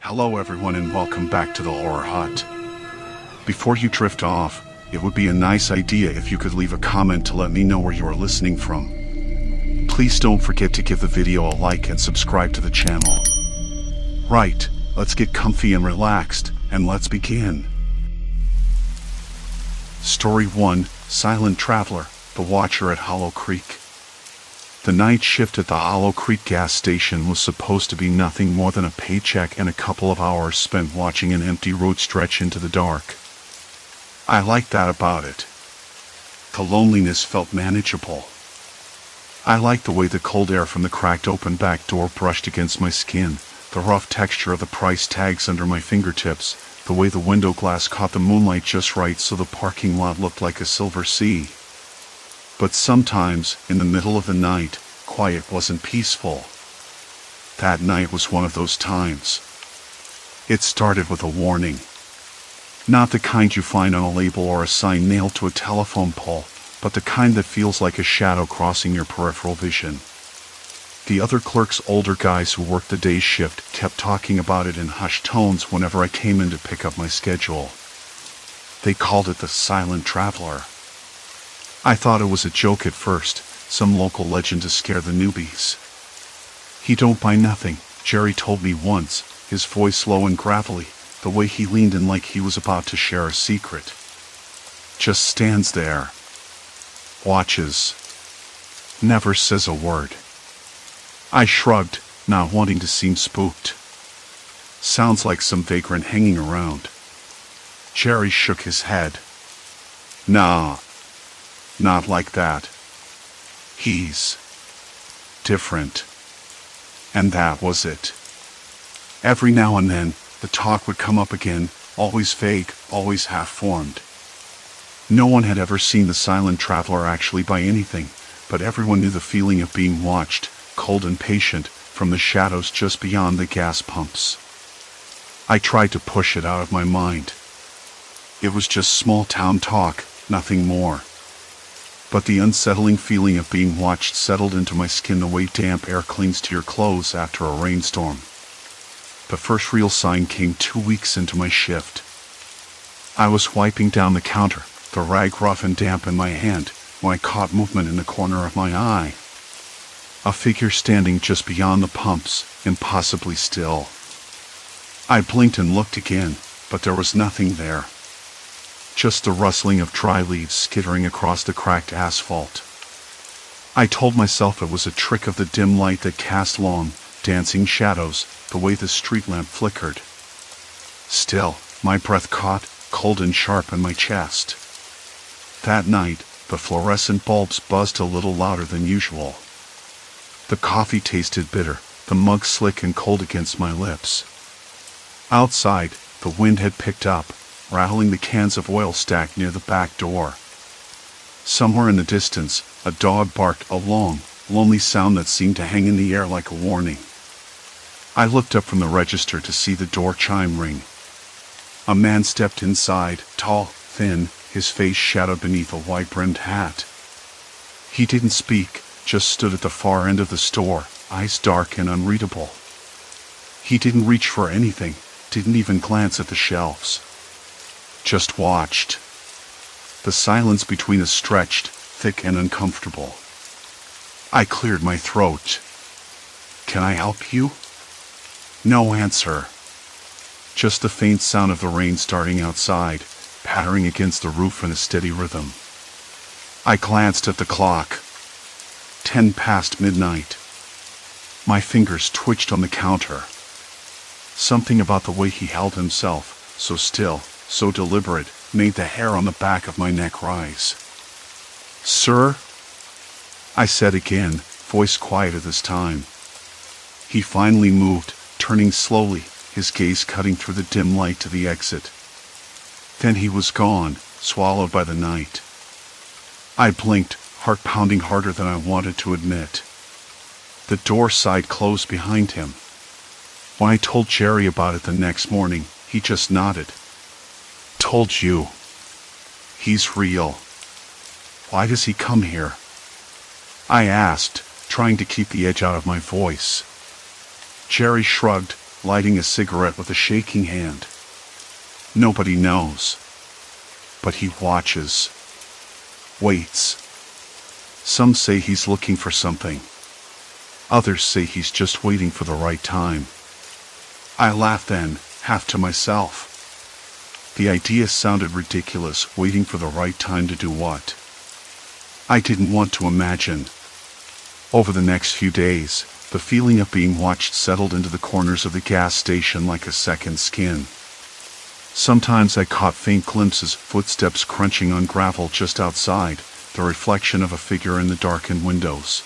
Hello everyone and welcome back to the Horror Hut. Before you drift off, it would be a nice idea if you could leave a comment to let me know where you are listening from. Please don't forget to give the video a like and subscribe to the channel. Right, let's get comfy and relaxed, and let's begin. Story 1, Silent Traveler, The Watcher at Hollow Creek. The night shift at the Hollow Creek gas station was supposed to be nothing more than a paycheck and a couple of hours spent watching an empty road stretch into the dark. I liked that about it. The loneliness felt manageable. I liked the way the cold air from the cracked open back door brushed against my skin, the rough texture of the price tags under my fingertips, the way the window glass caught the moonlight just right so the parking lot looked like a silver sea. But sometimes, in the middle of the night, quiet wasn't peaceful. That night was one of those times. It started with a warning. Not the kind you find on a label or a sign nailed to a telephone pole, but the kind that feels like a shadow crossing your peripheral vision. The other clerks, older guys who worked the day shift, kept talking about it in hushed tones whenever I came in to pick up my schedule. They called it the Silent Traveler. I thought it was a joke at first, some local legend to scare the newbies. "He don't buy nothing," Jerry told me once, his voice low and gravelly, the way he leaned in like he was about to share a secret. Just stands there. Watches. Never says a word. I shrugged, not wanting to seem spooked. Sounds like some vagrant hanging around. Jerry shook his head. "Nah. Not like that. He's different." And that was it. Every now and then, the talk would come up again, always vague, always half-formed. No one had ever seen the Silent Traveler actually buy anything, but everyone knew the feeling of being watched, cold and patient, from the shadows just beyond the gas pumps. I tried to push it out of my mind. It was just small-town talk, nothing more. But the unsettling feeling of being watched settled into my skin the way damp air clings to your clothes after a rainstorm. The first real sign came 2 weeks into my shift. I was wiping down the counter, the rag rough and damp in my hand, when I caught movement in the corner of my eye. A figure standing just beyond the pumps, impossibly still. I blinked and looked again, but there was nothing there. Just the rustling of dry leaves skittering across the cracked asphalt. I told myself it was a trick of the dim light that cast long, dancing shadows, the way the street lamp flickered. Still, my breath caught, cold and sharp in my chest. That night, the fluorescent bulbs buzzed a little louder than usual. The coffee tasted bitter, the mug slick and cold against my lips. Outside, the wind had picked up, rattling the cans of oil stacked near the back door. Somewhere in the distance, a dog barked, a long, lonely sound that seemed to hang in the air like a warning. I looked up from the register to see the door chime ring. A man stepped inside, tall, thin, his face shadowed beneath a wide-brimmed hat. He didn't speak, just stood at the far end of the store, eyes dark and unreadable. He didn't reach for anything, didn't even glance at the shelves. Just watched. The silence between us stretched, thick and uncomfortable. I cleared my throat. "Can I help you?" No answer. Just the faint sound of the rain starting outside, pattering against the roof in a steady rhythm. I glanced at the clock. 10 past midnight. My fingers twitched on the counter. Something about the way he held himself, so still, so deliberate, made the hair on the back of my neck rise. "Sir?" I said again, voice quieter this time. He finally moved, turning slowly, his gaze cutting through the dim light to the exit. Then he was gone, swallowed by the night. I blinked, heart pounding harder than I wanted to admit. The door side closed behind him. When I told Jerry about it the next morning, he just nodded. "Told you. He's real. Why does he come here?" I asked, trying to keep the edge out of my voice. Jerry shrugged, lighting a cigarette with a shaking hand. Nobody knows. But he watches. Waits. Some say he's looking for something. Others say he's just waiting for the right time. I laughed then, half to myself. The idea sounded ridiculous, waiting for the right time to do what? I didn't want to imagine. Over the next few days, the feeling of being watched settled into the corners of the gas station like a second skin. Sometimes I caught faint glimpses, footsteps crunching on gravel just outside, the reflection of a figure in the darkened windows.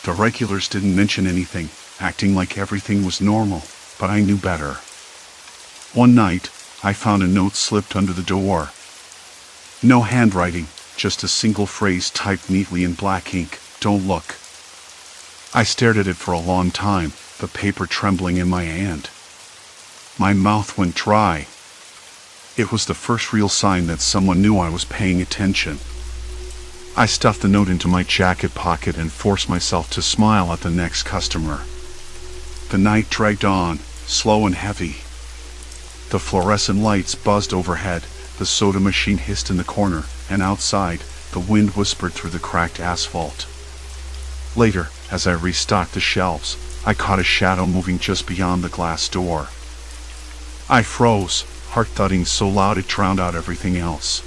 The regulars didn't mention anything, acting like everything was normal, but I knew better. One night, I found a note slipped under the door. No handwriting, just a single phrase typed neatly in black ink, "Don't look." I stared at it for a long time, the paper trembling in my hand. My mouth went dry. It was the first real sign that someone knew I was paying attention. I stuffed the note into my jacket pocket and forced myself to smile at the next customer. The night dragged on, slow and heavy. The fluorescent lights buzzed overhead, the soda machine hissed in the corner, and outside, the wind whispered through the cracked asphalt. Later, as I restocked the shelves, I caught a shadow moving just beyond the glass door. I froze, heart thudding so loud it drowned out everything else.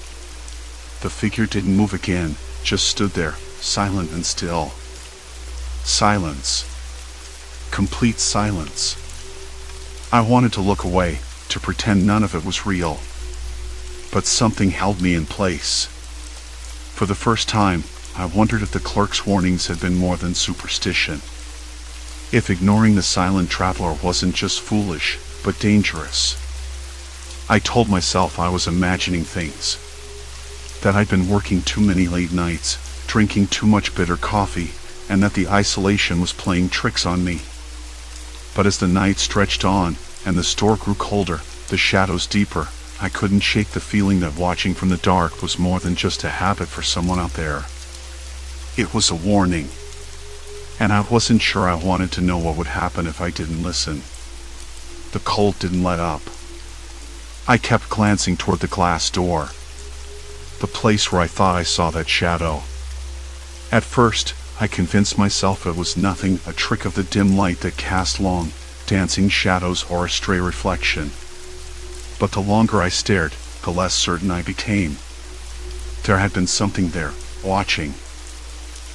The figure didn't move again, just stood there, silent and still. Silence. Complete silence. I wanted to look away, to pretend none of it was real. But something held me in place. For the first time, I wondered if the clerk's warnings had been more than superstition. If ignoring the silent traveler wasn't just foolish, but dangerous. I told myself I was imagining things. That I'd been working too many late nights, drinking too much bitter coffee, and that the isolation was playing tricks on me. But as the night stretched on, and the store grew colder, the shadows deeper, I couldn't shake the feeling that watching from the dark was more than just a habit for someone out there. It was a warning. And I wasn't sure I wanted to know what would happen if I didn't listen. The cold didn't let up. I kept glancing toward the glass door. The place where I thought I saw that shadow. At first, I convinced myself it was nothing, a trick of the dim light that cast long, dancing shadows or a stray reflection. But the longer I stared, the less certain I became. There had been something there, watching.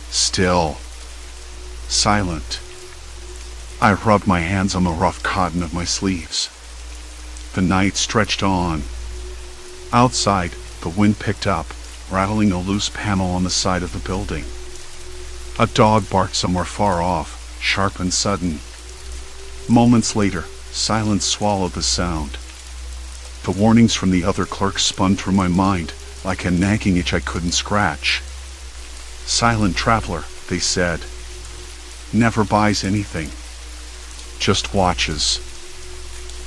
Still. Silent. I rubbed my hands on the rough cotton of my sleeves. The night stretched on. Outside, the wind picked up, rattling a loose panel on the side of the building. A dog barked somewhere far off, sharp and sudden. Moments later, silence swallowed the sound. The warnings from the other clerks spun through my mind, like a nagging itch I couldn't scratch. Silent traveler, they said. Never buys anything. Just watches.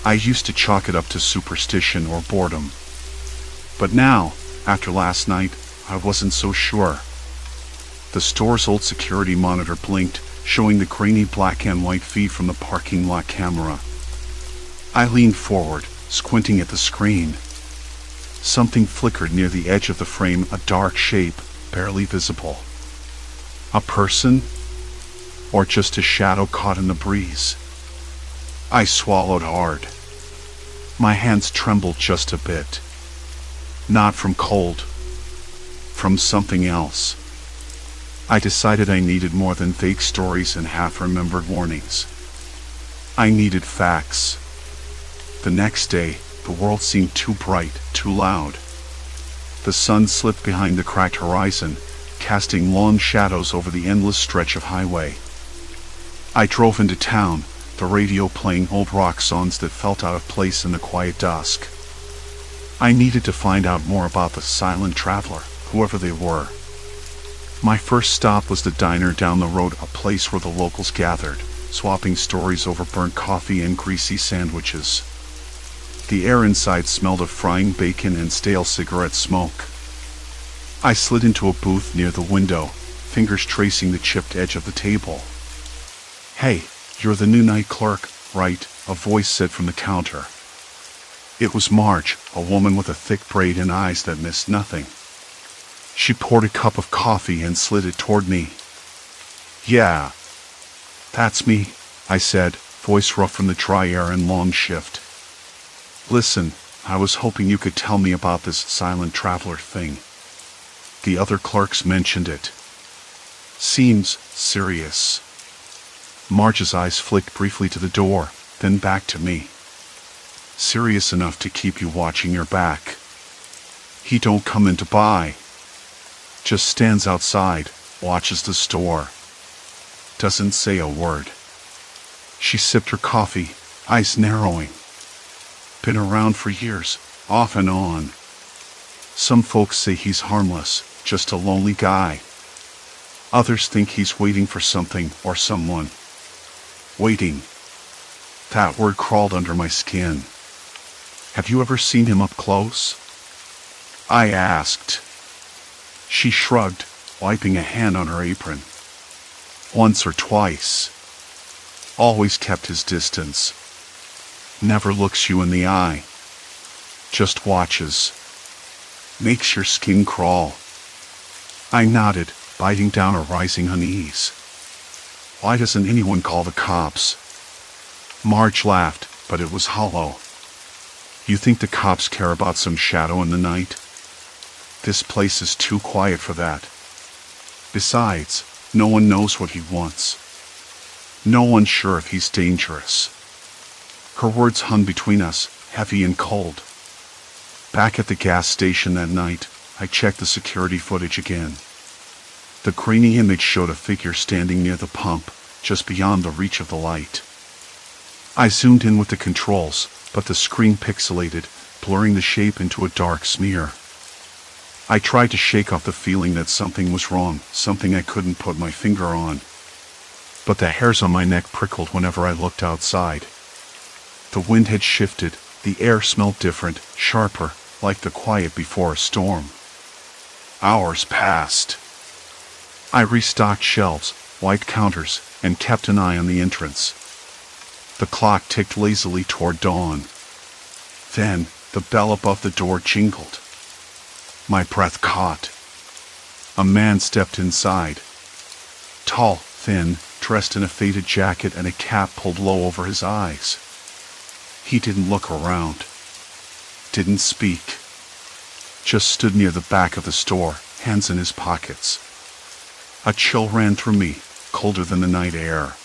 I used to chalk it up to superstition or boredom. But now, after last night, I wasn't so sure. The store's old security monitor blinked, showing the grainy black and white feed from the parking lot camera. I leaned forward, squinting at the screen. Something flickered near the edge of the frame, a dark shape, barely visible. A person? Or just a shadow caught in the breeze? I swallowed hard. My hands trembled just a bit. Not from cold. From something else. I decided I needed more than vague stories and half-remembered warnings. I needed facts. The next day, the world seemed too bright, too loud. The sun slipped behind the cracked horizon, casting long shadows over the endless stretch of highway. I drove into town, the radio playing old rock songs that felt out of place in the quiet dusk. I needed to find out more about the silent traveler, whoever they were. My first stop was the diner down the road, a place where the locals gathered, swapping stories over burnt coffee and greasy sandwiches. The air inside smelled of frying bacon and stale cigarette smoke. I slid into a booth near the window, fingers tracing the chipped edge of the table. "Hey, you're the new night clerk," right," a voice said from the counter. It was Marge, a woman with a thick braid and eyes that missed nothing. She poured a cup of coffee and slid it toward me. "Yeah, that's me," I said, voice rough from the dry air and long shift. "Listen, I was hoping you could tell me about this silent traveler thing. The other clerks mentioned it. Seems serious." Marge's eyes flicked briefly to the door, then back to me. "Serious enough to keep you watching your back. He don't come in to buy. Just stands outside, watches the store. Doesn't say a word." She sipped her coffee, eyes narrowing. "Been around for years, off and on. Some folks say he's harmless, just a lonely guy. Others think he's waiting for something or someone. Waiting. That word crawled under my skin. Have you ever seen him up close?" I asked. She shrugged, wiping a hand on her apron. "Once or twice. Always kept his distance. Never looks you in the eye. Just watches. Makes your skin crawl." I nodded, biting down a rising unease. "Why doesn't anyone call the cops?" Marge laughed, but it was hollow. "You think the cops care about some shadow in the night? This place is too quiet for that. Besides, no one knows what he wants. No one's sure if he's dangerous." Her words hung between us, heavy and cold. Back at the gas station that night, I checked the security footage again. The grainy image showed a figure standing near the pump, just beyond the reach of the light. I zoomed in with the controls, but the screen pixelated, blurring the shape into a dark smear. I tried to shake off the feeling that something was wrong, something I couldn't put my finger on. But the hairs on my neck prickled whenever I looked outside. The wind had shifted, the air smelled different, sharper, like the quiet before a storm. Hours passed. I restocked shelves, wiped counters, and kept an eye on the entrance. The clock ticked lazily toward dawn. Then, the bell above the door jingled. My breath caught. A man stepped inside. Tall, thin, dressed in a faded jacket and a cap pulled low over his eyes. He didn't look around. Didn't speak. Just stood near the back of the store, hands in his pockets. A chill ran through me, colder than the night air.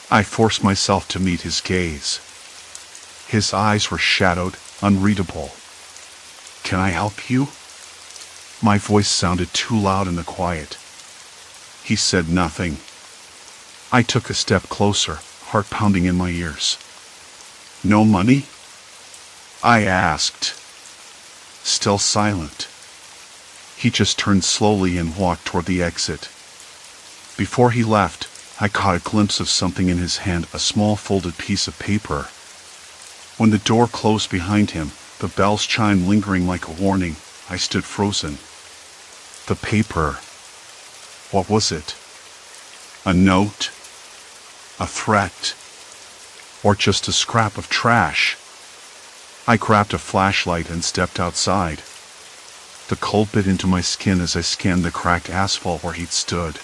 I forced myself to meet his gaze. His eyes were shadowed, unreadable. "Can I help you?" My voice sounded too loud in the quiet. He said nothing. I took a step closer, heart pounding in my ears. "No money?" I asked. Still silent. He just turned slowly and walked toward the exit. Before he left, I caught a glimpse of something in his hand, a small folded piece of paper. When the door closed behind him, the bells chimed lingering like a warning. I stood frozen. The paper. What was it? A note? A threat? Or just a scrap of trash? I grabbed a flashlight and stepped outside. The cold bit into my skin as I scanned the cracked asphalt where he'd stood.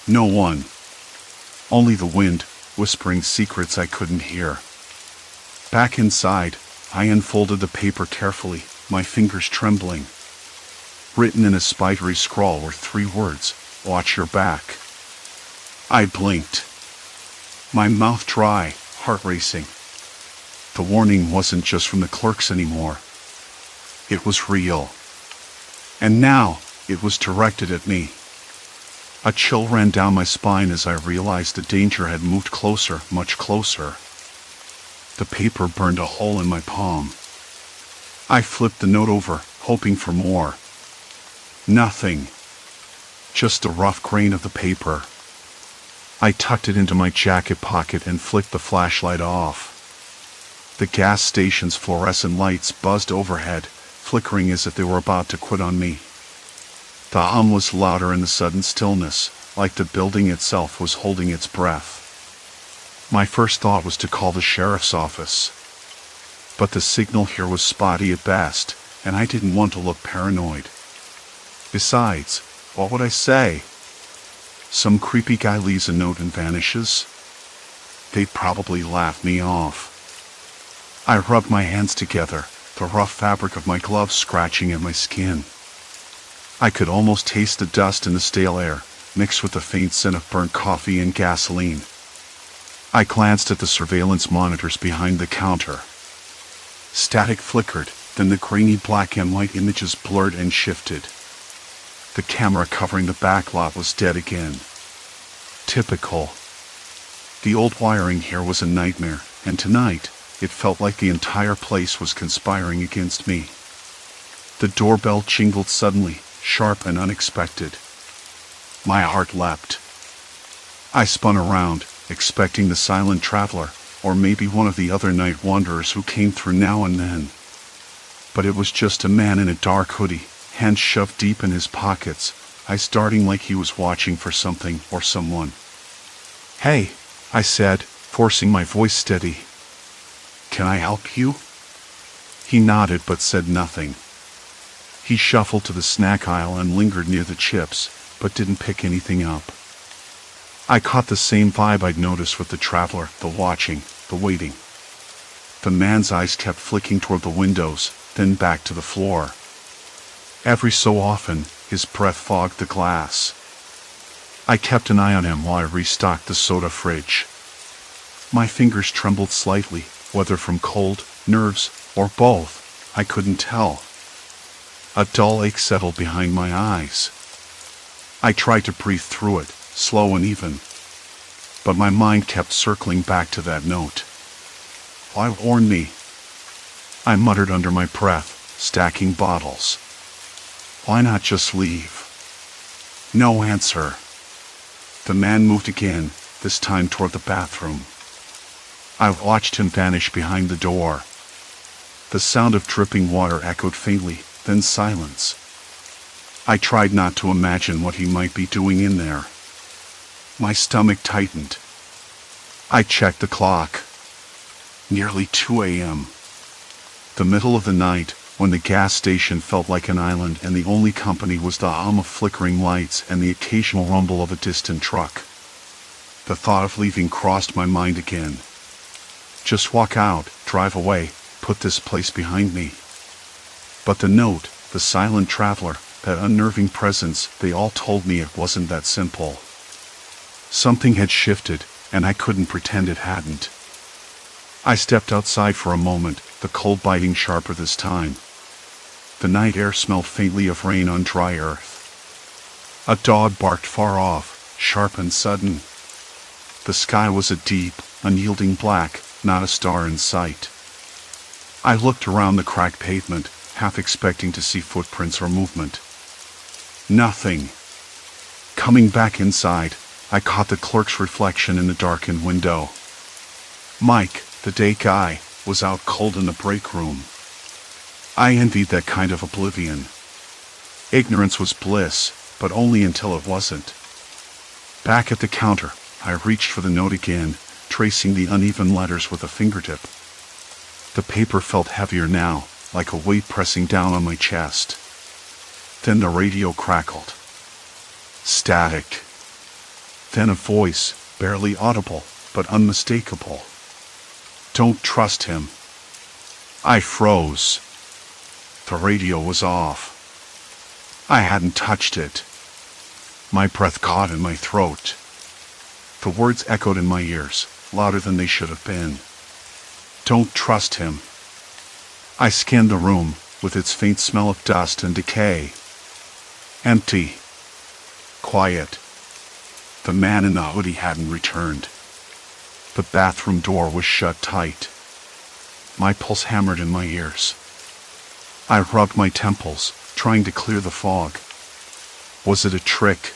No one. Only the wind, whispering secrets I couldn't hear. Back inside, I unfolded the paper carefully, my fingers trembling. Written in a spidery scrawl were 3 words, "Watch your back." I blinked. My mouth dry, heart racing. The warning wasn't just from the clerks anymore. It was real. And now, it was directed at me. A chill ran down my spine as I realized the danger had moved closer, much closer. The paper burned a hole in my palm. I flipped the note over, hoping for more. Nothing. Just the rough grain of the paper. I tucked it into my jacket pocket and flicked the flashlight off. The gas station's fluorescent lights buzzed overhead, flickering as if they were about to quit on me. The hum was louder in the sudden stillness, like the building itself was holding its breath. My first thought was to call the sheriff's office. But the signal here was spotty at best, and I didn't want to look paranoid. Besides, what would I say? Some creepy guy leaves a note and vanishes? They'd probably laugh me off. I rubbed my hands together, the rough fabric of my gloves scratching at my skin. I could almost taste the dust in the stale air, mixed with the faint scent of burnt coffee and gasoline. I glanced at the surveillance monitors behind the counter. Static flickered, then the grainy black and white images blurred and shifted. The camera covering the back lot was dead again. Typical. The old wiring here was a nightmare, and tonight, it felt like the entire place was conspiring against me. The doorbell jingled suddenly, sharp and unexpected. My heart leapt. I spun around, expecting the silent traveler, or maybe one of the other night wanderers who came through now and then. But it was just a man in a dark hoodie, hands shoved deep in his pockets, eyes darting like he was watching for something or someone. "Hey," I said, forcing my voice steady. "Can I help you?" He nodded but said nothing. He shuffled to the snack aisle and lingered near the chips, but didn't pick anything up. I caught the same vibe I'd noticed with the traveler, the watching, the waiting. The man's eyes kept flicking toward the windows, then back to the floor. Every so often, his breath fogged the glass. I kept an eye on him while I restocked the soda fridge. My fingers trembled slightly, whether from cold, nerves, or both, I couldn't tell. A dull ache settled behind my eyes. I tried to breathe through it, slow and even. But my mind kept circling back to that note. Why warn me? I muttered under my breath, stacking bottles. Why not just leave? No answer. The man moved again, this time toward the bathroom. I watched him vanish behind the door. The sound of dripping water echoed faintly, then silence. I tried not to imagine what he might be doing in there. My stomach tightened. I checked the clock. Nearly 2 a.m. The middle of the night, when the gas station felt like an island and the only company was the hum of flickering lights and the occasional rumble of a distant truck. The thought of leaving crossed my mind again. Just walk out, drive away, put this place behind me. But the note, the silent traveler, that unnerving presence, they all told me it wasn't that simple. Something had shifted, and I couldn't pretend it hadn't. I stepped outside for a moment, the cold biting sharper this time. The night air smelled faintly of rain on dry earth. A dog barked far off, sharp and sudden. The sky was a deep, unyielding black, not a star in sight. I looked around the cracked pavement, half expecting to see footprints or movement. Nothing. Coming back inside, I caught the clerk's reflection in the darkened window. Mike, the day guy, was out cold in the break room. I envied that kind of oblivion. Ignorance was bliss, but only until it wasn't. Back at the counter, I reached for the note again, tracing the uneven letters with a fingertip. The paper felt heavier now, like a weight pressing down on my chest. Then the radio crackled. Static. Then a voice, barely audible, but unmistakable. Don't trust him. I froze. The radio was off. I hadn't touched it. My breath caught in my throat. The words echoed in my ears, louder than they should have been. Don't trust him. I scanned the room, with its faint smell of dust and decay. Empty. Quiet. The man in the hoodie hadn't returned. The bathroom door was shut tight. My pulse hammered in my ears. I rubbed my temples, trying to clear the fog. Was it a trick?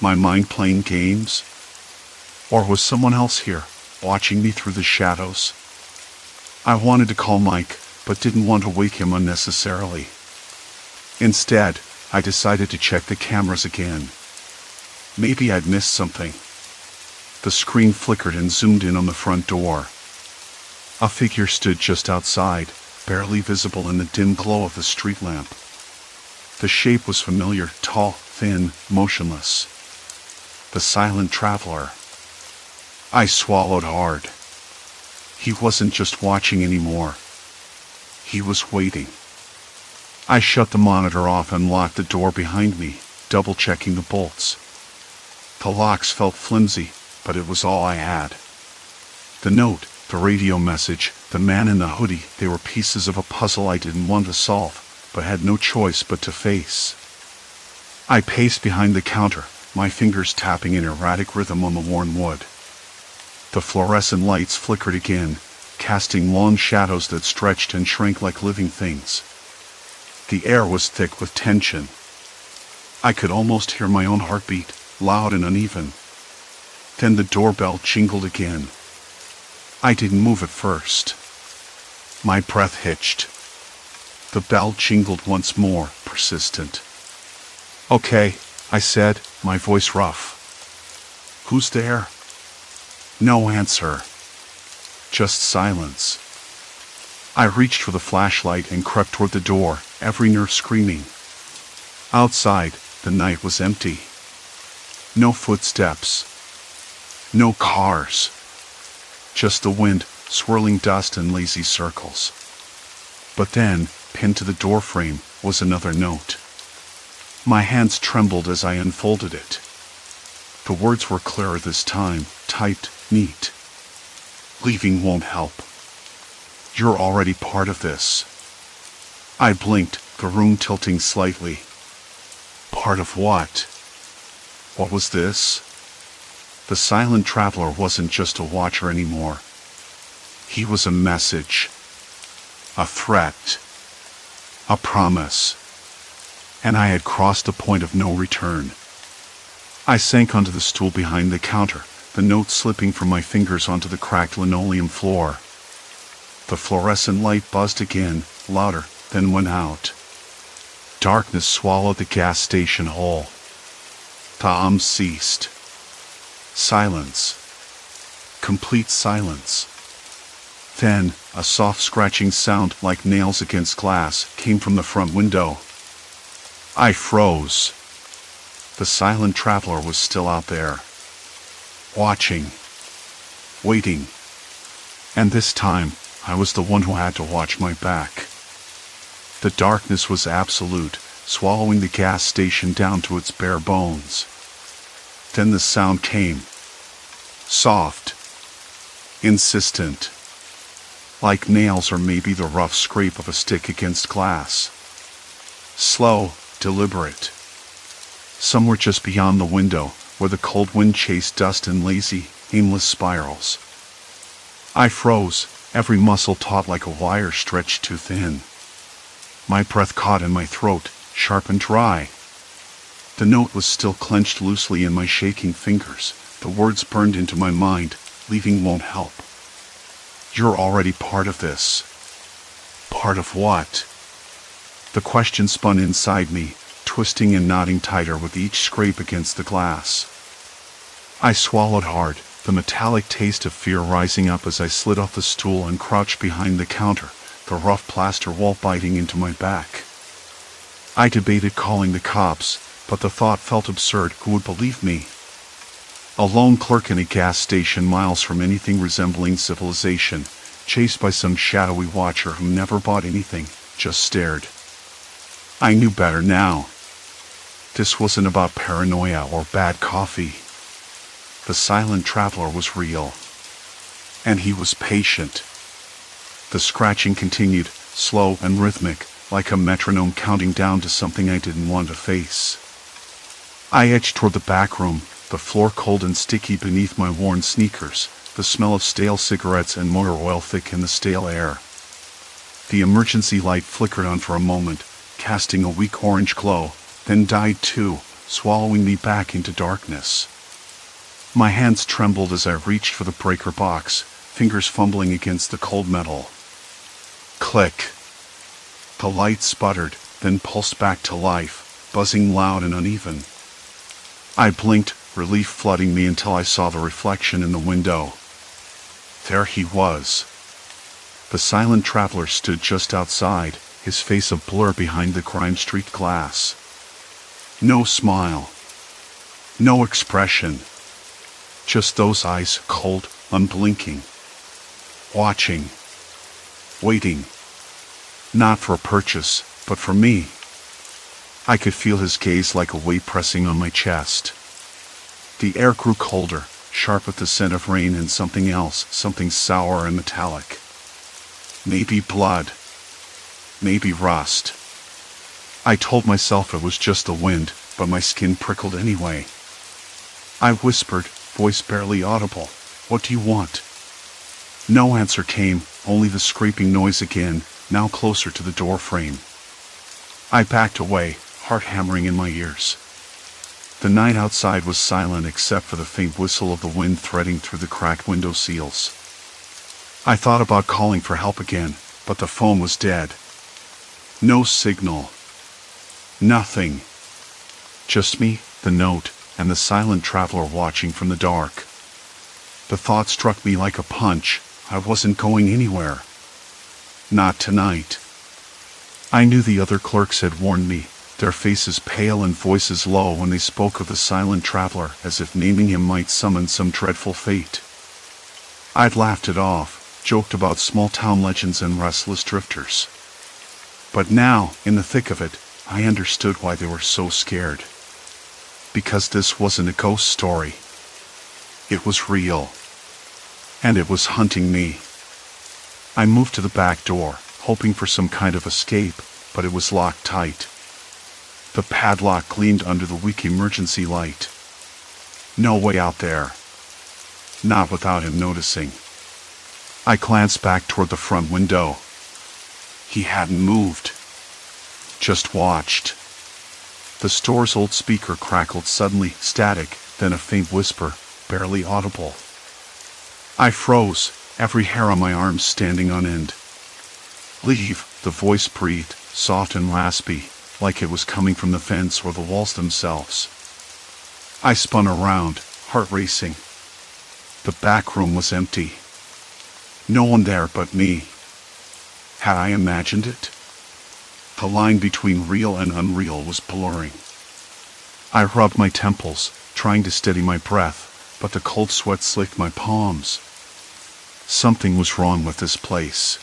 My mind playing games? Or was someone else here, watching me through the shadows? I wanted to call Mike, but didn't want to wake him unnecessarily. Instead, I decided to check the cameras again. Maybe I'd missed something. The screen flickered and zoomed in on the front door. A figure stood just outside, barely visible in the dim glow of the street lamp. The shape was familiar, tall, thin, motionless. The silent traveler. I swallowed hard. He wasn't just watching anymore. He was waiting. I shut the monitor off and locked the door behind me, double-checking the bolts. The locks felt flimsy, but it was all I had. The note, the radio message, the man in the hoodie, they were pieces of a puzzle I didn't want to solve, but had no choice but to face. I paced behind the counter, my fingers tapping in erratic rhythm on the worn wood. The fluorescent lights flickered again, casting long shadows that stretched and shrank like living things. The air was thick with tension. I could almost hear my own heartbeat, loud and uneven. Then the doorbell jingled again. I didn't move at first. My breath hitched. The bell jingled once more, persistent. "Okay," I said, my voice rough. "Who's there?" No answer. Just silence. I reached for the flashlight and crept toward the door, every nerve screaming. Outside, the night was empty. No footsteps. No cars. Just the wind, swirling dust in lazy circles. But then, pinned to the doorframe, was another note. My hands trembled as I unfolded it. The words were clearer this time, typed neat. "Leaving won't help. You're already part of this." I blinked, the room tilting slightly. Part of what? What was this? The silent traveler wasn't just a watcher anymore. He was a message. A threat. A promise. And I had crossed the point of no return. I sank onto the stool behind the counter, the note slipping from my fingers onto the cracked linoleum floor. The fluorescent light buzzed again, louder, then went out. Darkness swallowed the gas station whole. The hums ceased. Silence. Complete silence. Then, a soft scratching sound like nails against glass came from the front window. I froze. The silent traveler was still out there. Watching. Waiting. And this time, I was the one who had to watch my back. The darkness was absolute, swallowing the gas station down to its bare bones. Then the sound came. Soft. Insistent. Like nails or maybe the rough scrape of a stick against glass. Slow, deliberate. Somewhere just beyond the window, where the cold wind chased dust in lazy, aimless spirals. I froze, every muscle taut like a wire stretched too thin. My breath caught in my throat, sharp and dry. The note was still clenched loosely in my shaking fingers. The words burned into my mind, "Leaving won't help. You're already part of this." Part of what? The question spun inside me, twisting and knotting tighter with each scrape against the glass. I swallowed hard, the metallic taste of fear rising up as I slid off the stool and crouched behind the counter, the rough plaster wall biting into my back. I debated calling the cops, but the thought felt absurd. Who would believe me? A lone clerk in a gas station miles from anything resembling civilization, chased by some shadowy watcher who never bought anything, just stared. I knew better now. This wasn't about paranoia or bad coffee. The silent traveler was real. And he was patient. The scratching continued, slow and rhythmic, like a metronome counting down to something I didn't want to face. I edged toward the back room, the floor cold and sticky beneath my worn sneakers, the smell of stale cigarettes and motor oil thick in the stale air. The emergency light flickered on for a moment, casting a weak orange glow, then died too, swallowing me back into darkness. My hands trembled as I reached for the breaker box, fingers fumbling against the cold metal. Click. The light sputtered, then pulsed back to life, buzzing loud and uneven. I blinked, relief flooding me until I saw the reflection in the window. There he was. The silent traveler stood just outside, his face a blur behind the grime-streaked glass. No smile. No expression. Just those eyes, cold, unblinking. Watching. Waiting. Not for a purchase, but for me. I could feel his gaze like a weight pressing on my chest. The air grew colder, sharp with the scent of rain and something else, something sour and metallic. Maybe blood. Maybe rust. I told myself it was just the wind, but my skin prickled anyway. I whispered, voice barely audible, "What do you want?" No answer came, only the scraping noise again, now closer to the door frame. I backed away, heart hammering in my ears. The night outside was silent except for the faint whistle of the wind threading through the cracked window seals. I thought about calling for help again, but the phone was dead. No signal. Nothing. Just me, the note, and the silent traveler watching from the dark. The thought struck me like a punch. I wasn't going anywhere. Not tonight. I knew the other clerks had warned me, their faces pale and voices low when they spoke of the silent traveler, as if naming him might summon some dreadful fate. I'd laughed it off, joked about small-town legends and restless drifters. But now, in the thick of it, I understood why they were so scared. Because this wasn't a ghost story. It was real. And it was hunting me. I moved to the back door, hoping for some kind of escape, but it was locked tight. The padlock gleamed under the weak emergency light. No way out there. Not without him noticing. I glanced back toward the front window. He hadn't moved. Just watched. The store's old speaker crackled suddenly, static, then a faint whisper, barely audible. I froze, every hair on my arm standing on end. "Leave," the voice breathed, soft and raspy, like it was coming from the fence or the walls themselves. I spun around, heart racing. The back room was empty. No one there but me. Had I imagined it? The line between real and unreal was blurring. I rubbed my temples, trying to steady my breath, but the cold sweat slicked my palms. Something was wrong with this place.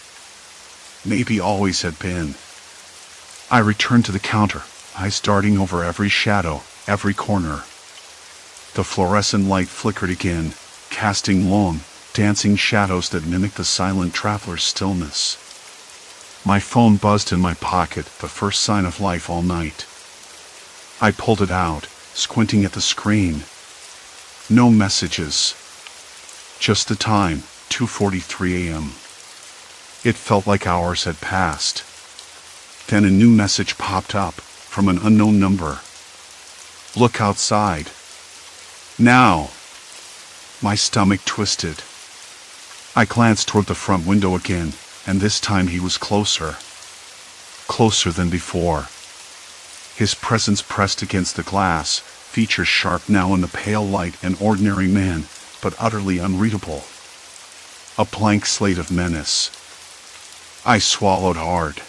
Maybe always had been. I returned to the counter, eyes darting over every shadow, every corner. The fluorescent light flickered again, casting long, dancing shadows that mimicked the silent traveler's stillness. My phone buzzed in my pocket, the first sign of life all night. I pulled it out, squinting at the screen. No messages. Just the time, 2:43 a.m. It felt like hours had passed. Then a new message popped up, from an unknown number. "Look outside. Now." My stomach twisted. I glanced toward the front window again, and this time he was closer. Closer than before. His presence pressed against the glass, features sharp now in the pale light, an ordinary man, but utterly unreadable. A blank slate of menace. I swallowed hard.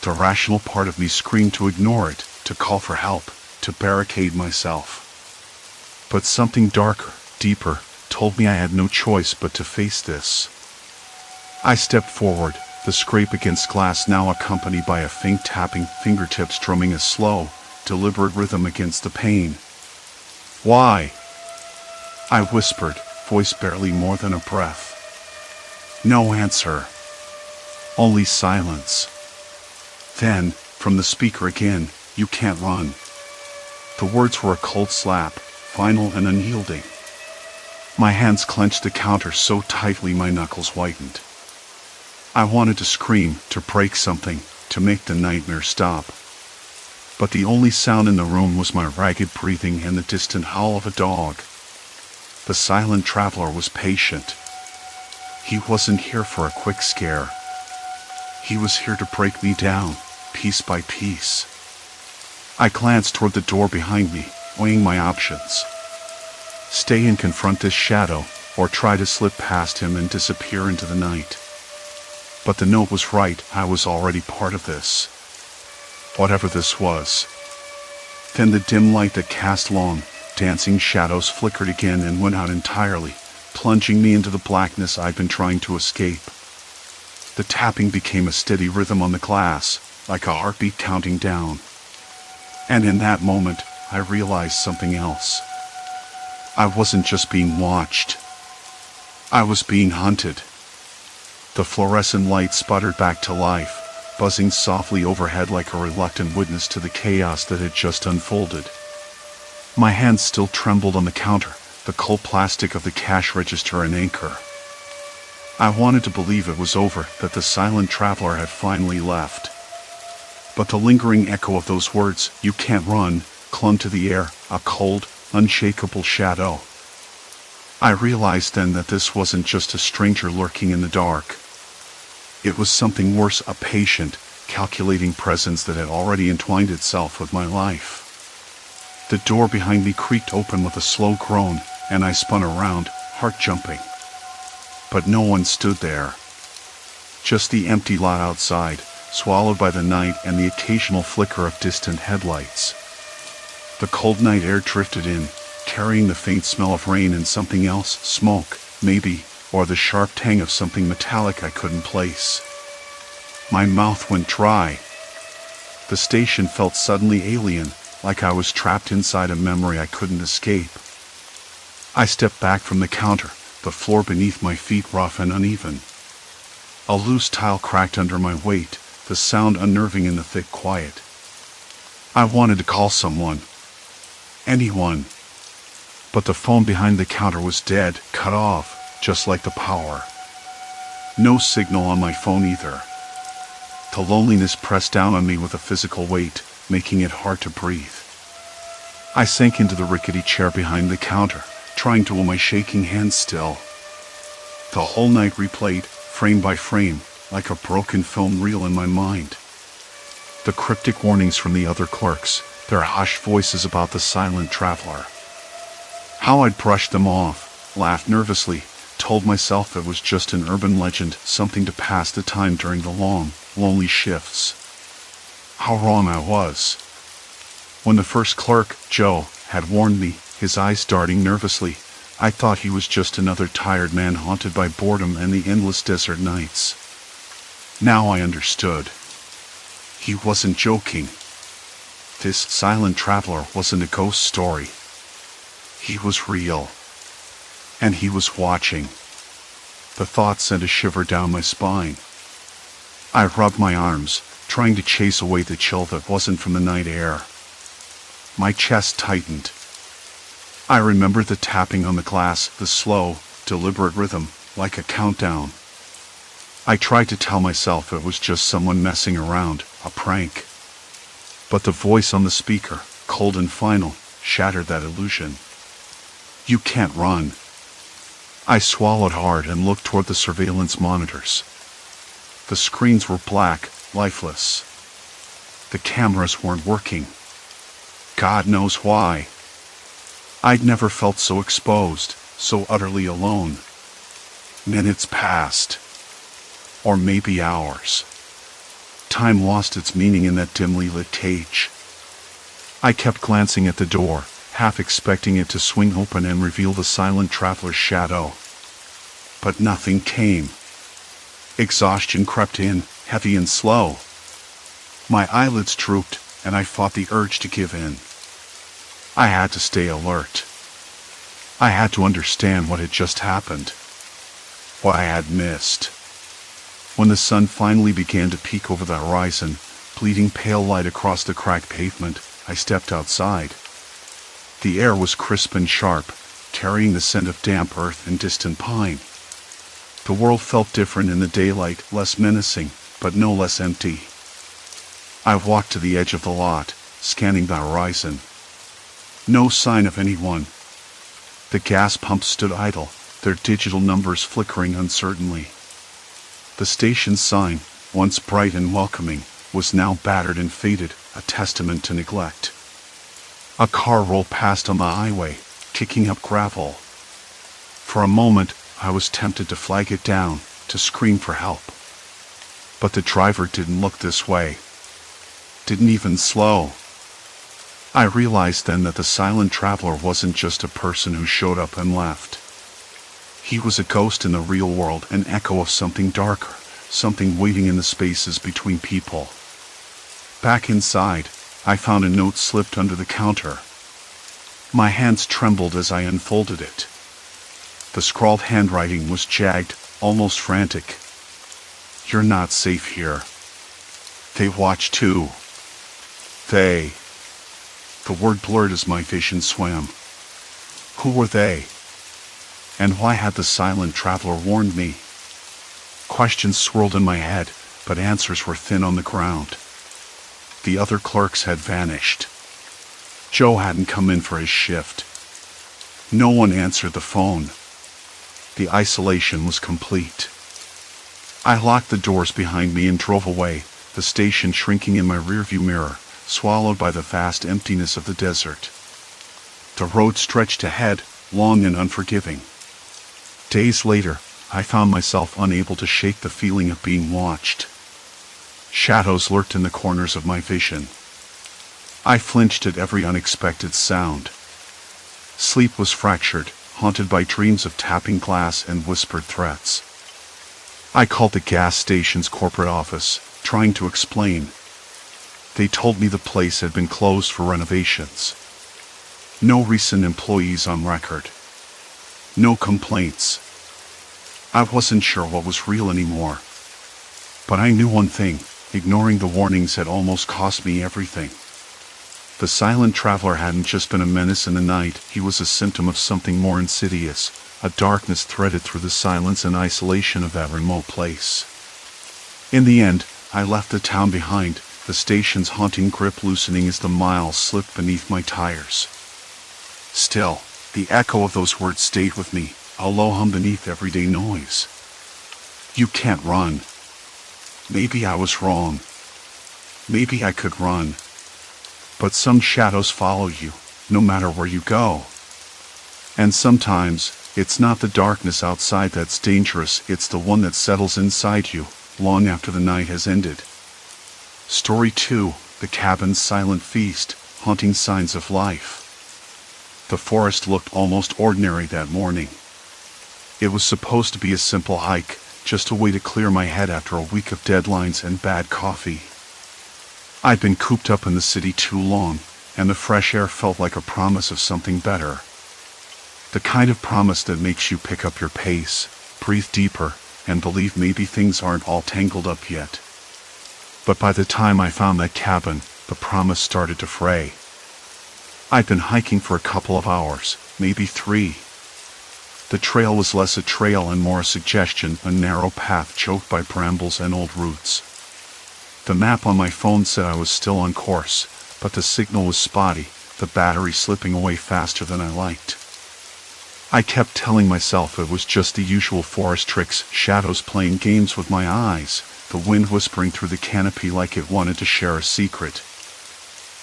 The rational part of me screamed to ignore it, to call for help, to barricade myself. But something darker, deeper, told me I had no choice but to face this. I stepped forward, the scrape against glass now accompanied by a faint tapping, fingertips drumming a slow, deliberate rhythm against the pane. "Why?" I whispered, voice barely more than a breath. No answer. Only silence. Then, from the speaker again, "You can't run." The words were a cold slap, final and unyielding. My hands clenched the counter so tightly my knuckles whitened. I wanted to scream, to break something, to make the nightmare stop. But the only sound in the room was my ragged breathing and the distant howl of a dog. The silent traveler was patient. He wasn't here for a quick scare. He was here to break me down, piece by piece. I glanced toward the door behind me, weighing my options. Stay and confront this shadow, or try to slip past him and disappear into the night. But the note was right, I was already part of this. Whatever this was. Then the dim light that cast long, dancing shadows flickered again and went out entirely, plunging me into the blackness I'd been trying to escape. The tapping became a steady rhythm on the glass, like a heartbeat counting down. And in that moment, I realized something else. I wasn't just being watched. I was being hunted. The fluorescent light sputtered back to life, buzzing softly overhead like a reluctant witness to the chaos that had just unfolded. My hands still trembled on the counter, the cold plastic of the cash register and anchor. I wanted to believe it was over, that the silent traveler had finally left. But the lingering echo of those words, "You can't run," clung to the air, a cold, unshakable shadow. I realized then that this wasn't just a stranger lurking in the dark. It was something worse, a patient, calculating presence that had already entwined itself with my life. The door behind me creaked open with a slow groan, and I spun around, heart jumping. But no one stood there. Just the empty lot outside, swallowed by the night and the occasional flicker of distant headlights. The cold night air drifted in, carrying the faint smell of rain and something else, smoke, maybe, or the sharp tang of something metallic I couldn't place. My mouth went dry. The station felt suddenly alien, like I was trapped inside a memory I couldn't escape. I stepped back from the counter, the floor beneath my feet rough and uneven. A loose tile cracked under my weight, the sound unnerving in the thick quiet. I wanted to call someone. Anyone. But the phone behind the counter was dead, cut off, just like the power. No signal on my phone either. The loneliness pressed down on me with a physical weight, making it hard to breathe. I sank into the rickety chair behind the counter, trying to hold my shaking hands still. The whole night replayed, frame by frame, like a broken film reel in my mind. The cryptic warnings from the other clerks, their hushed voices about the silent traveler. How I'd brushed them off, laughed nervously, told myself it was just an urban legend, something to pass the time during the long, lonely shifts. How wrong I was. When the first clerk, Joe, had warned me, his eyes darting nervously, I thought he was just another tired man haunted by boredom and the endless desert nights. Now I understood. He wasn't joking. This silent traveler wasn't a ghost story. He was real. And he was watching. The thought sent a shiver down my spine. I rubbed my arms, trying to chase away the chill that wasn't from the night air. My chest tightened. I remembered the tapping on the glass, the slow, deliberate rhythm, like a countdown. I tried to tell myself it was just someone messing around, a prank. But the voice on the speaker, cold and final, shattered that illusion. "You can't run." I swallowed hard and looked toward the surveillance monitors. The screens were black, lifeless. The cameras weren't working. God knows why. I'd never felt so exposed, so utterly alone. Minutes passed. Or maybe hours. Time lost its meaning in that dimly lit cage. I kept glancing at the door, half expecting it to swing open and reveal the silent traveler's shadow. But nothing came. Exhaustion crept in, heavy and slow. My eyelids drooped, and I fought the urge to give in. I had to stay alert. I had to understand what had just happened. What I had missed. When the sun finally began to peek over the horizon, bleeding pale light across the cracked pavement, I stepped outside. The air was crisp and sharp, carrying the scent of damp earth and distant pine. The world felt different in the daylight, less menacing, but no less empty. I walked to the edge of the lot, scanning the horizon. No sign of anyone. The gas pumps stood idle, their digital numbers flickering uncertainly. The station's sign, once bright and welcoming, was now battered and faded, a testament to neglect. A car rolled past on the highway, kicking up gravel. For a moment, I was tempted to flag it down, to scream for help. But the driver didn't look this way. Didn't even slow. I realized then that the silent traveler wasn't just a person who showed up and left. He was a ghost in the real world, an echo of something darker, something waiting in the spaces between people. Back inside, I found a note slipped under the counter. My hands trembled as I unfolded it. The scrawled handwriting was jagged, almost frantic. "You're not safe here. They watch too. They." The word blurred as my vision swam. Who were they? And why had the silent traveler warned me? Questions swirled in my head, but answers were thin on the ground. The other clerks had vanished. Joe hadn't come in for his shift. No one answered the phone. The isolation was complete. I locked the doors behind me and drove away, the station shrinking in my rearview mirror, swallowed by the vast emptiness of the desert. The road stretched ahead, long and unforgiving. Days later, I found myself unable to shake the feeling of being watched. Shadows lurked in the corners of my vision. I flinched at every unexpected sound. Sleep was fractured, haunted by dreams of tapping glass and whispered threats. I called the gas station's corporate office, trying to explain. They told me the place had been closed for renovations. No recent employees on record. No complaints. I wasn't sure what was real anymore. But I knew one thing: ignoring the warnings had almost cost me everything. The silent traveler hadn't just been a menace in the night, he was a symptom of something more insidious, a darkness threaded through the silence and isolation of that remote place. In the end, I left the town behind, the station's haunting grip loosening as the miles slipped beneath my tires. Still, the echo of those words stayed with me, a low hum beneath everyday noise. You can't run. Maybe I was wrong. Maybe I could run. But some shadows follow you, no matter where you go. And sometimes, it's not the darkness outside that's dangerous, it's the one that settles inside you, long after the night has ended. Story 2, The Cabin's Silent Feast, Haunting Signs of Life. The forest looked almost ordinary that morning. It was supposed to be a simple hike, just a way to clear my head after a week of deadlines and bad coffee. I'd been cooped up in the city too long, and the fresh air felt like a promise of something better. The kind of promise that makes you pick up your pace, breathe deeper, and believe maybe things aren't all tangled up yet. But by the time I found that cabin, the promise started to fray. I'd been hiking for a couple of hours, maybe 3. The trail was less a trail and more a suggestion, a narrow path choked by brambles and old roots. The map on my phone said I was still on course, but the signal was spotty, the battery slipping away faster than I liked. I kept telling myself it was just the usual forest tricks, shadows playing games with my eyes, the wind whispering through the canopy like it wanted to share a secret.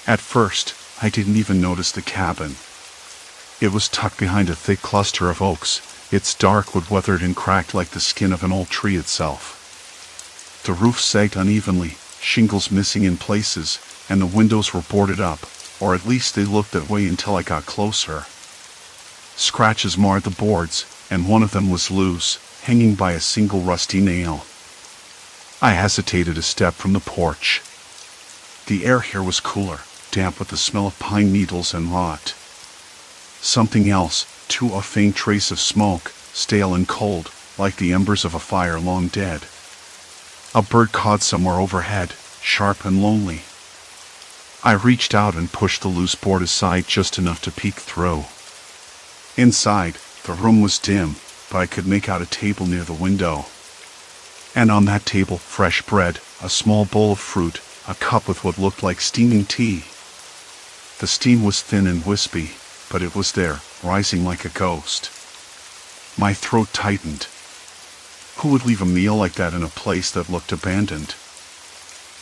At first, I didn't even notice the cabin. It was tucked behind a thick cluster of oaks, its dark wood weathered and cracked like the skin of an old tree itself. The roof sagged unevenly, shingles missing in places, and the windows were boarded up, or at least they looked that way until I got closer. Scratches marred the boards, and one of them was loose, hanging by a single rusty nail. I hesitated a step from the porch. The air here was cooler, damp with the smell of pine needles and rot. Something else, too, a faint trace of smoke, stale and cold, like the embers of a fire long dead. A bird cawed somewhere overhead, sharp and lonely. I reached out and pushed the loose board aside just enough to peek through. Inside, the room was dim, but I could make out a table near the window. And on that table, fresh bread, a small bowl of fruit, a cup with what looked like steaming tea. The steam was thin and wispy, but it was there, rising like a ghost. My throat tightened. Who would leave a meal like that in a place that looked abandoned?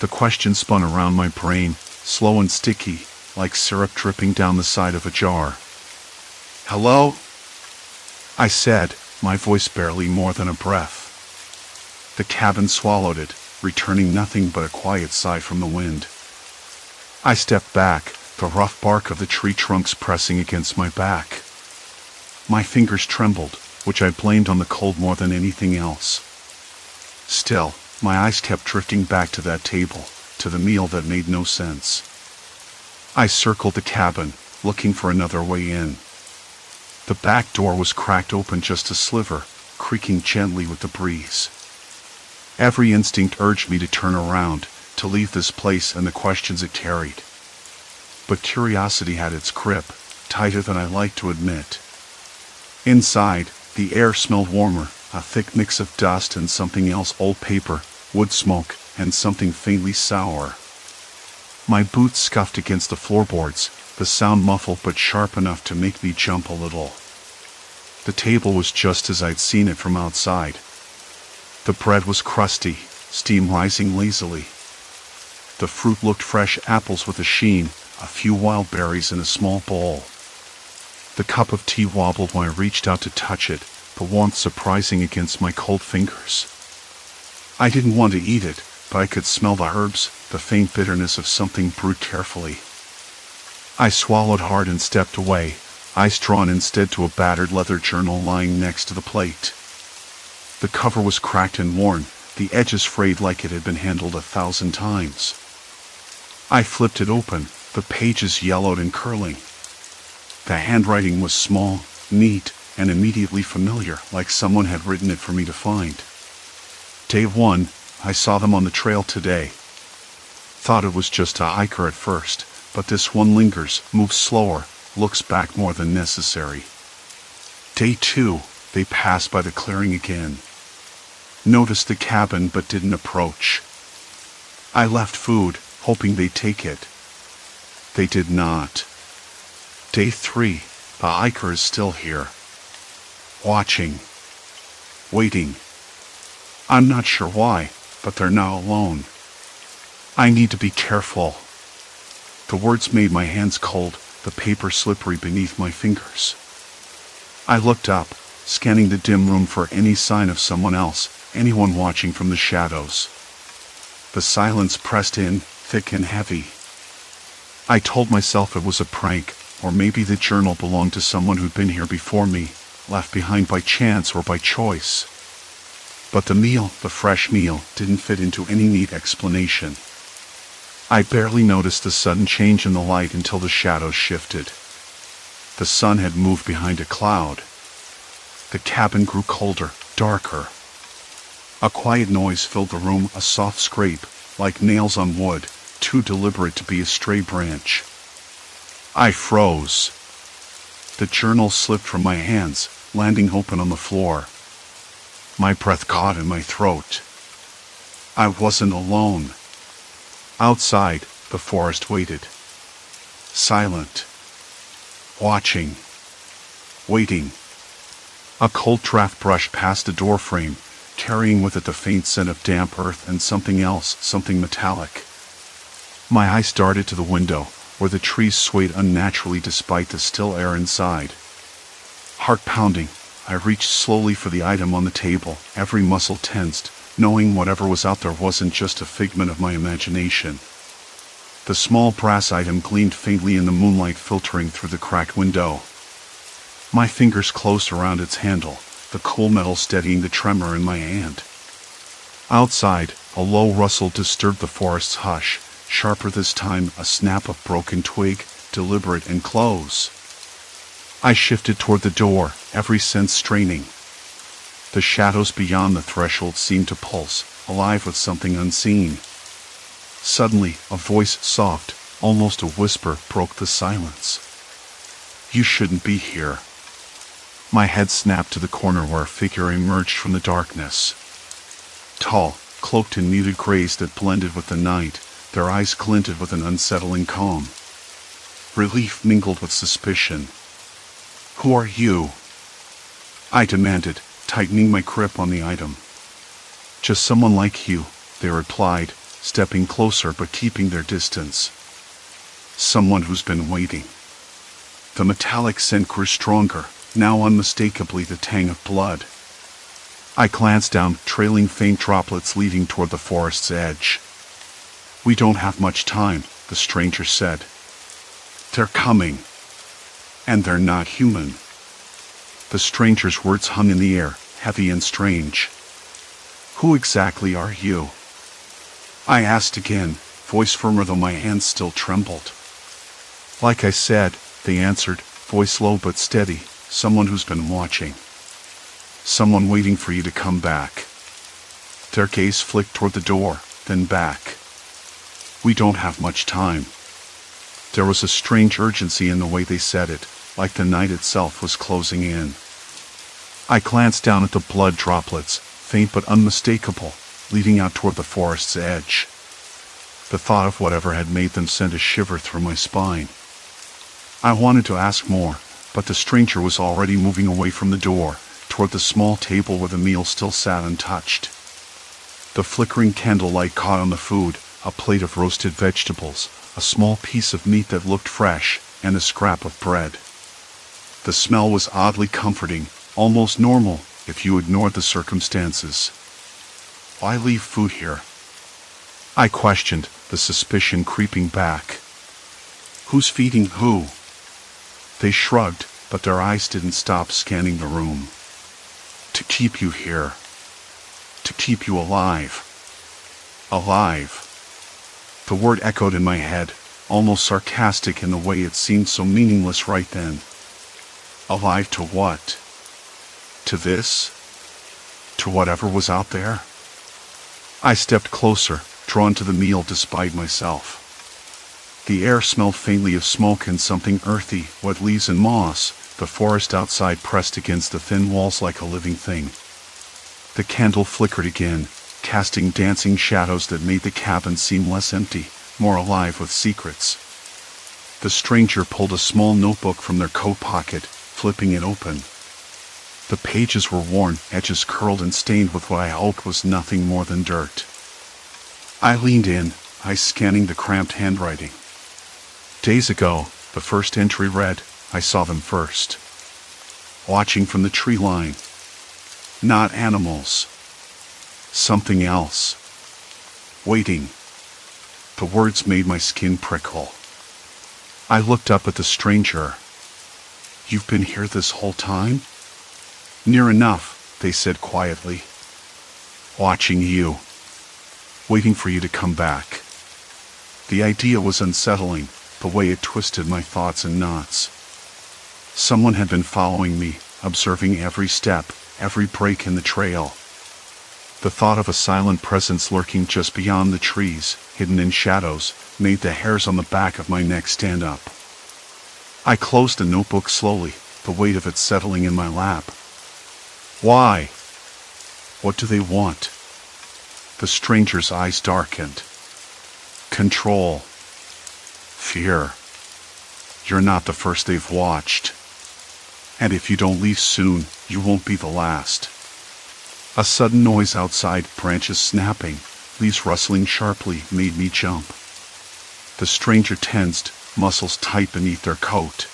The question spun around my brain, slow and sticky, like syrup dripping down the side of a jar. "Hello?" I said, my voice barely more than a breath. The cabin swallowed it, returning nothing but a quiet sigh from the wind. I stepped back, the rough bark of the tree trunks pressing against my back. My fingers trembled, which I blamed on the cold more than anything else. Still, my eyes kept drifting back to that table, to the meal that made no sense. I circled the cabin, looking for another way in. The back door was cracked open just a sliver, creaking gently with the breeze. Every instinct urged me to turn around, to leave this place and the questions it carried. But curiosity had its grip, tighter than I liked to admit. Inside, the air smelled warmer, a thick mix of dust and something else: old paper, wood smoke, and something faintly sour. My boots scuffed against the floorboards, the sound muffled but sharp enough to make me jump a little. The table was just as I'd seen it from outside. The bread was crusty, steam rising lazily. The fruit looked fresh: apples with a sheen, a few wild berries in a small bowl. The cup of tea wobbled when I reached out to touch it, the warmth surprising against my cold fingers. I didn't want to eat it, but I could smell the herbs, the faint bitterness of something brewed carefully. I swallowed hard and stepped away, eyes drawn instead to a battered leather journal lying next to the plate. The cover was cracked and worn, the edges frayed like it had been handled 1,000 times. I flipped it open, the pages yellowed and curling. The handwriting was small, neat, and immediately familiar, like someone had written it for me to find. Day 1, I saw them on the trail today. Thought it was just a hiker at first, but this one lingers, moves slower, looks back more than necessary. Day 2, they passed by the clearing again. Noticed the cabin but didn't approach. I left food, hoping they'd take it. They did not. Day 3, the hiker is still here. Watching. Waiting. I'm not sure why, but they're now alone. I need to be careful. The words made my hands cold, the paper slippery beneath my fingers. I looked up, scanning the dim room for any sign of someone else, anyone watching from the shadows. The silence pressed in, thick and heavy. I told myself it was a prank, or maybe the journal belonged to someone who'd been here before me, left behind by chance or by choice. But the meal, the fresh meal, didn't fit into any neat explanation. I barely noticed the sudden change in the light until the shadows shifted. The sun had moved behind a cloud. The cabin grew colder, darker. A quiet noise filled the room, a soft scrape, like nails on wood, too deliberate to be a stray branch. I froze. The journal slipped from my hands, landing open on the floor. My breath caught in my throat. I wasn't alone. Outside, the forest waited. Silent. Watching. Waiting. A cold draft brushed past the doorframe, carrying with it the faint scent of damp earth and something else, something metallic. My eyes darted to the window, where the trees swayed unnaturally despite the still air inside. Heart pounding, I reached slowly for the item on the table, every muscle tensed, knowing whatever was out there wasn't just a figment of my imagination. The small brass item gleamed faintly in the moonlight filtering through the cracked window. My fingers closed around its handle, the cool metal steadying the tremor in my hand. Outside, a low rustle disturbed the forest's hush, sharper this time, a snap of broken twig, deliberate and close. I shifted toward the door, every sense straining. The shadows beyond the threshold seemed to pulse, alive with something unseen. Suddenly, a voice, soft, almost a whisper, broke the silence. "You shouldn't be here." My head snapped to the corner where a figure emerged from the darkness. Tall, cloaked in muted grays that blended with the night, their eyes glinted with an unsettling calm. Relief mingled with suspicion. "Who are you?" I demanded, tightening my grip on the item. "Just someone like you," they replied, stepping closer but keeping their distance. "Someone who's been waiting." The metallic scent grew stronger, now unmistakably the tang of blood. I glanced down, trailing faint droplets leading toward the forest's edge. "We don't have much time," the stranger said. "They're coming. And they're not human." The stranger's words hung in the air, heavy and strange. "Who exactly are you?" I asked again, voice firmer though my hands still trembled. "Like I said," they answered, voice low but steady, "someone who's been watching. Someone waiting for you to come back." Their gaze flicked toward the door, then back. "We don't have much time." There was a strange urgency in the way they said it, like the night itself was closing in. I glanced down at the blood droplets, faint but unmistakable, leading out toward the forest's edge. The thought of whatever had made them sent a shiver through my spine. I wanted to ask more, but the stranger was already moving away from the door, toward the small table where the meal still sat untouched. The flickering candlelight caught on the food, a plate of roasted vegetables, a small piece of meat that looked fresh, and a scrap of bread. The smell was oddly comforting, almost normal, if you ignored the circumstances. "Why leave food here?" I questioned, the suspicion creeping back. "Who's feeding who?" They shrugged, but their eyes didn't stop scanning the room. "To keep you here. To keep you alive." Alive. The word echoed in my head, almost sarcastic in the way it seemed so meaningless right then. Alive to what? To this? To whatever was out there? I stepped closer, drawn to the meal despite myself. The air smelled faintly of smoke and something earthy, wet leaves and moss, the forest outside pressed against the thin walls like a living thing. The candle flickered again, casting dancing shadows that made the cabin seem less empty, more alive with secrets. The stranger pulled a small notebook from their coat pocket, flipping it open. The pages were worn, edges curled and stained with what I hoped was nothing more than dirt. I leaned in, eyes scanning the cramped handwriting. Days ago, the first entry read, "I saw them first. Watching from the tree line. Not animals. Something else. Waiting." The words made my skin prickle. I looked up at the stranger. "You've been here this whole time?" "Near enough," they said quietly. "Watching you. Waiting for you to come back." The idea was unsettling, the way it twisted my thoughts in knots. Someone had been following me, observing every step, every break in the trail. The thought of a silent presence lurking just beyond the trees, hidden in shadows, made the hairs on the back of my neck stand up. I closed the notebook slowly, the weight of it settling in my lap. Why? What do they want? The stranger's eyes darkened. Control. Fear. You're not the first they've watched. And if you don't leave soon, you won't be the last. A sudden noise outside, branches snapping, leaves rustling sharply, made me jump. The stranger tensed, muscles tight beneath their coat.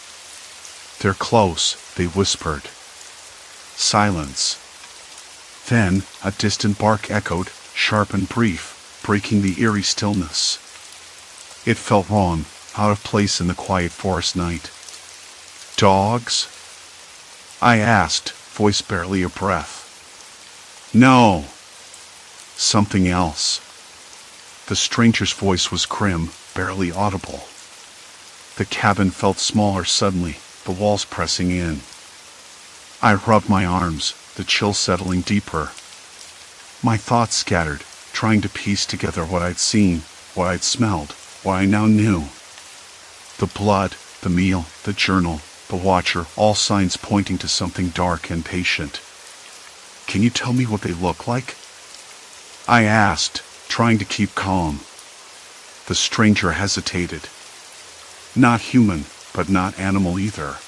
"They're close," they whispered. Silence. Then, a distant bark echoed, sharp and brief, breaking the eerie stillness. It felt wrong, out of place in the quiet forest night. "Dogs?" I asked, voice barely a breath. "No. Something else." The stranger's voice was grim, barely audible. The cabin felt smaller suddenly, the walls pressing in. I rubbed my arms, the chill settling deeper. My thoughts scattered, trying to piece together what I'd seen, what I'd smelled, what I now knew. The blood, the meal, the journal, the watcher, all signs pointing to something dark and patient. "Can you tell me what they look like?" I asked, trying to keep calm. The stranger hesitated. Not human, but not animal either.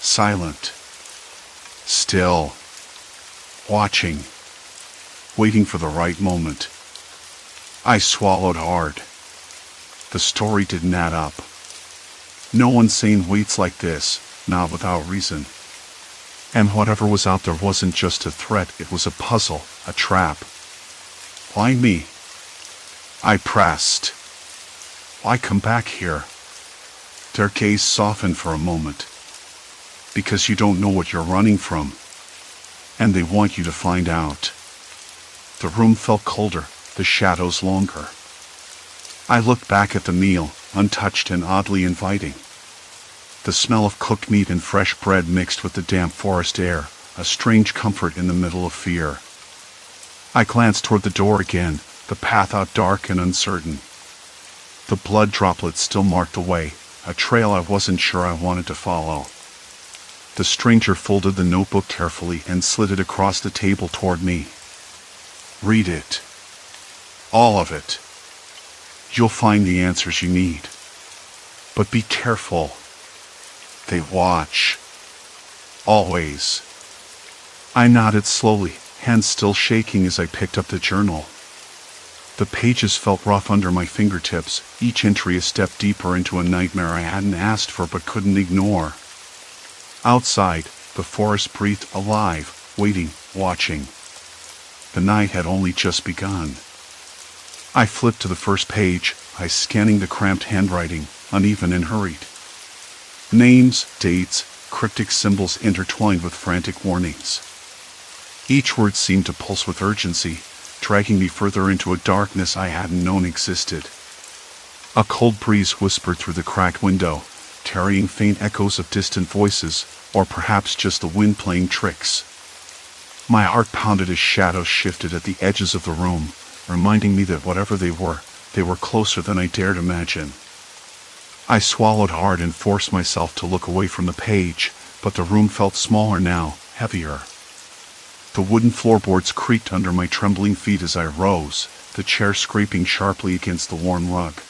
Silent. Still. Watching. Waiting for the right moment. I swallowed hard. The story didn't add up. No one sane waits like this, not without reason. And whatever was out there wasn't just a threat, it was a puzzle, a trap. Why me? I pressed. Why come back here? Their gaze softened for a moment. Because you don't know what you're running from. And they want you to find out. The room felt colder, the shadows longer. I looked back at the meal, untouched and oddly inviting. The smell of cooked meat and fresh bread mixed with the damp forest air, a strange comfort in the middle of fear. I glanced toward the door again, the path out dark and uncertain. The blood droplets still marked the way, a trail I wasn't sure I wanted to follow. The stranger folded the notebook carefully and slid it across the table toward me. Read it. All of it. You'll find the answers you need. But be careful. They watch. Always. I nodded slowly, hands still shaking as I picked up the journal. The pages felt rough under my fingertips, each entry a step deeper into a nightmare I hadn't asked for but couldn't ignore. Outside, the forest breathed alive, waiting, watching. The night had only just begun. I flipped to the first page, eyes scanning the cramped handwriting, uneven and hurried. Names, dates, cryptic symbols intertwined with frantic warnings. Each word seemed to pulse with urgency, dragging me further into a darkness I hadn't known existed. A cold breeze whispered through the cracked window, carrying faint echoes of distant voices, or perhaps just the wind playing tricks. My heart pounded as shadows shifted at the edges of the room, reminding me that whatever they were closer than I dared imagine. I swallowed hard and forced myself to look away from the page, but the room felt smaller now, heavier. The wooden floorboards creaked under my trembling feet as I rose, the chair scraping sharply against the worn rug.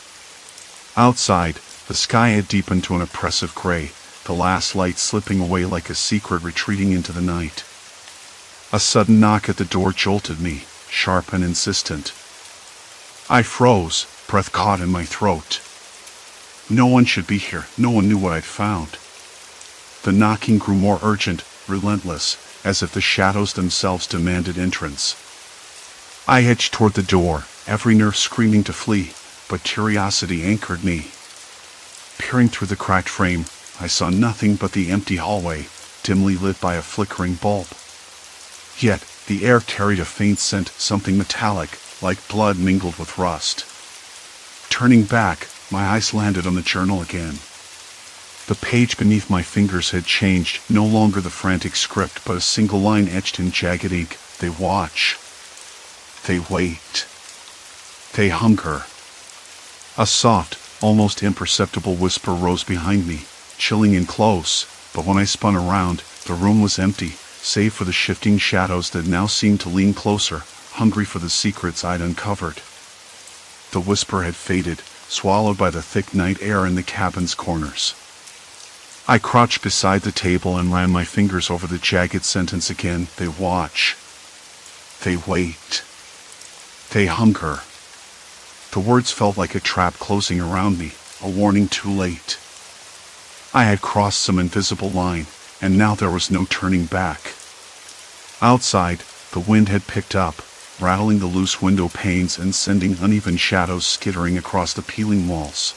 Outside, the sky had deepened to an oppressive gray, the last light slipping away like a secret retreating into the night. A sudden knock at the door jolted me, sharp and insistent. I froze, breath caught in my throat. No one should be here, no one knew what I'd found. The knocking grew more urgent, relentless, as if the shadows themselves demanded entrance. I edged toward the door, every nerve screaming to flee, but curiosity anchored me. Peering through the cracked frame, I saw nothing but the empty hallway, dimly lit by a flickering bulb. Yet, the air carried a faint scent, something metallic, like blood mingled with rust. Turning back, my eyes landed on the journal again. The page beneath my fingers had changed, no longer the frantic script, but a single line etched in jagged ink. They watch. They wait. They hunger. A soft, almost imperceptible whisper rose behind me, chilling in close, but when I spun around, the room was empty, save for the shifting shadows that now seemed to lean closer, hungry for the secrets I'd uncovered. The whisper had faded, swallowed by the thick night air in the cabin's corners. I crouched beside the table and ran my fingers over the jagged sentence again. They watch. They wait. They hunger. The words felt like a trap closing around me, a warning too late. I had crossed some invisible line, and now there was no turning back. Outside, the wind had picked up, rattling the loose window panes and sending uneven shadows skittering across the peeling walls.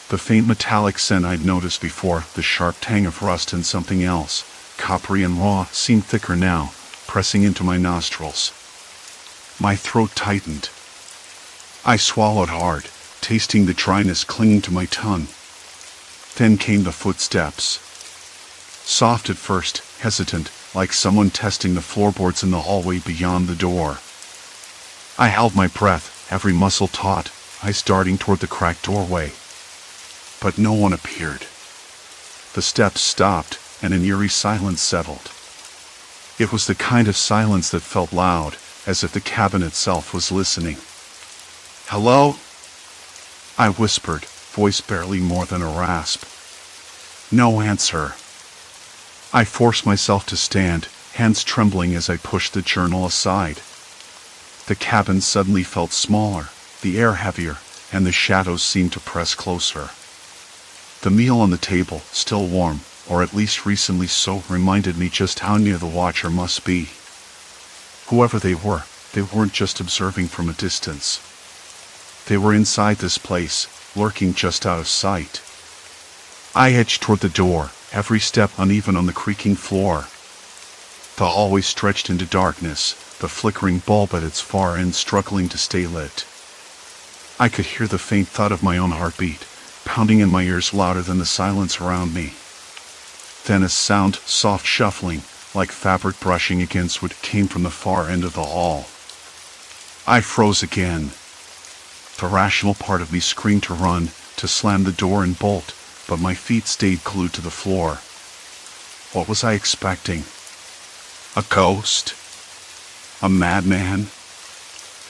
The faint metallic scent I'd noticed before, the sharp tang of rust and something else, coppery and raw, seemed thicker now, pressing into my nostrils. My throat tightened. I swallowed hard, tasting the dryness clinging to my tongue. Then came the footsteps. Soft at first, hesitant, like someone testing the floorboards in the hallway beyond the door. I held my breath, every muscle taut, eyes darting toward the cracked doorway. But no one appeared. The steps stopped, and an eerie silence settled. It was the kind of silence that felt loud, as if the cabin itself was listening. "Hello?" I whispered, voice barely more than a rasp. No answer. I forced myself to stand, hands trembling as I pushed the journal aside. The cabin suddenly felt smaller, the air heavier, and the shadows seemed to press closer. The meal on the table, still warm, or at least recently so, reminded me just how near the watcher must be. Whoever they weren't just observing from a distance. They were inside this place, lurking just out of sight. I edged toward the door, every step uneven on the creaking floor. The hallway stretched into darkness, the flickering bulb at its far end struggling to stay lit. I could hear the faint thud of my own heartbeat, pounding in my ears louder than the silence around me. Then a sound, soft shuffling, like fabric brushing against wood, came from the far end of the hall. I froze again. The rational part of me screamed to run, to slam the door and bolt, but my feet stayed glued to the floor. What was I expecting? A ghost? A madman?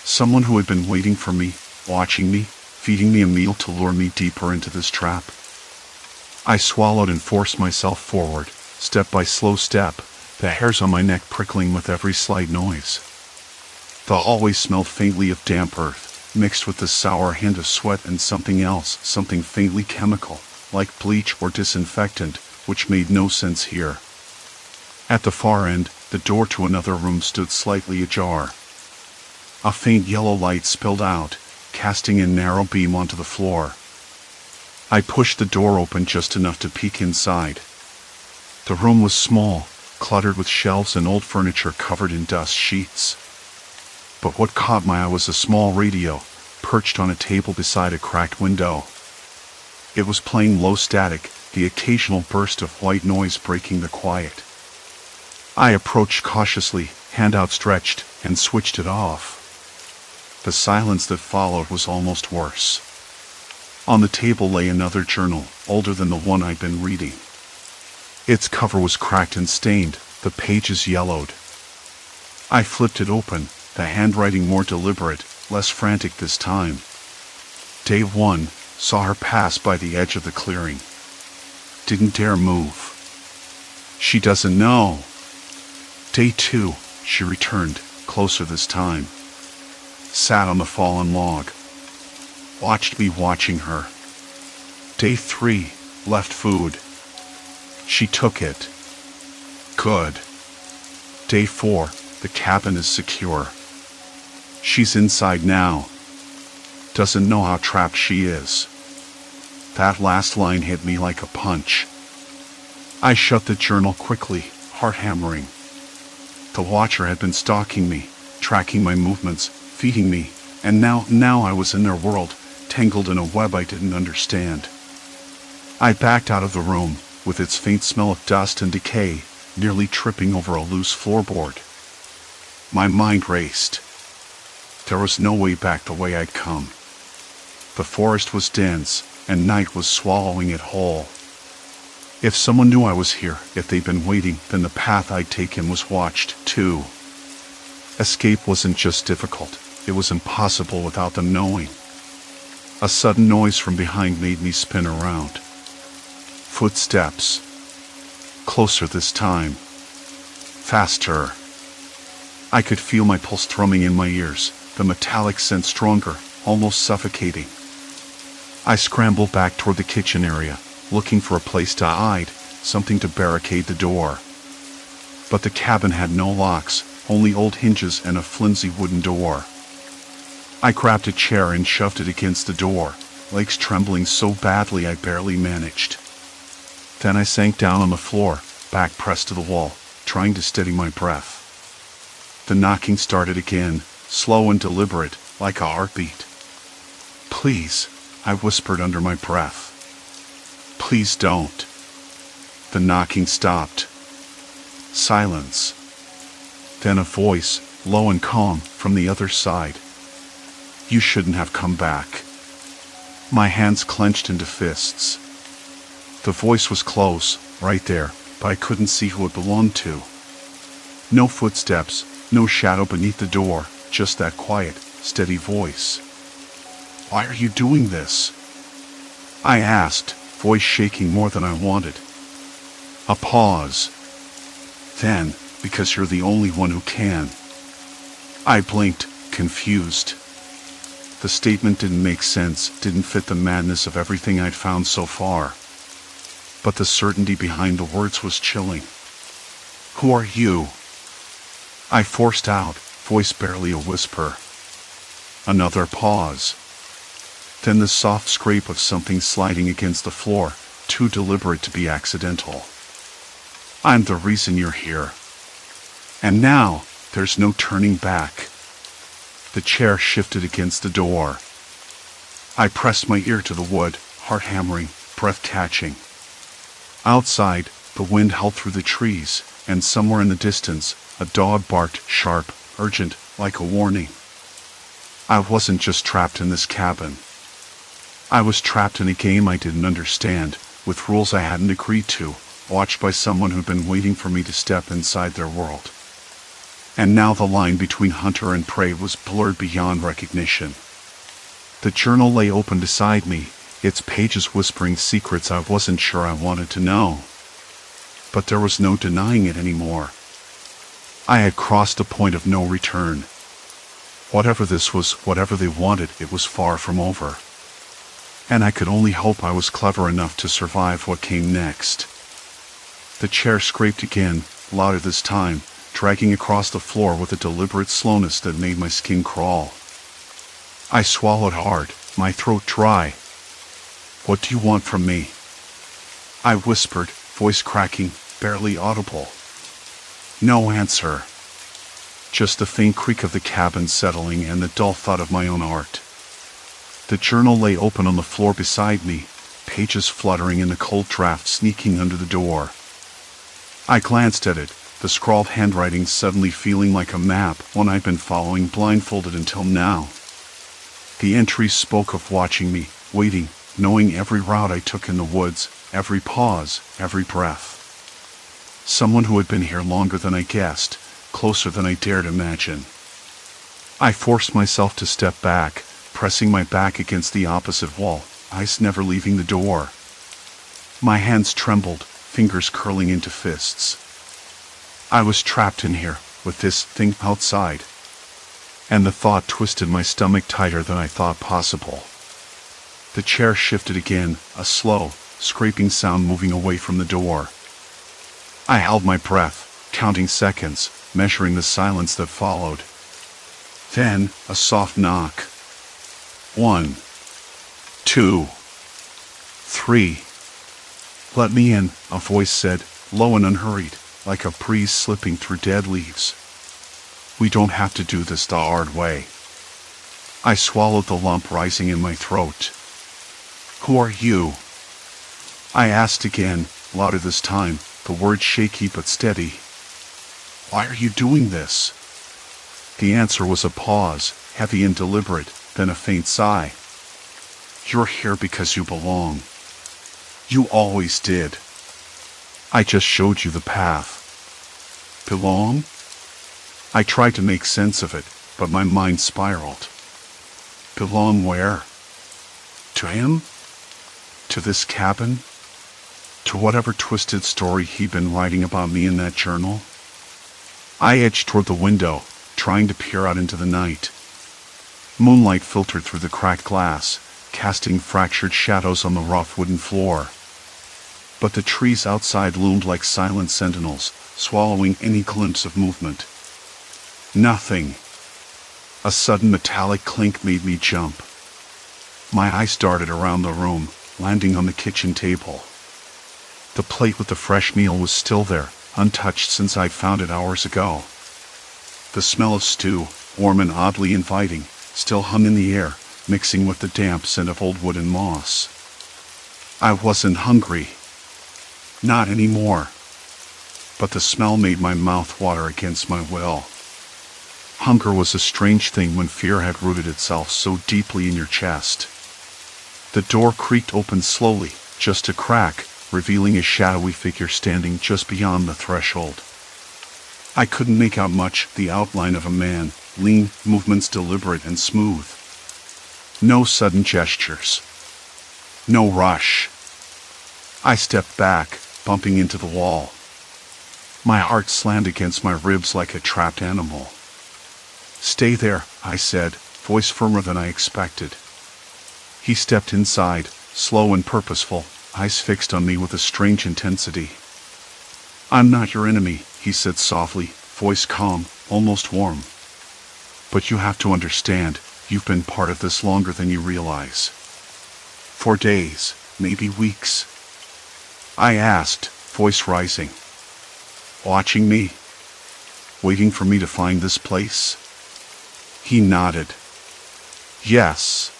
Someone who had been waiting for me, watching me, feeding me a meal to lure me deeper into this trap? I swallowed and forced myself forward, step by slow step, the hairs on my neck prickling with every slight noise. The hallway smelled faintly of damp earth, mixed with the sour hint of sweat and something else, something faintly chemical, like bleach or disinfectant, which made no sense here. At the far end, the door to another room stood slightly ajar. A faint yellow light spilled out, casting a narrow beam onto the floor. I pushed the door open just enough to peek inside. The room was small, cluttered with shelves and old furniture covered in dust sheets. But what caught my eye was a small radio, perched on a table beside a cracked window. It was playing low static, the occasional burst of white noise breaking the quiet. I approached cautiously, hand outstretched, and switched it off. The silence that followed was almost worse. On the table lay another journal, older than the one I'd been reading. Its cover was cracked and stained, the pages yellowed. I flipped it open, the handwriting more deliberate, less frantic this time. Day 1, saw her pass by the edge of the clearing. Didn't dare move. She doesn't know. Day 2, she returned, closer this time. Sat on the fallen log. Watched me watching her. Day 3, left food. She took it. Good. Day 4, the cabin is secure. She's inside now. Doesn't know how trapped she is. That last line hit me like a punch. I shut the journal quickly, heart hammering. The watcher had been stalking me, tracking my movements, feeding me, and now I was in their world, tangled in a web I didn't understand. I backed out of the room, with its faint smell of dust and decay, nearly tripping over a loose floorboard. My mind raced. There was no way back the way I'd come. The forest was dense, and night was swallowing it whole. If someone knew I was here, if they'd been waiting, then the path I'd taken was watched, too. Escape wasn't just difficult, it was impossible without them knowing. A sudden noise from behind made me spin around. Footsteps. Closer this time. Faster. I could feel my pulse thrumming in my ears, the metallic scent stronger, almost suffocating. I scrambled back toward the kitchen area, looking for a place to hide, something to barricade the door. But the cabin had no locks, only old hinges and a flimsy wooden door. I grabbed a chair and shoved it against the door, legs trembling so badly I barely managed. Then I sank down on the floor, back pressed to the wall, trying to steady my breath. The knocking started again, slow and deliberate, like a heartbeat. "Please," I whispered under my breath. "Please don't." The knocking stopped. Silence. Then a voice, low and calm, from the other side. "You shouldn't have come back." My hands clenched into fists. The voice was close, right there, but I couldn't see who it belonged to. No footsteps, no shadow beneath the door, just that quiet, steady voice. "Why are you doing this?" I asked, voice shaking more than I wanted. A pause. Then, "Because you're the only one who can." I blinked, confused. The statement didn't make sense, didn't fit the madness of everything I'd found so far. but the certainty behind the words was chilling. "Who are you?" I forced out, voice barely a whisper. Another pause. Then the soft scrape of something sliding against the floor, too deliberate to be accidental. "I'm the reason you're here. And now, there's no turning back." The chair shifted against the door. I pressed my ear to the wood, heart hammering, breath catching. Outside, the wind howled through the trees, and somewhere in the distance, a dog barked, sharp, urgent, like a warning. I wasn't just trapped in this cabin. I was trapped in a game I didn't understand, with rules I hadn't agreed to, watched by someone who'd been waiting for me to step inside their world. And now the line between hunter and prey was blurred beyond recognition. The journal lay open beside me, its pages whispering secrets I wasn't sure I wanted to know. But there was no denying it anymore. I had crossed a point of no return. Whatever this was, whatever they wanted, it was far from over. And I could only hope I was clever enough to survive what came next. The chair scraped again, louder this time, dragging across the floor with a deliberate slowness that made my skin crawl. I swallowed hard, my throat dry. "What do you want from me?" I whispered, voice cracking, barely audible. No answer. Just the faint creak of the cabin settling and the dull thud of my own art. The journal lay open on the floor beside me, pages fluttering in the cold draft sneaking under the door. I glanced at it, the scrawled handwriting suddenly feeling like a map, one I'd been following blindfolded until now. The entries spoke of watching me, waiting, knowing every route I took in the woods, every pause, every breath. Someone who had been here longer than I guessed, closer than I dared imagine. I forced myself to step back, pressing my back against the opposite wall, eyes never leaving the door. My hands trembled, fingers curling into fists. I was trapped in here, with this thing outside. And the thought twisted my stomach tighter than I thought possible. The chair shifted again, a slow, scraping sound moving away from the door. I held my breath, counting seconds, measuring the silence that followed. Then, a soft knock. 1, 2, 3. "Let me in," a voice said, low and unhurried, like a breeze slipping through dead leaves. "We don't have to do this the hard way." I swallowed the lump rising in my throat. "Who are you?" I asked again, louder this time, the words shaky but steady. "Why are you doing this?" The answer was a pause, heavy and deliberate, then a faint sigh. "You're here because you belong. You always did. I just showed you the path." Belong? I tried to make sense of it, but my mind spiraled. Belong where? To him? To this cabin? To whatever twisted story he'd been writing about me in that journal? I edged toward the window, trying to peer out into the night. Moonlight filtered through the cracked glass, casting fractured shadows on the rough wooden floor. But the trees outside loomed like silent sentinels, swallowing any glimpse of movement. Nothing. A sudden metallic clink made me jump. My eyes darted around the room, landing on the kitchen table. The plate with the fresh meal was still there, untouched since I'd found it hours ago. The smell of stew, warm and oddly inviting, still hung in the air, mixing with the damp scent of old wood and moss. I wasn't hungry. Not anymore. But the smell made my mouth water against my will. Hunger was a strange thing when fear had rooted itself so deeply in your chest. The door creaked open slowly, just a crack, revealing a shadowy figure standing just beyond the threshold. I couldn't make out much, the outline of a man, lean, movements deliberate and smooth. No sudden gestures. No rush. I stepped back, bumping into the wall. My heart slammed against my ribs like a trapped animal. "Stay there," I said, voice firmer than I expected. He stepped inside, slow and purposeful, eyes fixed on me with a strange intensity. "I'm not your enemy," he said softly, voice calm, almost warm. "But you have to understand, you've been part of this longer than you realize." "For days, maybe weeks?" I asked, voice rising. "Watching me? Waiting for me to find this place?" He nodded. "Yes.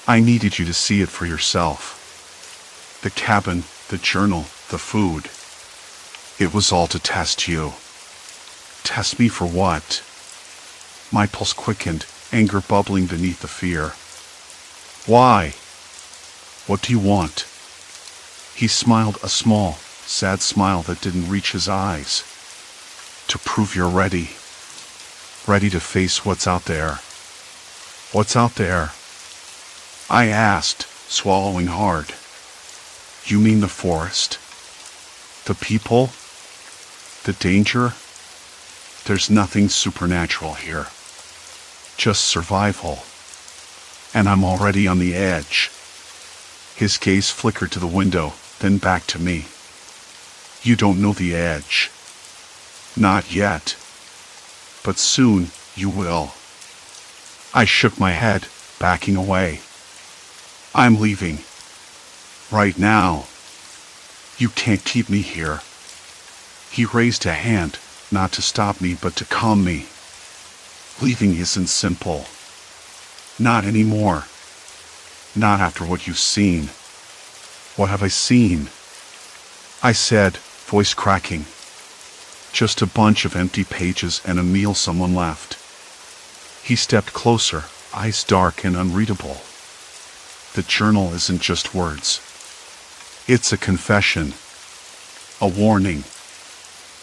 I needed you to see it for yourself. The cabin, the journal, the food. It was all to test you." "Test me for what?" My pulse quickened, anger bubbling beneath the fear. "Why? What do you want?" He smiled, a small, sad smile that didn't reach his eyes. "To prove you're ready. Ready to face what's out there." "What's out there?" I asked, swallowing hard. "You mean the forest? The people? The danger? There's nothing supernatural here. Just survival. And I'm already on the edge." His gaze flickered to the window, then back to me. "You don't know the edge. Not yet. But soon, you will." I shook my head, backing away. "I'm leaving. Right now. You can't keep me here." He raised a hand, not to stop me but to calm me. "Leaving isn't simple. Not anymore. Not after what you've seen." "What have I seen?" I said, voice cracking. "Just a bunch of empty pages and a meal someone left." He stepped closer, eyes dark and unreadable. "The journal isn't just words. It's a confession. A warning.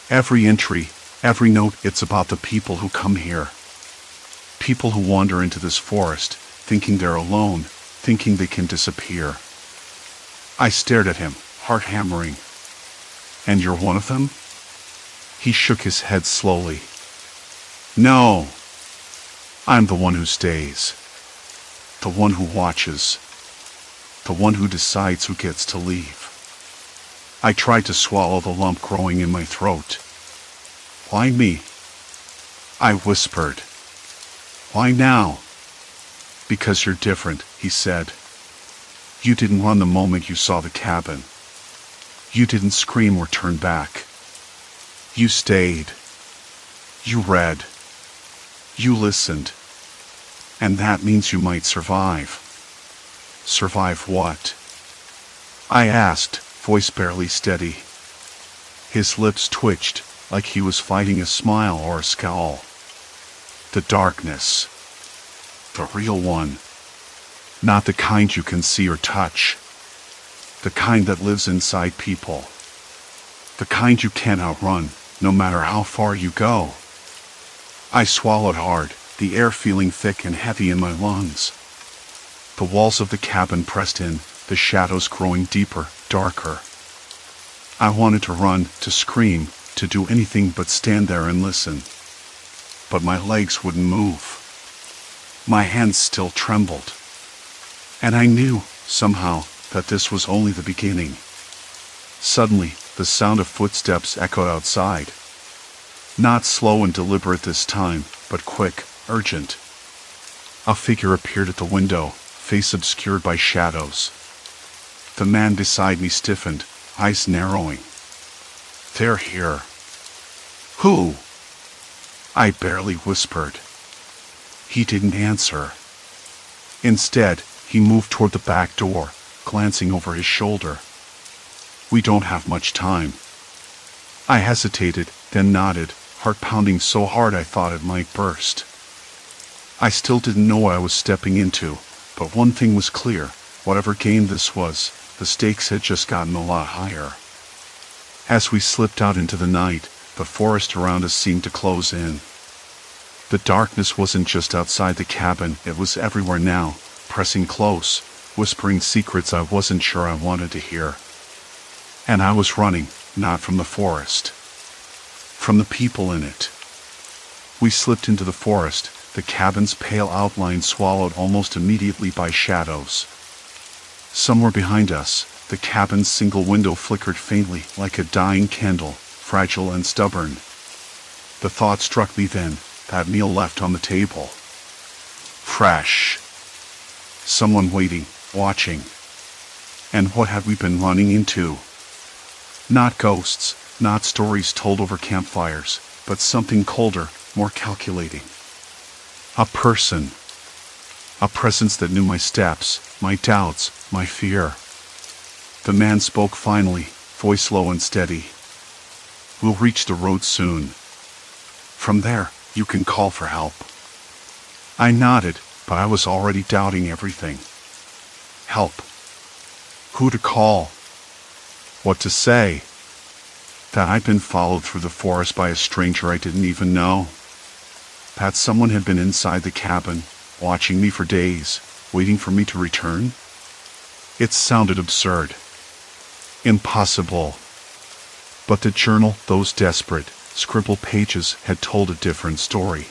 Every entry, every note, it's about the people who come here. People who wander into this forest, thinking they're alone, thinking they can disappear." I stared at him, heart hammering. "And you're one of them?" He shook his head slowly. "No. I'm the one who stays. The one who watches. The one who decides who gets to leave." I tried to swallow the lump growing in my throat. "Why me?" I whispered. "Why now?" "Because you're different," he said. "You didn't run the moment you saw the cabin. You didn't scream or turn back. You stayed. You read. You listened. And that means you might survive." "Survive what?" I asked, voice barely steady. His lips twitched, like he was fighting a smile or a scowl. "The darkness. The real one. Not the kind you can see or touch. The kind that lives inside people. The kind you can't outrun, no matter how far you go." I swallowed hard, the air feeling thick and heavy in my lungs. The walls of the cabin pressed in, the shadows growing deeper, darker. I wanted to run, to scream, to do anything but stand there and listen. But my legs wouldn't move. My hands still trembled. And I knew, somehow, that this was only the beginning. Suddenly, the sound of footsteps echoed outside. Not slow and deliberate this time, but quick, urgent. A figure appeared at the window, face obscured by shadows. The man beside me stiffened, eyes narrowing. "They're here." "Who?" I barely whispered. He didn't answer. Instead, he moved toward the back door, glancing over his shoulder. "We don't have much time." I hesitated, then nodded, heart pounding so hard I thought it might burst. I still didn't know what I was stepping into, but one thing was clear: whatever game this was, the stakes had just gotten a lot higher. As we slipped out into the night, the forest around us seemed to close in. The darkness wasn't just outside the cabin, it was everywhere now, pressing close, whispering secrets I wasn't sure I wanted to hear. And I was running, not from the forest. From the people in it. We slipped into the forest, the cabin's pale outline swallowed almost immediately by shadows. Somewhere behind us, The cabin's single window flickered faintly like a dying candle, fragile and stubborn. The thought struck me then, that meal left on the table. Fresh. Someone waiting, watching. And what had we been running into? Not ghosts, not stories told over campfires, but something colder, more calculating. A person. A presence that knew my steps, my doubts, my fear. The man spoke finally, voice low and steady. We'll reach the road soon. From there, you can call for help. I nodded, but I was already doubting everything. Help. Who to call? What to say? That I'd been followed through the forest by a stranger I didn't even know. That someone had been inside the cabin, watching me for days, waiting for me to return? It sounded absurd. Impossible. But the journal, those desperate, scribbled pages, had told a different story.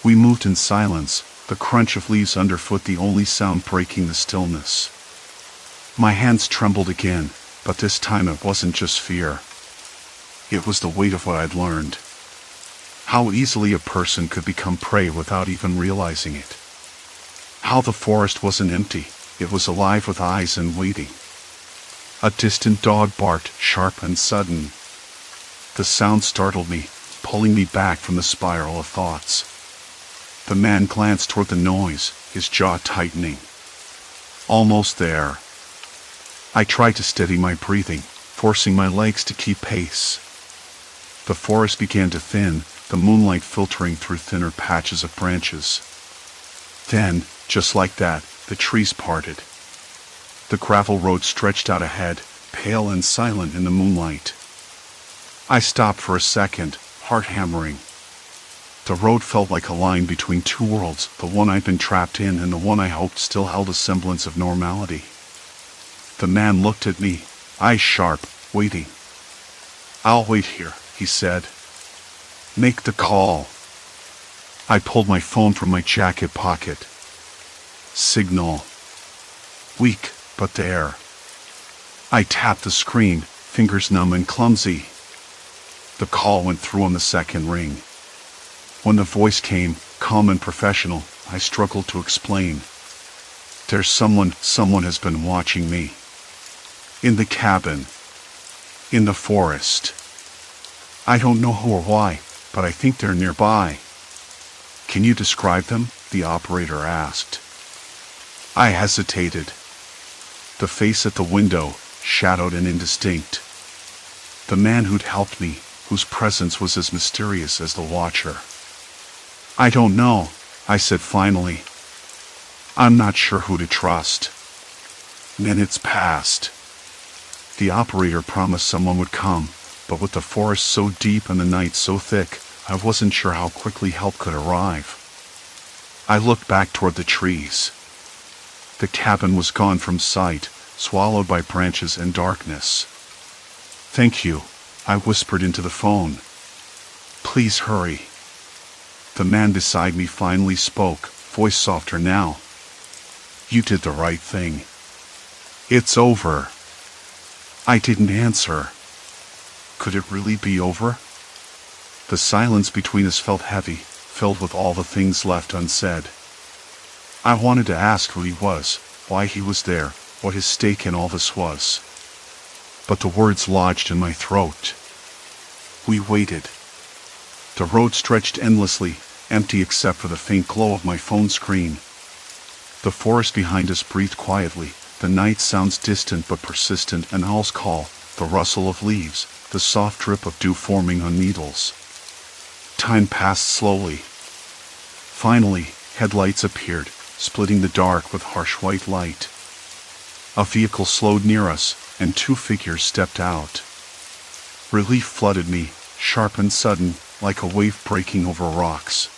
We moved in silence, the crunch of leaves underfoot the only sound breaking the stillness. My hands trembled again, but this time it wasn't just fear. It was the weight of what I'd learned. How easily a person could become prey without even realizing it. How the forest wasn't empty, it was alive with eyes and waiting. A distant dog barked, sharp and sudden. The sound startled me, pulling me back from the spiral of thoughts. The man glanced toward the noise, his jaw tightening. Almost there. I tried to steady my breathing, forcing my legs to keep pace. The forest began to thin, the moonlight filtering through thinner patches of branches. Then, just like that, the trees parted. The gravel road stretched out ahead, pale and silent in the moonlight. I stopped for a second, heart hammering. The road felt like a line between two worlds, the one I'd been trapped in and the one I hoped still held a semblance of normality. The man looked at me, eyes sharp, waiting. I'll wait here, he said. Make the call. I pulled my phone from my jacket pocket. Signal. Weak, but there. I tapped the screen, fingers numb and clumsy. The call went through on the second ring. When the voice came, calm and professional, I struggled to explain. There's someone has been watching me. In the cabin. In the forest. I don't know who or why, but I think they're nearby. Can you describe them? The operator asked. I hesitated. The face at the window, shadowed and indistinct. The man who'd helped me, whose presence was as mysterious as the watcher. I don't know, I said finally. I'm not sure who to trust. Minutes passed. The operator promised someone would come, but with the forest so deep and the night so thick, I wasn't sure how quickly help could arrive. I looked back toward the trees. The cabin was gone from sight, swallowed by branches and darkness. Thank you, I whispered into the phone. Please hurry. The man beside me finally spoke, voice softer now. You did the right thing. It's over. I didn't answer. Could it really be over? The silence between us felt heavy, filled with all the things left unsaid. I wanted to ask who he was, why he was there, what his stake in all this was. But the words lodged in my throat. We waited. The road stretched endlessly, empty except for the faint glow of my phone screen. The forest behind us breathed quietly, the night sounds distant but persistent, an owl's call, the rustle of leaves, the soft drip of dew forming on needles. Time passed slowly. Finally, headlights appeared, splitting the dark with harsh white light. A vehicle slowed near us, and two figures stepped out. Relief flooded me, sharp and sudden, like a wave breaking over rocks.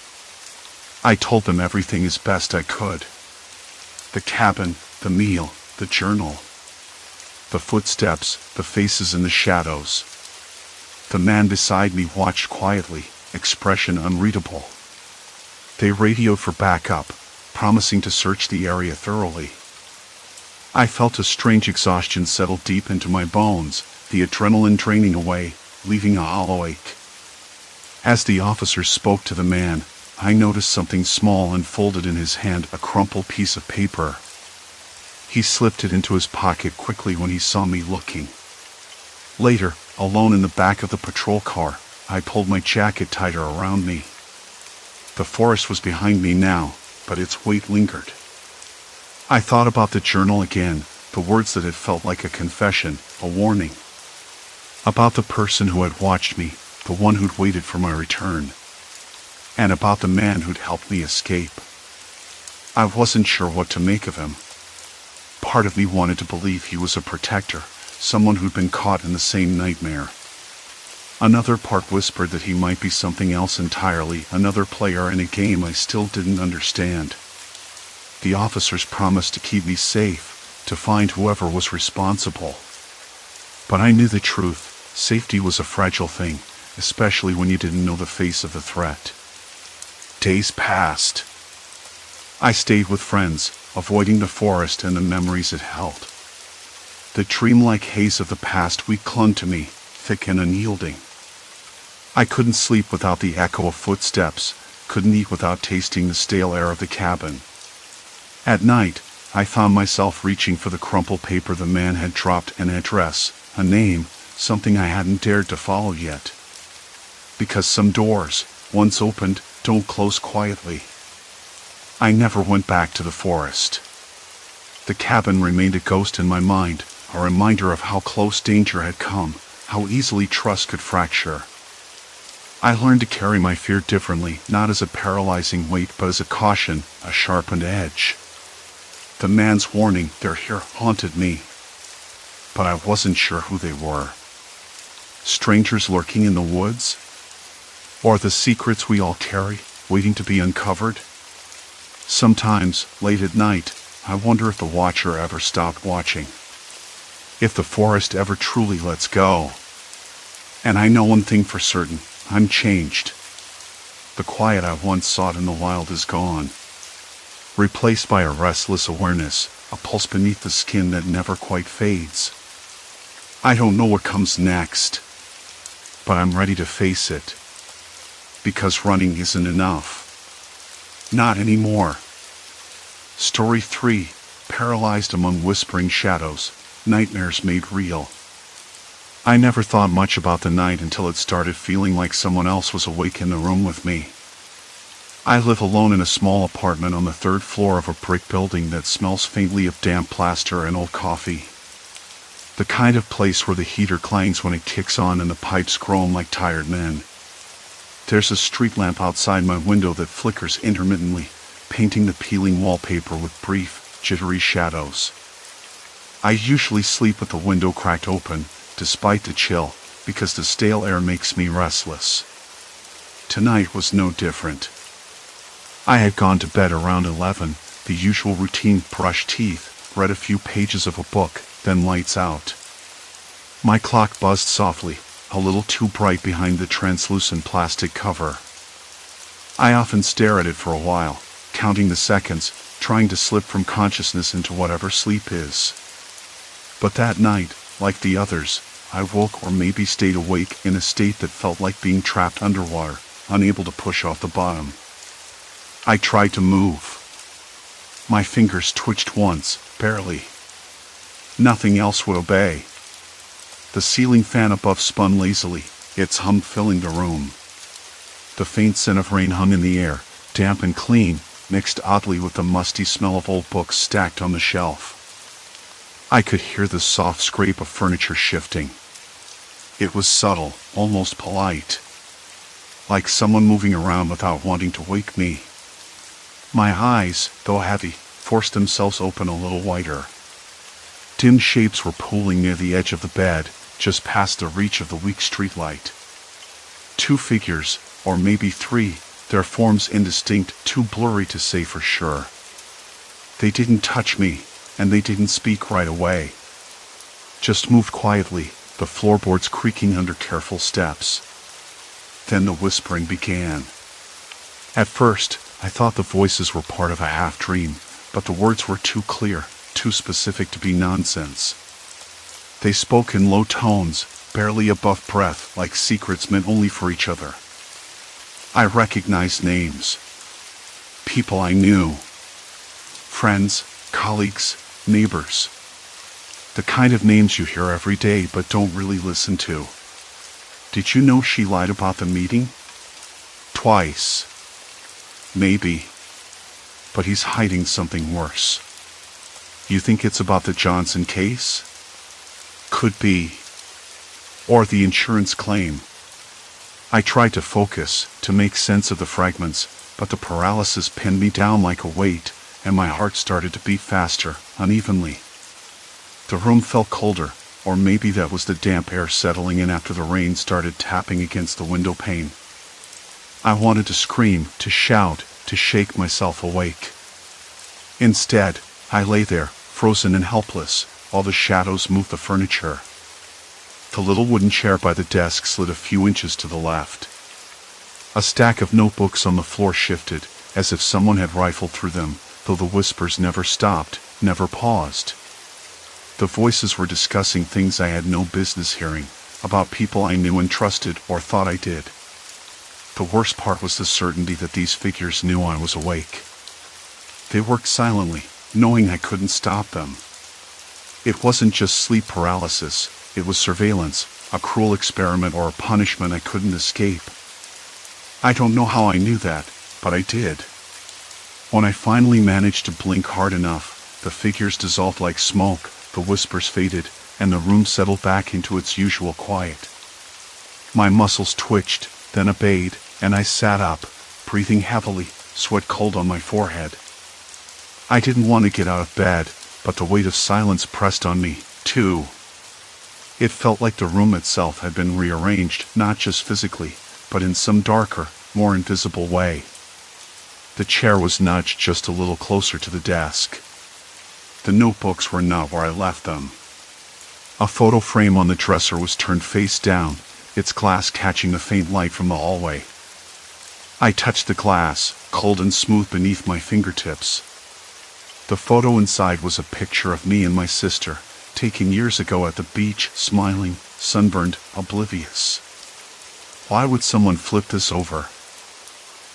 I told them everything as best I could. The cabin, the meal, the journal. The footsteps, the faces in the shadows. The man beside me watched quietly, expression unreadable. They radioed for backup, promising to search the area thoroughly. I felt a strange exhaustion settle deep into my bones, the adrenaline draining away, leaving a hollow ache. As the officer spoke to the man, I noticed something small unfolded in his hand, a crumpled piece of paper. He slipped it into his pocket quickly when he saw me looking. Later, alone in the back of the patrol car, I pulled my jacket tighter around me. The forest was behind me now, but its weight lingered. I thought about the journal again, the words that had felt like a confession, a warning. About the person who had watched me, the one who'd waited for my return. And about the man who'd helped me escape. I wasn't sure what to make of him. Part of me wanted to believe he was a protector, someone who'd been caught in the same nightmare. Another part whispered that he might be something else entirely, another player in a game I still didn't understand. The officers promised to keep me safe, to find whoever was responsible. But I knew the truth. Safety was a fragile thing, especially when you didn't know the face of the threat. Days passed. I stayed with friends, avoiding the forest and the memories it held. The dreamlike haze of the past week clung to me, thick and unyielding. I couldn't sleep without the echo of footsteps, couldn't eat without tasting the stale air of the cabin. At night, I found myself reaching for the crumpled paper the man had dropped, an address, a name, something I hadn't dared to follow yet. Because some doors, once opened, don't close quietly. I never went back to the forest. The cabin remained a ghost in my mind, a reminder of how close danger had come, how easily trust could fracture. I learned to carry my fear differently, not as a paralyzing weight but as a caution, a sharpened edge. The man's warning, "They're here," haunted me. But I wasn't sure who they were. Strangers lurking in the woods? Or the secrets we all carry, waiting to be uncovered? Sometimes, late at night, I wonder if the watcher ever stopped watching. If the forest ever truly lets go. And I know one thing for certain, I'm changed. The quiet I once sought in the wild is gone. Replaced by a restless awareness, a pulse beneath the skin that never quite fades. I don't know what comes next, but I'm ready to face it. Because running isn't enough. Not anymore. Story 3, Paralyzed Among Whispering Shadows, Nightmares Made Real. I never thought much about the night until it started feeling like someone else was awake in the room with me. I live alone in a small apartment on the 3rd floor of a brick building that smells faintly of damp plaster and old coffee. The kind of place where the heater clangs when it kicks on and the pipes groan like tired men. There's a street lamp outside my window that flickers intermittently, painting the peeling wallpaper with brief, jittery shadows. I usually sleep with the window cracked open, despite the chill, because the stale air makes me restless. Tonight was no different. I had gone to bed around 11, the usual routine: brush teeth, read a few pages of a book, then lights out. My clock buzzed softly, a little too bright behind the translucent plastic cover. I often stare at it for a while, counting the seconds, trying to slip from consciousness into whatever sleep is. But that night, like the others, I woke or maybe stayed awake in a state that felt like being trapped underwater, unable to push off the bottom. I tried to move. My fingers twitched once, barely. Nothing else would obey. The ceiling fan above spun lazily, its hum filling the room. The faint scent of rain hung in the air, damp and clean, mixed oddly with the musty smell of old books stacked on the shelf. I could hear the soft scrape of furniture shifting. It was subtle, almost polite. Like someone moving around without wanting to wake me. My eyes, though heavy, forced themselves open a little wider. Dim shapes were pooling near the edge of the bed, just past the reach of the weak streetlight. 2 figures, or maybe 3, their forms indistinct, too blurry to say for sure. They didn't touch me, and they didn't speak right away. Just moved quietly, the floorboards creaking under careful steps. Then the whispering began. At first, I thought the voices were part of a half-dream, but the words were too clear, too specific to be nonsense. They spoke in low tones, barely above breath, like secrets meant only for each other. I recognized names. People I knew. Friends, colleagues, neighbors. The kind of names you hear every day but don't really listen to. Did you know she lied about the meeting? Twice. Maybe. But he's hiding something worse. You think it's about the Johnson case? Could be. Or the insurance claim. I tried to focus, to make sense of the fragments, but the paralysis pinned me down like a weight, and my heart started to beat faster, unevenly. The room felt colder, or maybe that was the damp air settling in after the rain started tapping against the window pane. I wanted to scream, to shout, to shake myself awake. Instead, I lay there, frozen and helpless, while the shadows moved the furniture. The little wooden chair by the desk slid a few inches to the left. A stack of notebooks on the floor shifted, as if someone had rifled through them, though the whispers never stopped, never paused. The voices were discussing things I had no business hearing, about people I knew and trusted or thought I did. The worst part was the certainty that these figures knew I was awake. They worked silently, knowing I couldn't stop them. It wasn't just sleep paralysis, it was surveillance, a cruel experiment or a punishment I couldn't escape. I don't know how I knew that, but I did. When I finally managed to blink hard enough, the figures dissolved like smoke, the whispers faded, and the room settled back into its usual quiet. My muscles twitched, then obeyed, and I sat up, breathing heavily, sweat cold on my forehead. I didn't want to get out of bed, but the weight of silence pressed on me, too. It felt like the room itself had been rearranged, not just physically, but in some darker, more invisible way. The chair was nudged just a little closer to the desk. The notebooks were not where I left them. A photo frame on the dresser was turned face down, its glass catching the faint light from the hallway. I touched the glass, cold and smooth beneath my fingertips. The photo inside was a picture of me and my sister, taken years ago at the beach, smiling, sunburned, oblivious. Why would someone flip this over?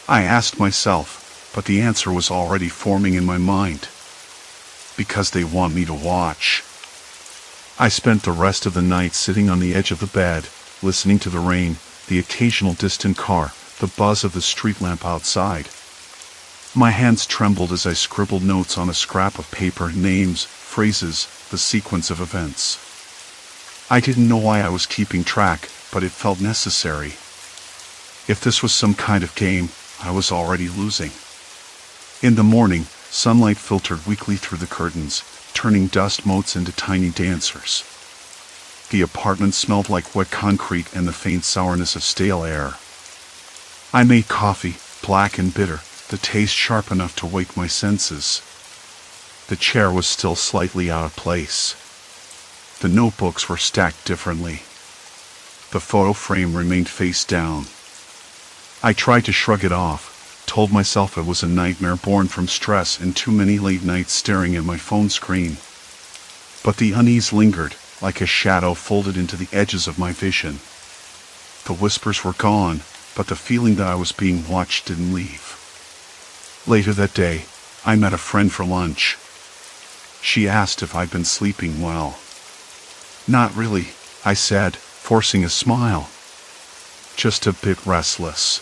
I asked myself, but the answer was already forming in my mind. Because they want me to watch. I spent the rest of the night sitting on the edge of the bed, listening to the rain, the occasional distant car, the buzz of the street lamp outside. My hands trembled as I scribbled notes on a scrap of paper, names, phrases, the sequence of events. I didn't know why I was keeping track, but it felt necessary. If this was some kind of game, I was already losing. In the morning, sunlight filtered weakly through the curtains, turning dust motes into tiny dancers. The apartment smelled like wet concrete and the faint sourness of stale air. I made coffee, black and bitter, the taste sharp enough to wake my senses. The chair was still slightly out of place. The notebooks were stacked differently. The photo frame remained face down. I tried to shrug it off, told myself it was a nightmare born from stress and too many late nights staring at my phone screen. But the unease lingered, like a shadow folded into the edges of my vision. The whispers were gone, but the feeling that I was being watched didn't leave. Later that day, I met a friend for lunch. She asked if I'd been sleeping well. Not really, I said, forcing a smile. Just a bit restless.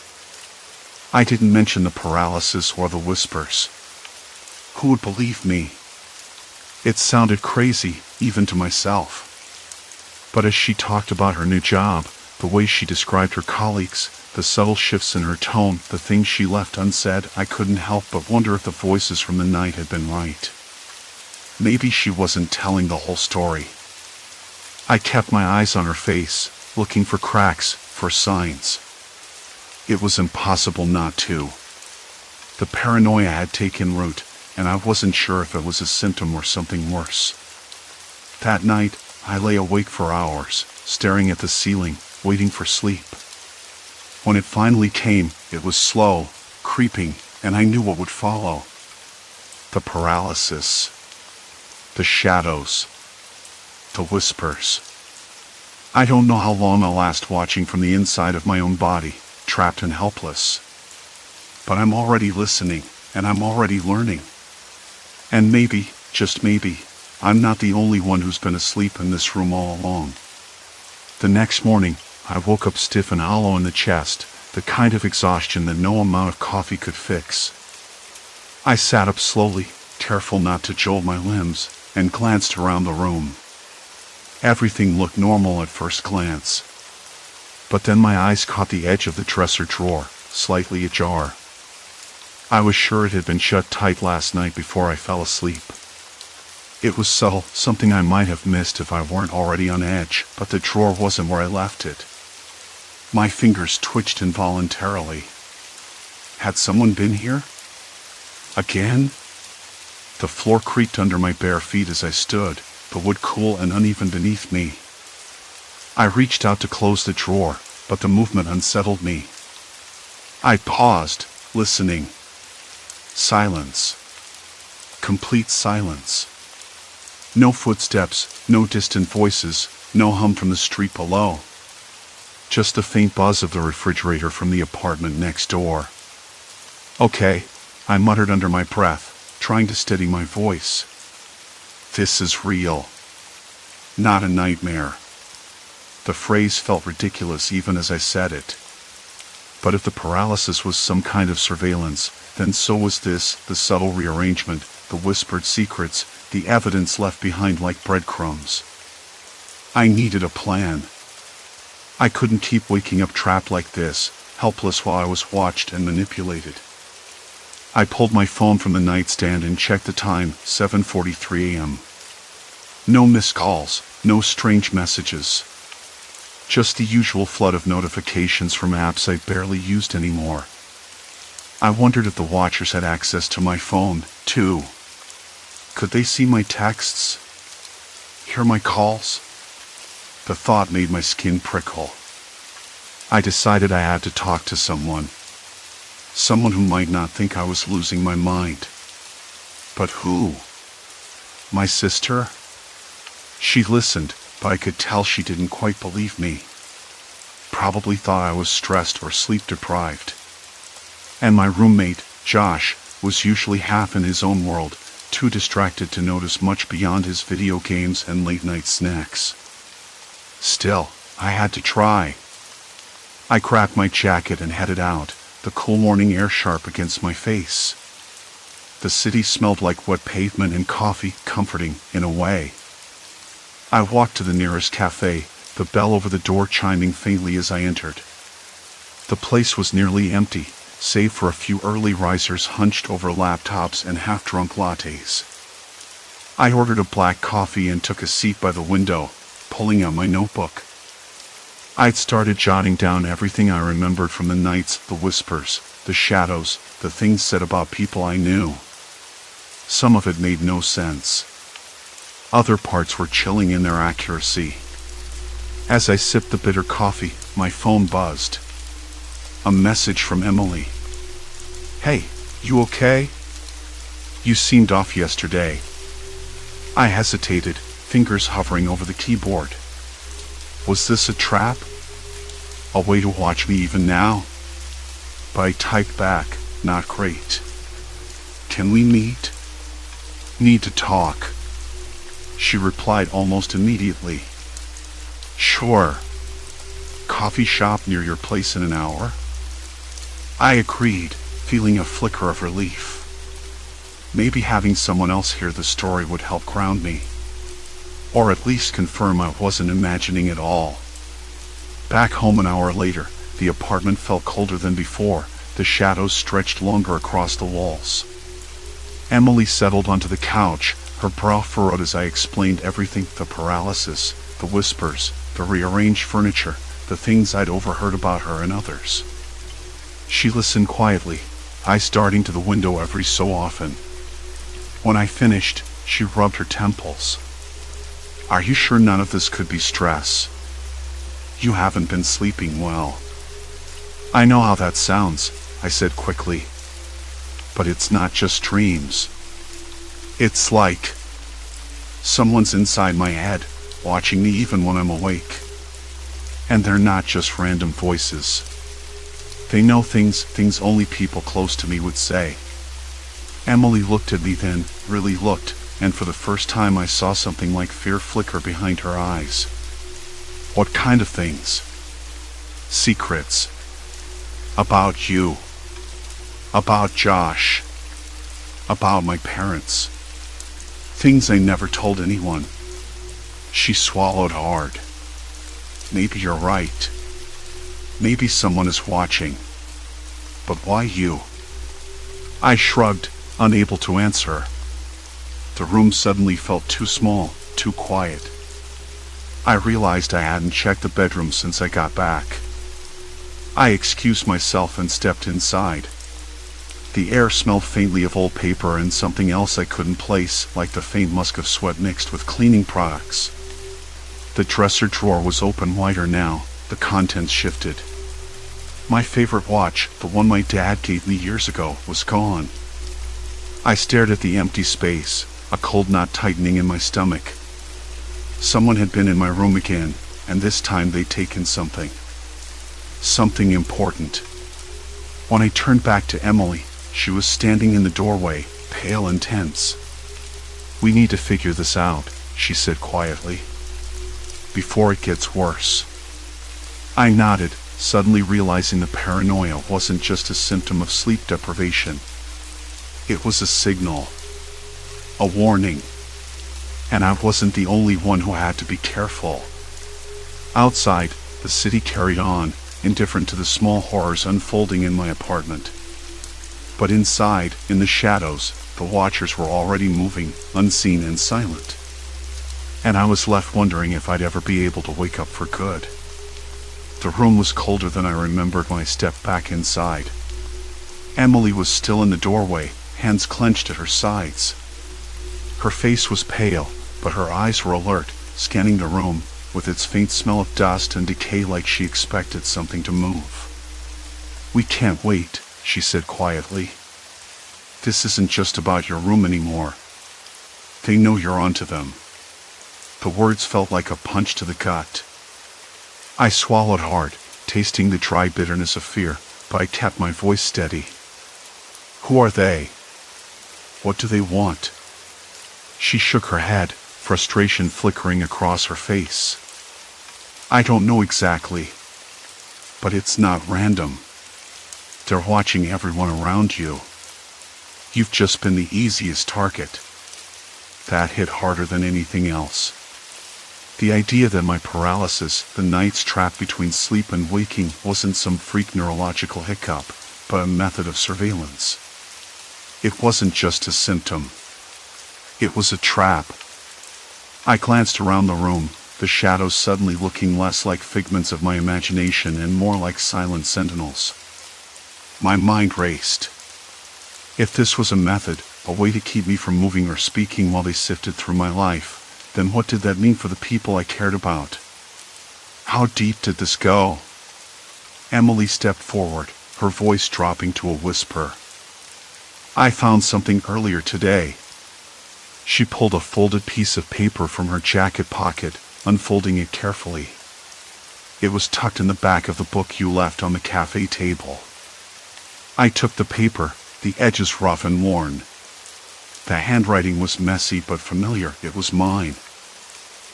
I didn't mention the paralysis or the whispers. Who would believe me? It sounded crazy, even to myself. But as she talked about her new job, the way she described her colleagues, the subtle shifts in her tone, the things she left unsaid, I couldn't help but wonder if the voices from the night had been right. Maybe she wasn't telling the whole story. I kept my eyes on her face, looking for cracks, for signs. It was impossible not to. The paranoia had taken root, and I wasn't sure if it was a symptom or something worse. That night, I lay awake for hours, staring at the ceiling, waiting for sleep. When it finally came, it was slow, creeping, and I knew what would follow. The paralysis. The shadows. The whispers. I don't know how long I'll last watching from the inside of my own body, trapped and helpless. But I'm already listening, and I'm already learning. And maybe, just maybe, I'm not the only one who's been asleep in this room all along. The next morning, I woke up stiff and hollow in the chest, the kind of exhaustion that no amount of coffee could fix. I sat up slowly, careful not to jolt my limbs, and glanced around the room. Everything looked normal at first glance. But then my eyes caught the edge of the dresser drawer, slightly ajar. I was sure it had been shut tight last night before I fell asleep. It was subtle, something I might have missed if I weren't already on edge, but the drawer wasn't where I left it. My fingers twitched involuntarily. Had someone been here? Again? The floor creaked under my bare feet as I stood, the wood cool and uneven beneath me. I reached out to close the drawer, but the movement unsettled me. I paused, listening. Silence. Complete silence. No footsteps, no distant voices, no hum from the street below. Just the faint buzz of the refrigerator from the apartment next door. Okay, I muttered under my breath, trying to steady my voice. This is real. Not a nightmare. The phrase felt ridiculous even as I said it. But if the paralysis was some kind of surveillance, then so was this, the subtle rearrangement, the whispered secrets, the evidence left behind like breadcrumbs. I needed a plan. I couldn't keep waking up trapped like this, helpless while I was watched and manipulated. I pulled my phone from the nightstand and checked the time, 7:43 a.m. No missed calls, no strange messages. Just the usual flood of notifications from apps I barely used anymore. I wondered if the watchers had access to my phone, too. Could they see my texts? Hear my calls? The thought made my skin prickle. I decided I had to talk to someone. Someone who might not think I was losing my mind. But who? My sister? She listened, but I could tell she didn't quite believe me. Probably thought I was stressed or sleep deprived. And my roommate, Josh, was usually half in his own world, too distracted to notice much beyond his video games and late-night snacks. Still, I had to try. I grabbed my jacket and headed out, the cool morning air sharp against my face. The city smelled like wet pavement and coffee, comforting, in a way. I walked to the nearest cafe, the bell over the door chiming faintly as I entered. The place was nearly empty, save for a few early risers hunched over laptops and half-drunk lattes. I ordered a black coffee and took a seat by the window, pulling out my notebook. I'd started jotting down everything I remembered from the nights, the whispers, the shadows, the things said about people I knew. Some of it made no sense. Other parts were chilling in their accuracy. As I sipped the bitter coffee, my phone buzzed. A message from Emily. Hey, you okay? You seemed off yesterday. I hesitated, fingers hovering over the keyboard. Was this a trap? A way to watch me even now? But I typed back, not great. Can we meet? Need to talk. She replied almost immediately. Sure. Coffee shop near your place in an hour? I agreed, feeling a flicker of relief. Maybe having someone else hear the story would help ground me. Or at least confirm I wasn't imagining it all. Back home an hour later, the apartment felt colder than before, the shadows stretched longer across the walls. Emily settled onto the couch, her brow furrowed as I explained everything, the paralysis, the whispers, the rearranged furniture, the things I'd overheard about her and others. She listened quietly, eyes darting to the window every so often. When I finished, she rubbed her temples. Are you sure none of this could be stress? You haven't been sleeping well. I know how that sounds, I said quickly. But it's not just dreams. It's like Someone's inside my head, watching me even when I'm awake. And they're not just random voices. They know things only people close to me would say. Emily looked at me then, really looked, and for the first time I saw something like fear flicker behind her eyes. What kind of things? Secrets. About you. About Josh. About my parents. Things I never told anyone. She swallowed hard. Maybe you're right. Maybe someone is watching. But why you? I shrugged, unable to answer. The room suddenly felt too small, too quiet. I realized I hadn't checked the bedroom since I got back. I excused myself and stepped inside. The air smelled faintly of old paper and something else I couldn't place, like the faint musk of sweat mixed with cleaning products. The dresser drawer was open wider now, the contents shifted. My favorite watch, the one my dad gave me years ago, was gone. I stared at the empty space, a cold knot tightening in my stomach. Someone had been in my room again, and this time they'd taken something. Something important. When I turned back to Emily, she was standing in the doorway, pale and tense. "We need to figure this out," she said quietly. "Before it gets worse." I nodded, suddenly realizing the paranoia wasn't just a symptom of sleep deprivation. It was a signal. A warning. And I wasn't the only one who had to be careful. Outside, the city carried on, indifferent to the small horrors unfolding in my apartment. But inside, in the shadows, the watchers were already moving, unseen and silent. And I was left wondering if I'd ever be able to wake up for good. The room was colder than I remembered when I stepped back inside. Emily was still in the doorway, hands clenched at her sides. Her face was pale, but her eyes were alert, scanning the room, with its faint smell of dust and decay like she expected something to move. "We can't wait," she said quietly. "This isn't just about your room anymore. They know you're onto them." The words felt like a punch to the gut. I swallowed hard, tasting the dry bitterness of fear, but I kept my voice steady. "Who are they? What do they want?" She shook her head, frustration flickering across her face. "I don't know exactly. But it's not random. They're watching everyone around you. You've just been the easiest target." That hit harder than anything else. The idea that my paralysis, the nights trapped between sleep and waking, wasn't some freak neurological hiccup, but a method of surveillance. It wasn't just a symptom. It was a trap. I glanced around the room, the shadows suddenly looking less like figments of my imagination and more like silent sentinels. My mind raced. If this was a method, a way to keep me from moving or speaking while they sifted through my life, then what did that mean for the people I cared about? How deep did this go? Emily stepped forward, her voice dropping to a whisper. "I found something earlier today." She pulled a folded piece of paper from her jacket pocket, unfolding it carefully. It was tucked in the back of the book you left on the cafe table. I took the paper, the edges rough and worn. The handwriting was messy but familiar. It was mine.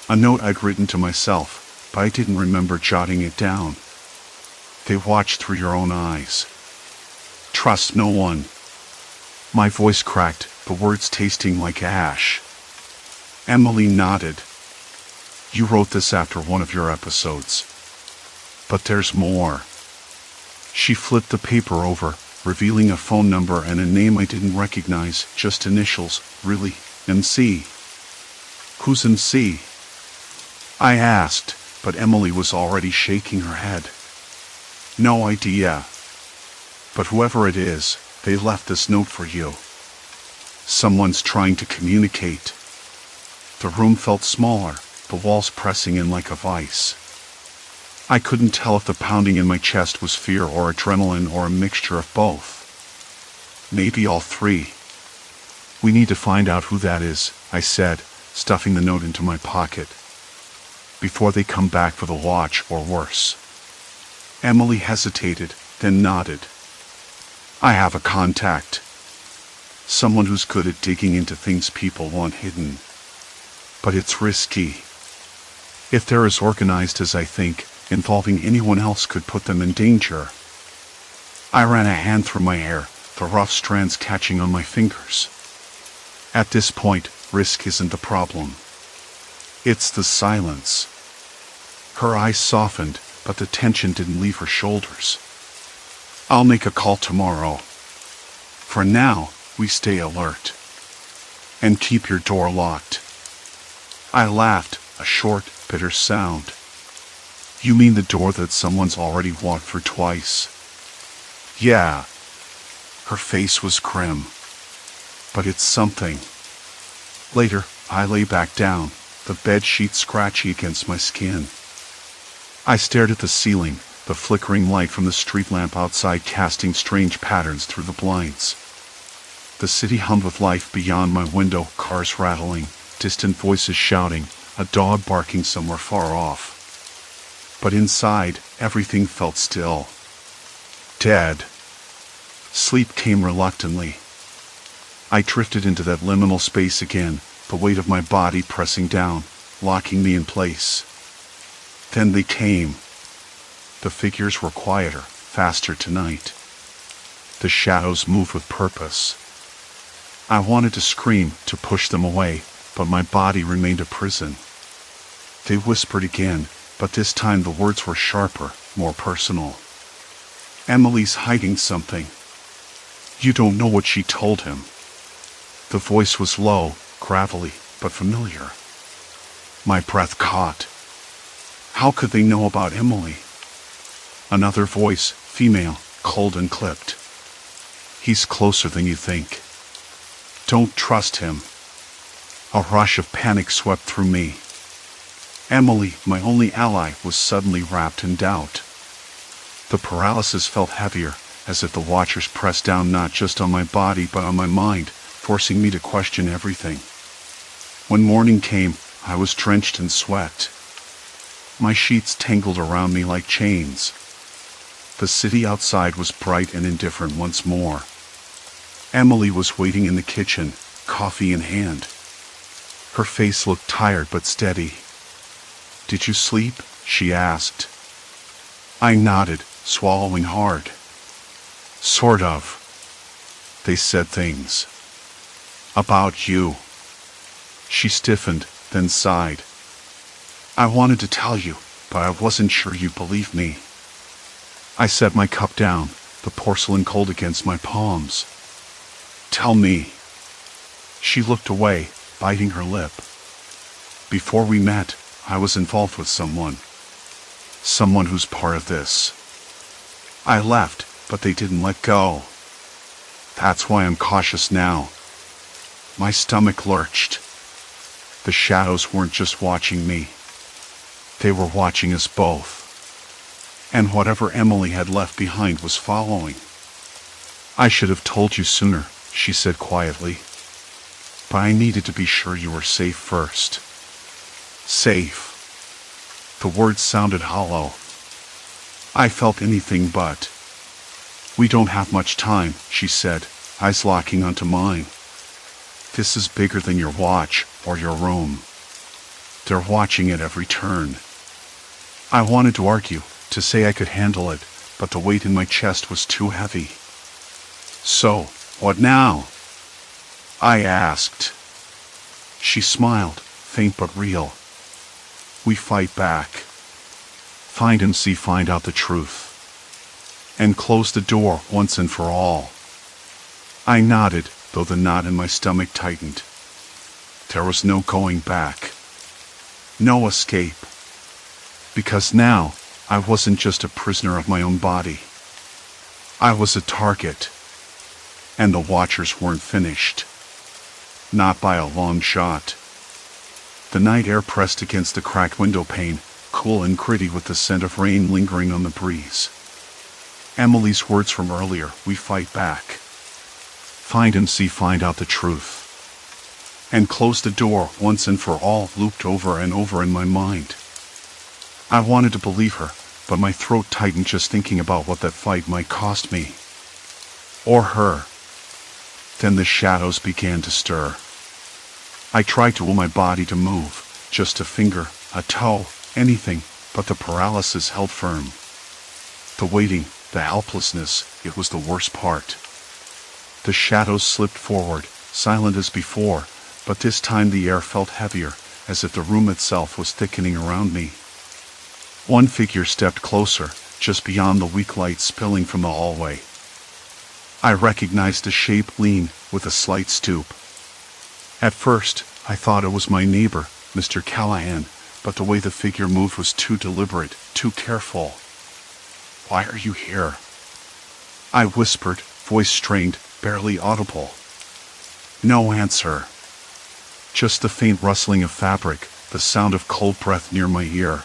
A note I'd written to myself, but I didn't remember jotting it down. "They watch through your own eyes. Trust no one." My voice cracked, the words tasting like ash. Emily nodded. "You wrote this after one of your episodes. But there's more." She flipped the paper over, revealing a phone number and a name I didn't recognize, just initials, really, MC. "Who's MC?" I asked, but Emily was already shaking her head. "No idea. But whoever it is, they left this note for you. Someone's trying to communicate." The room felt smaller, the walls pressing in like a vice. I couldn't tell if the pounding in my chest was fear or adrenaline or a mixture of both. Maybe all three. "We need to find out who that is," I said, stuffing the note into my pocket. Before they come back for the watch, or worse. Emily hesitated, then nodded. I have a contact. Someone who's good at digging into things people want hidden. But it's risky. If they're as organized as I think, involving anyone else could put them in danger. I ran a hand through my hair, the rough strands catching on my fingers. At this point, risk isn't the problem. It's the silence. Her eyes softened, but the tension didn't leave her shoulders. I'll make a call tomorrow. For now, we stay alert. And keep your door locked. I laughed, a short, bitter sound. You mean the door that someone's already walked through twice? Yeah. Her face was grim. But it's something. Later, I lay back down, the bed sheet scratchy against my skin. I stared at the ceiling, the flickering light from the street lamp outside casting strange patterns through the blinds. The city hummed with life beyond my window, cars rattling, distant voices shouting, a dog barking somewhere far off. But inside, everything felt still. Dead. Sleep came reluctantly. I drifted into that liminal space again, the weight of my body pressing down, locking me in place. Then they came. The figures were quieter, faster tonight. The shadows moved with purpose. I wanted to scream, to push them away, but my body remained a prison. They whispered again, but this time the words were sharper, more personal. Emily's hiding something. You don't know what she told him. The voice was low, gravelly, but familiar. My breath caught. How could they know about Emily? Another voice, female, cold and clipped. He's closer than you think. Don't trust him. A rush of panic swept through me. Emily, my only ally, was suddenly wrapped in doubt. The paralysis felt heavier, as if the watchers pressed down not just on my body but on my mind, forcing me to question everything. When morning came, I was drenched in sweat. My sheets tangled around me like chains. The city outside was bright and indifferent once more. Emily was waiting in the kitchen, coffee in hand. Her face looked tired but steady. Did you sleep? She asked. I nodded, swallowing hard. Sort of. They said things. About you. She stiffened, then sighed. I wanted to tell you, but I wasn't sure you'd believe me. I set my cup down, the porcelain cold against my palms. Tell me. She looked away, biting her lip. Before we met, I was involved with someone. Someone who's part of this. I left, but they didn't let go. That's why I'm cautious now. My stomach lurched. The shadows weren't just watching me. They were watching us both. And whatever Emily had left behind was following. I should have told you sooner, she said quietly. But I needed to be sure you were safe first. Safe. The words sounded hollow. I felt anything but. We don't have much time, she said, eyes locking onto mine. This is bigger than your watch or your room. They're watching at every turn. I wanted to argue, to say I could handle it, but the weight in my chest was too heavy. So, what now? I asked. She smiled, faint but real. We fight back. Find and see, find out the truth. And close the door once and for all. I nodded, though the knot in my stomach tightened. There was no going back. No escape. Because now, I wasn't just a prisoner of my own body. I was a target. And the watchers weren't finished. Not by a long shot. The night air pressed against the cracked window pane, cool and gritty with the scent of rain lingering on the breeze. Emily's words from earlier, we fight back. Find and see, find out the truth. and closed the door once and for all, looped over and over in my mind. I wanted to believe her, but my throat tightened just thinking about what that fight might cost me. Or her. Then the shadows began to stir. I tried to will my body to move, just a finger, a toe, anything, but the paralysis held firm. The waiting, the helplessness, it was the worst part. The shadows slipped forward, silent as before, but this time the air felt heavier, as if the room itself was thickening around me. One figure stepped closer, just beyond the weak light spilling from the hallway. I recognized the shape, lean, with a slight stoop. At first, I thought it was my neighbor, Mr. Callahan, but the way the figure moved was too deliberate, too careful. "Why are you here?" I whispered, voice strained, barely audible. No answer. Just the faint rustling of fabric, the sound of cold breath near my ear.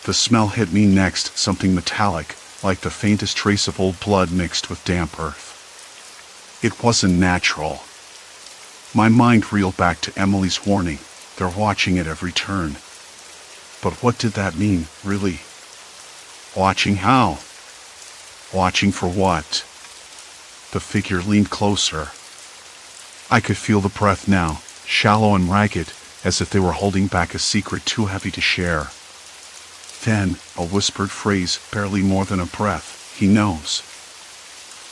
The smell hit me next, something metallic, like the faintest trace of old blood mixed with damp earth. It wasn't natural. My mind reeled back to Emily's warning. They're watching at every turn. But what did that mean, really? Watching how? Watching for what? The figure leaned closer. I could feel the breath now, shallow and ragged, as if they were holding back a secret too heavy to share. Then, a whispered phrase, barely more than a breath, "He knows."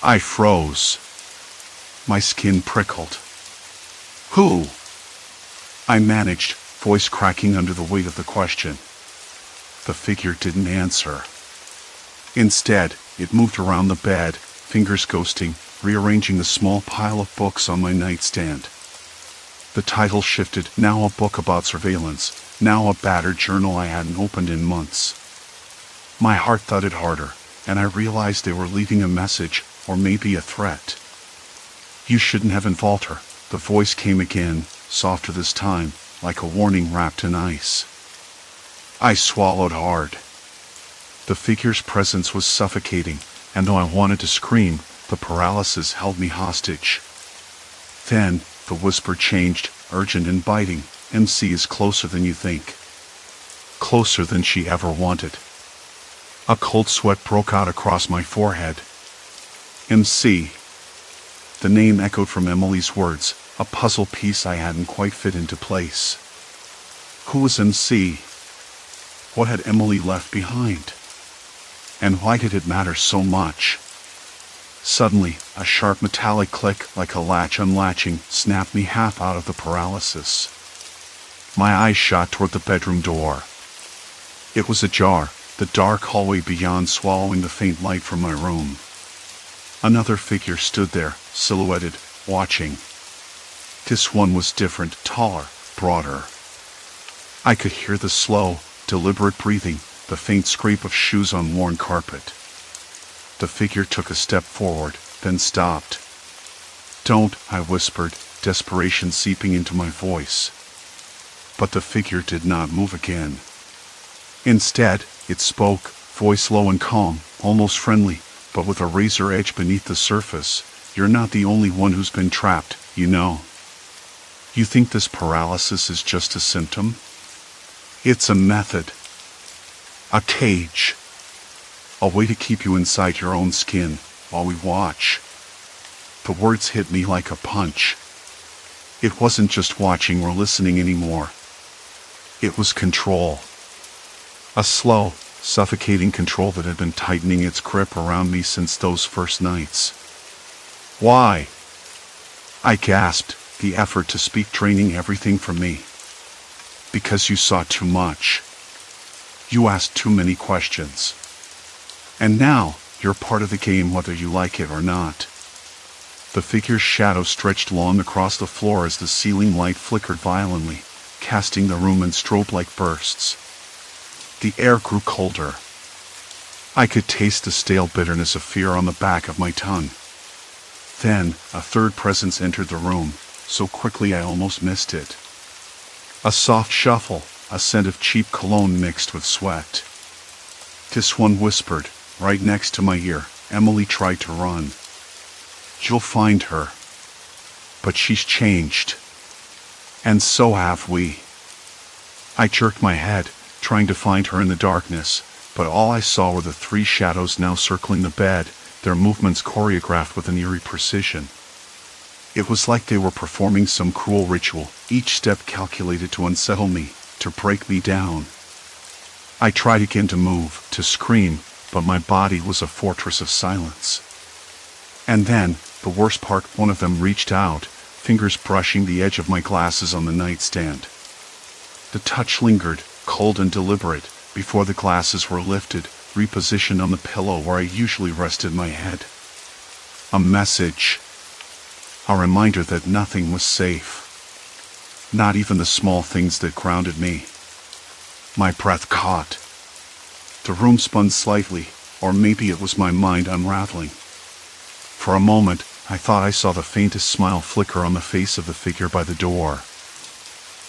I froze. My skin prickled. "Who?" I managed, voice cracking under the weight of the question. The figure didn't answer. Instead, it moved around the bed, fingers ghosting, rearranging the small pile of books on my nightstand. The title shifted, now a book about surveillance, now a battered journal I hadn't opened in months. My heart thudded harder, and I realized they were leaving a message, or maybe a threat. "You shouldn't have involved her," the voice came again, softer this time, like a warning wrapped in ice. I swallowed hard. The figure's presence was suffocating, and though I wanted to scream, the paralysis held me hostage. Then, the whisper changed, urgent and biting. "MC is closer than you think." Closer than she ever wanted. A cold sweat broke out across my forehead. MC. The name echoed from Emily's words, a puzzle piece I hadn't quite fit into place. Who was MC? What had Emily left behind? And why did it matter so much? Suddenly, a sharp metallic click, like a latch unlatching, snapped me half out of the paralysis. My eyes shot toward the bedroom door. It was ajar, the dark hallway beyond swallowing the faint light from my room. Another figure stood there, silhouetted, watching. This one was different, taller, broader. I could hear the slow, deliberate breathing, the faint scrape of shoes on worn carpet. The figure took a step forward, then stopped. "Don't," I whispered, desperation seeping into my voice. But the figure did not move again. Instead, it spoke, voice low and calm, almost friendly, but with a razor edge beneath the surface. "You're not the only one who's been trapped, you know. You think this paralysis is just a symptom? It's a method. A cage. A way to keep you inside your own skin, while we watch." The words hit me like a punch. It wasn't just watching or listening anymore. It was control. A slow, suffocating control that had been tightening its grip around me since those first nights. "Why?" I gasped, the effort to speak draining everything from me. "Because you saw too much. You asked too many questions. And now, you're part of the game whether you like it or not." The figure's shadow stretched long across the floor as the ceiling light flickered violently, casting the room in strobe-like bursts. The air grew colder. I could taste the stale bitterness of fear on the back of my tongue. Then, a third presence entered the room, so quickly I almost missed it. A soft shuffle, a scent of cheap cologne mixed with sweat. This one whispered, right next to my ear. Emily tried to run. "You'll find her. But she's changed. And so have we. I jerked my head, trying to find her in the darkness, but all I saw were the three shadows now circling the bed, their movements choreographed with an eerie precision. It was like they were performing some cruel ritual, each step calculated to unsettle me, to break me down. I tried again to move, to scream, but my body was a fortress of silence. And then, the worst part, one of them reached out, fingers brushing the edge of my glasses on the nightstand. The touch lingered, cold and deliberate, before the glasses were lifted, repositioned on the pillow where I usually rested my head. A message. A reminder that nothing was safe. Not even the small things that grounded me. My breath caught. The room spun slightly, or maybe it was my mind unraveling. For a moment, I thought I saw the faintest smile flicker on the face of the figure by the door.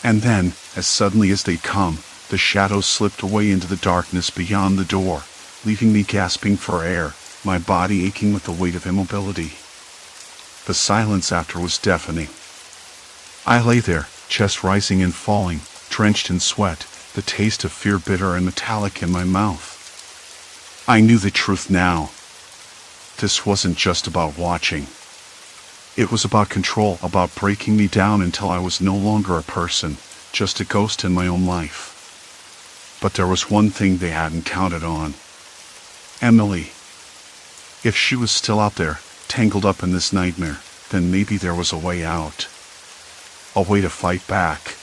And then, as suddenly as they'd come, the shadows slipped away into the darkness beyond the door, leaving me gasping for air, my body aching with the weight of immobility. The silence after was deafening. I lay there, chest rising and falling, drenched in sweat, the taste of fear bitter and metallic in my mouth. I knew the truth now. This wasn't just about watching. It was about control, about breaking me down until I was no longer a person, just a ghost in my own life. But there was one thing they hadn't counted on. Emily. If she was still out there, tangled up in this nightmare, then maybe there was a way out. A way to fight back.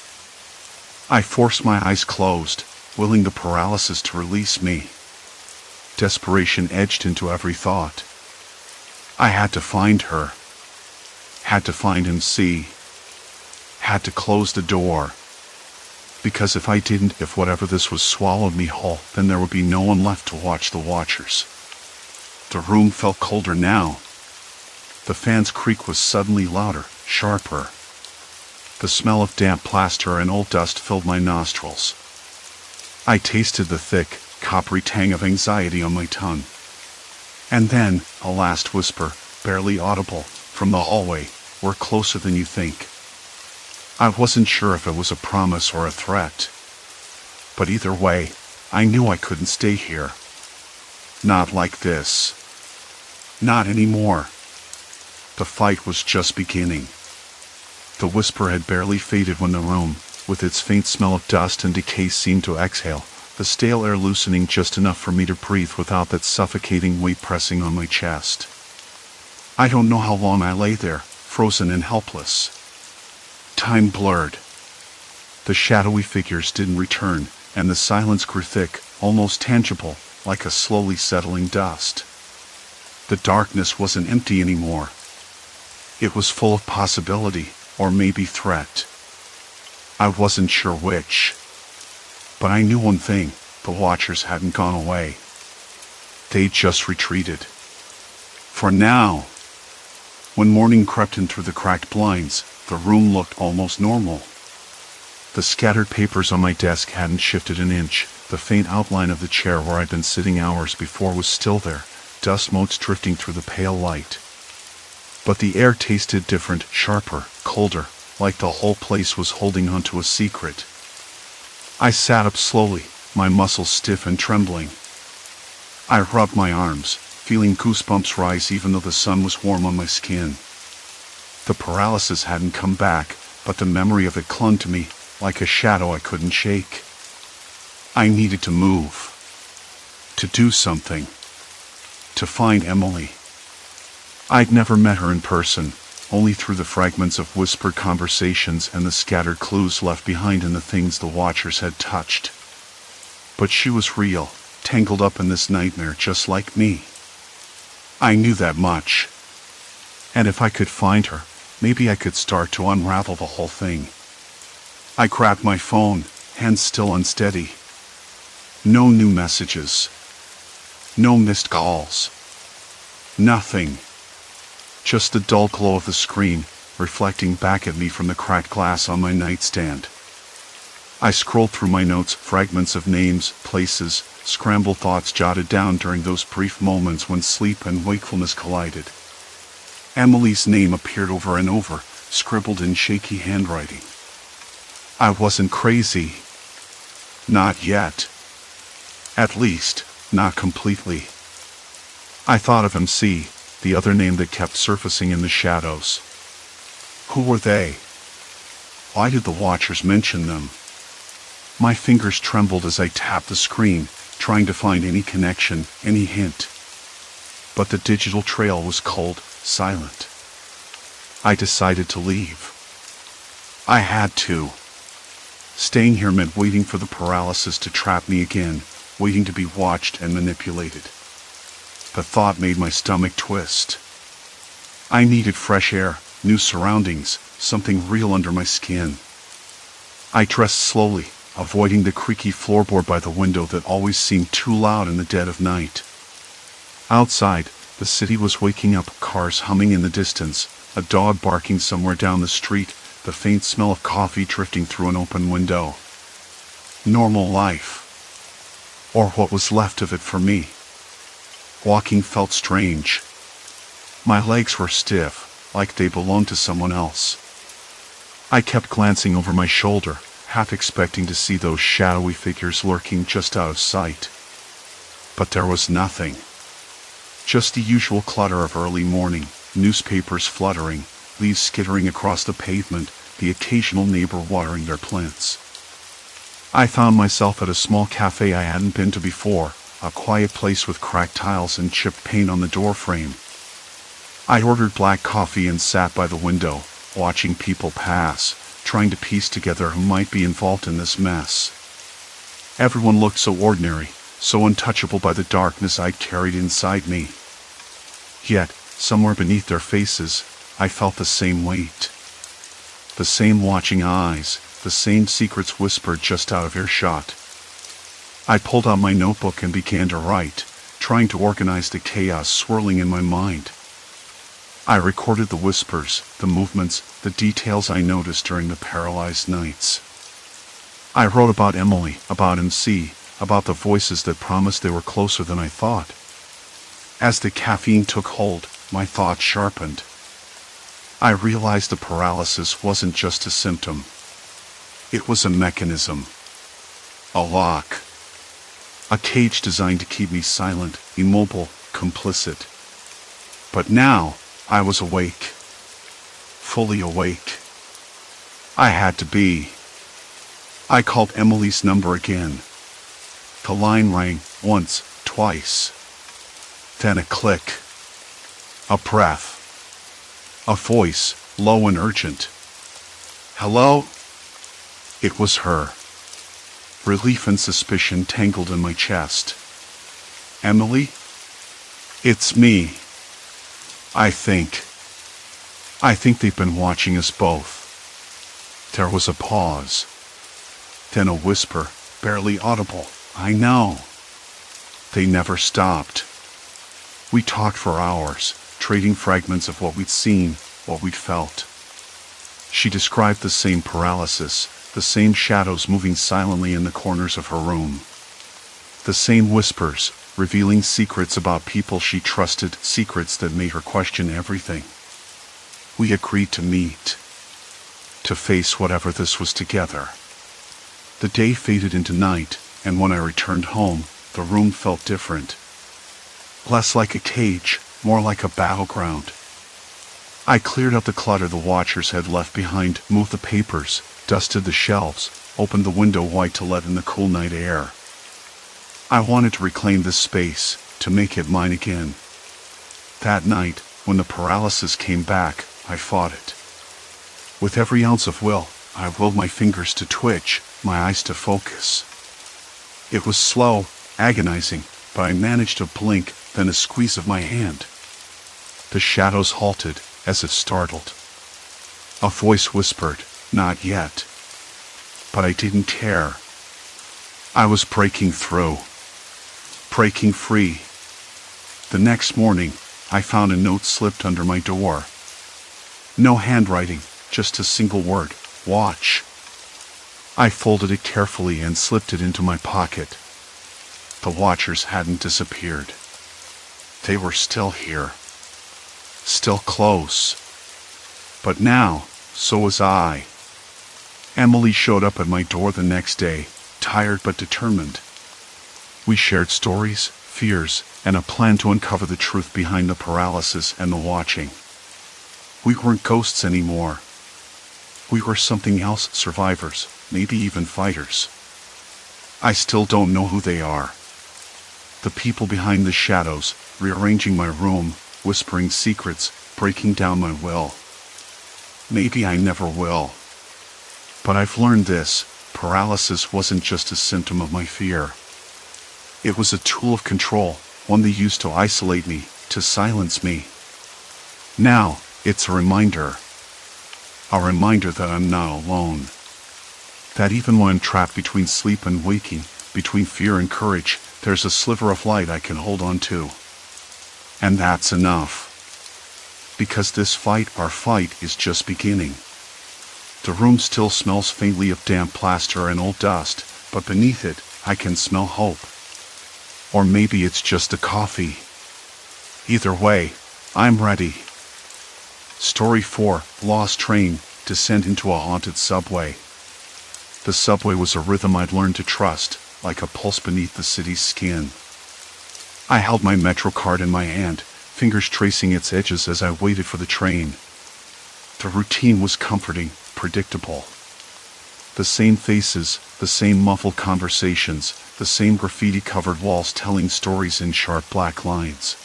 I forced my eyes closed, willing the paralysis to release me. Desperation edged into every thought. I had to find her. Had to find MC. Had to close the door. Because if I didn't, if whatever this was swallowed me whole, then there would be no one left to watch the watchers. The room felt colder now. The fan's creak was suddenly louder, sharper. The smell of damp plaster and old dust filled my nostrils. I tasted the thick, coppery tang of anxiety on my tongue. And then, a last whisper, barely audible, from the hallway, "We're closer than you think." I wasn't sure if it was a promise or a threat. But either way, I knew I couldn't stay here. Not like this. Not anymore. The fight was just beginning. The whisper had barely faded when the room, with its faint smell of dust and decay, seemed to exhale, the stale air loosening just enough for me to breathe without that suffocating weight pressing on my chest. I don't know how long I lay there, frozen and helpless. Time blurred. The shadowy figures didn't return, and the silence grew thick, almost tangible, like a slowly settling dust. The darkness wasn't empty anymore. It was full of possibility, or maybe threat. I wasn't sure which. But I knew one thing, the watchers hadn't gone away. They just retreated. For now. When morning crept in through the cracked blinds, the room looked almost normal. The scattered papers on my desk hadn't shifted an inch. The faint outline of the chair where I'd been sitting hours before was still there, dust motes drifting through the pale light. But the air tasted different, sharper, colder, like the whole place was holding onto a secret. I sat up slowly, my muscles stiff and trembling. I rubbed my arms, feeling goosebumps rise even though the sun was warm on my skin. The paralysis hadn't come back, but the memory of it clung to me, like a shadow I couldn't shake. I needed to move. To do something. To find Emily. I'd never met her in person, only through the fragments of whispered conversations and the scattered clues left behind in the things the watchers had touched. But she was real, tangled up in this nightmare just like me. I knew that much. And if I could find her, maybe I could start to unravel the whole thing. I grabbed my phone, hands still unsteady. No new messages. No missed calls. Nothing. Just the dull glow of the screen, reflecting back at me from the cracked glass on my nightstand. I scrolled through my notes, fragments of names, places, scrambled thoughts jotted down during those brief moments when sleep and wakefulness collided. Emily's name appeared over and over, scribbled in shaky handwriting. I wasn't crazy. Not yet. At least, not completely. I thought of MC, the other name that kept surfacing in the shadows. Who were they? Why did the Watchers mention them? My fingers trembled as I tapped the screen, trying to find any connection, any hint. But the digital trail was cold, silent. I decided to leave. I had to. Staying here meant waiting for the paralysis to trap me again, waiting to be watched and manipulated. The thought made my stomach twist. I needed fresh air, new surroundings, something real under my skin. I dressed slowly, avoiding the creaky floorboard by the window that always seemed too loud in the dead of night. Outside, the city was waking up, cars humming in the distance, a dog barking somewhere down the street, the faint smell of coffee drifting through an open window. Normal life. Or what was left of it for me. Walking felt strange. My legs were stiff, like they belonged to someone else. I kept glancing over my shoulder, half expecting to see those shadowy figures lurking just out of sight. But there was nothing. Just the usual clutter of early morning, newspapers fluttering, leaves skittering across the pavement, the occasional neighbor watering their plants. I found myself at a small cafe I hadn't been to before, a quiet place with cracked tiles and chipped paint on the doorframe. I ordered black coffee and sat by the window, watching people pass, trying to piece together who might be involved in this mess. Everyone looked so ordinary, so untouchable by the darkness I'd carried inside me. Yet, somewhere beneath their faces, I felt the same weight. The same watching eyes, the same secrets whispered just out of earshot. I pulled out my notebook and began to write, trying to organize the chaos swirling in my mind. I recorded the whispers, the movements, the details I noticed during the paralyzed nights. I wrote about Emily, about MC, about the voices that promised they were closer than I thought. As the caffeine took hold, my thoughts sharpened. I realized the paralysis wasn't just a symptom. It was a mechanism. A lock. A cage designed to keep me silent, immobile, complicit. But now, I was awake. Fully awake. I had to be. I called Emily's number again. The line rang once, twice. Then a click. A breath. A voice, low and urgent. Hello? It was her. Relief and suspicion tangled in my chest. Emily? It's me. I think they've been watching us both. There was a pause. Then a whisper, barely audible. I know. They never stopped. We talked for hours, trading fragments of what we'd seen, what we'd felt. She described the same paralysis, the same shadows moving silently in the corners of her room. The same whispers, revealing secrets about people she trusted, secrets that made her question everything. We agreed to meet. To face whatever this was together. The day faded into night, and when I returned home, the room felt different. Less like a cage, more like a battleground. I cleared out the clutter the Watchers had left behind, moved the papers, dusted the shelves, opened the window wide to let in the cool night air. I wanted to reclaim this space, to make it mine again. That night, when the paralysis came back, I fought it. With every ounce of will, I willed my fingers to twitch, my eyes to focus. It was slow, agonizing, but I managed to blink, then a squeeze of my hand. The shadows halted, as if startled. A voice whispered, "Not yet." But I didn't care. I was breaking through. Breaking free. The next morning, I found a note slipped under my door. No handwriting, just a single word, "Watch." I folded it carefully and slipped it into my pocket. The Watchers hadn't disappeared. They were still here. Still close. But now, so was I. Emily showed up at my door the next day, tired but determined. We shared stories, fears, and a plan to uncover the truth behind the paralysis and the watching. We weren't ghosts anymore. We were something else, survivors, maybe even fighters. I still don't know who they are. The people behind the shadows, rearranging my room, whispering secrets, breaking down my will. Maybe I never will. But I've learned this: paralysis wasn't just a symptom of my fear. It was a tool of control, one they used to isolate me, to silence me. Now, it's a reminder. A reminder that I'm not alone. That even when I'm trapped between sleep and waking, between fear and courage, there's a sliver of light I can hold on to. And that's enough. Because this fight, our fight, is just beginning. The room still smells faintly of damp plaster and old dust, but beneath it, I can smell hope. Or maybe it's just the coffee. Either way, I'm ready. Story 4, Lost Train, Descent into a Haunted Subway. The subway was a rhythm I'd learned to trust, like a pulse beneath the city's skin. I held my Metro card in my hand, fingers tracing its edges as I waited for the train. The routine was comforting, predictable. The same faces, the same muffled conversations, the same graffiti-covered walls telling stories in sharp black lines.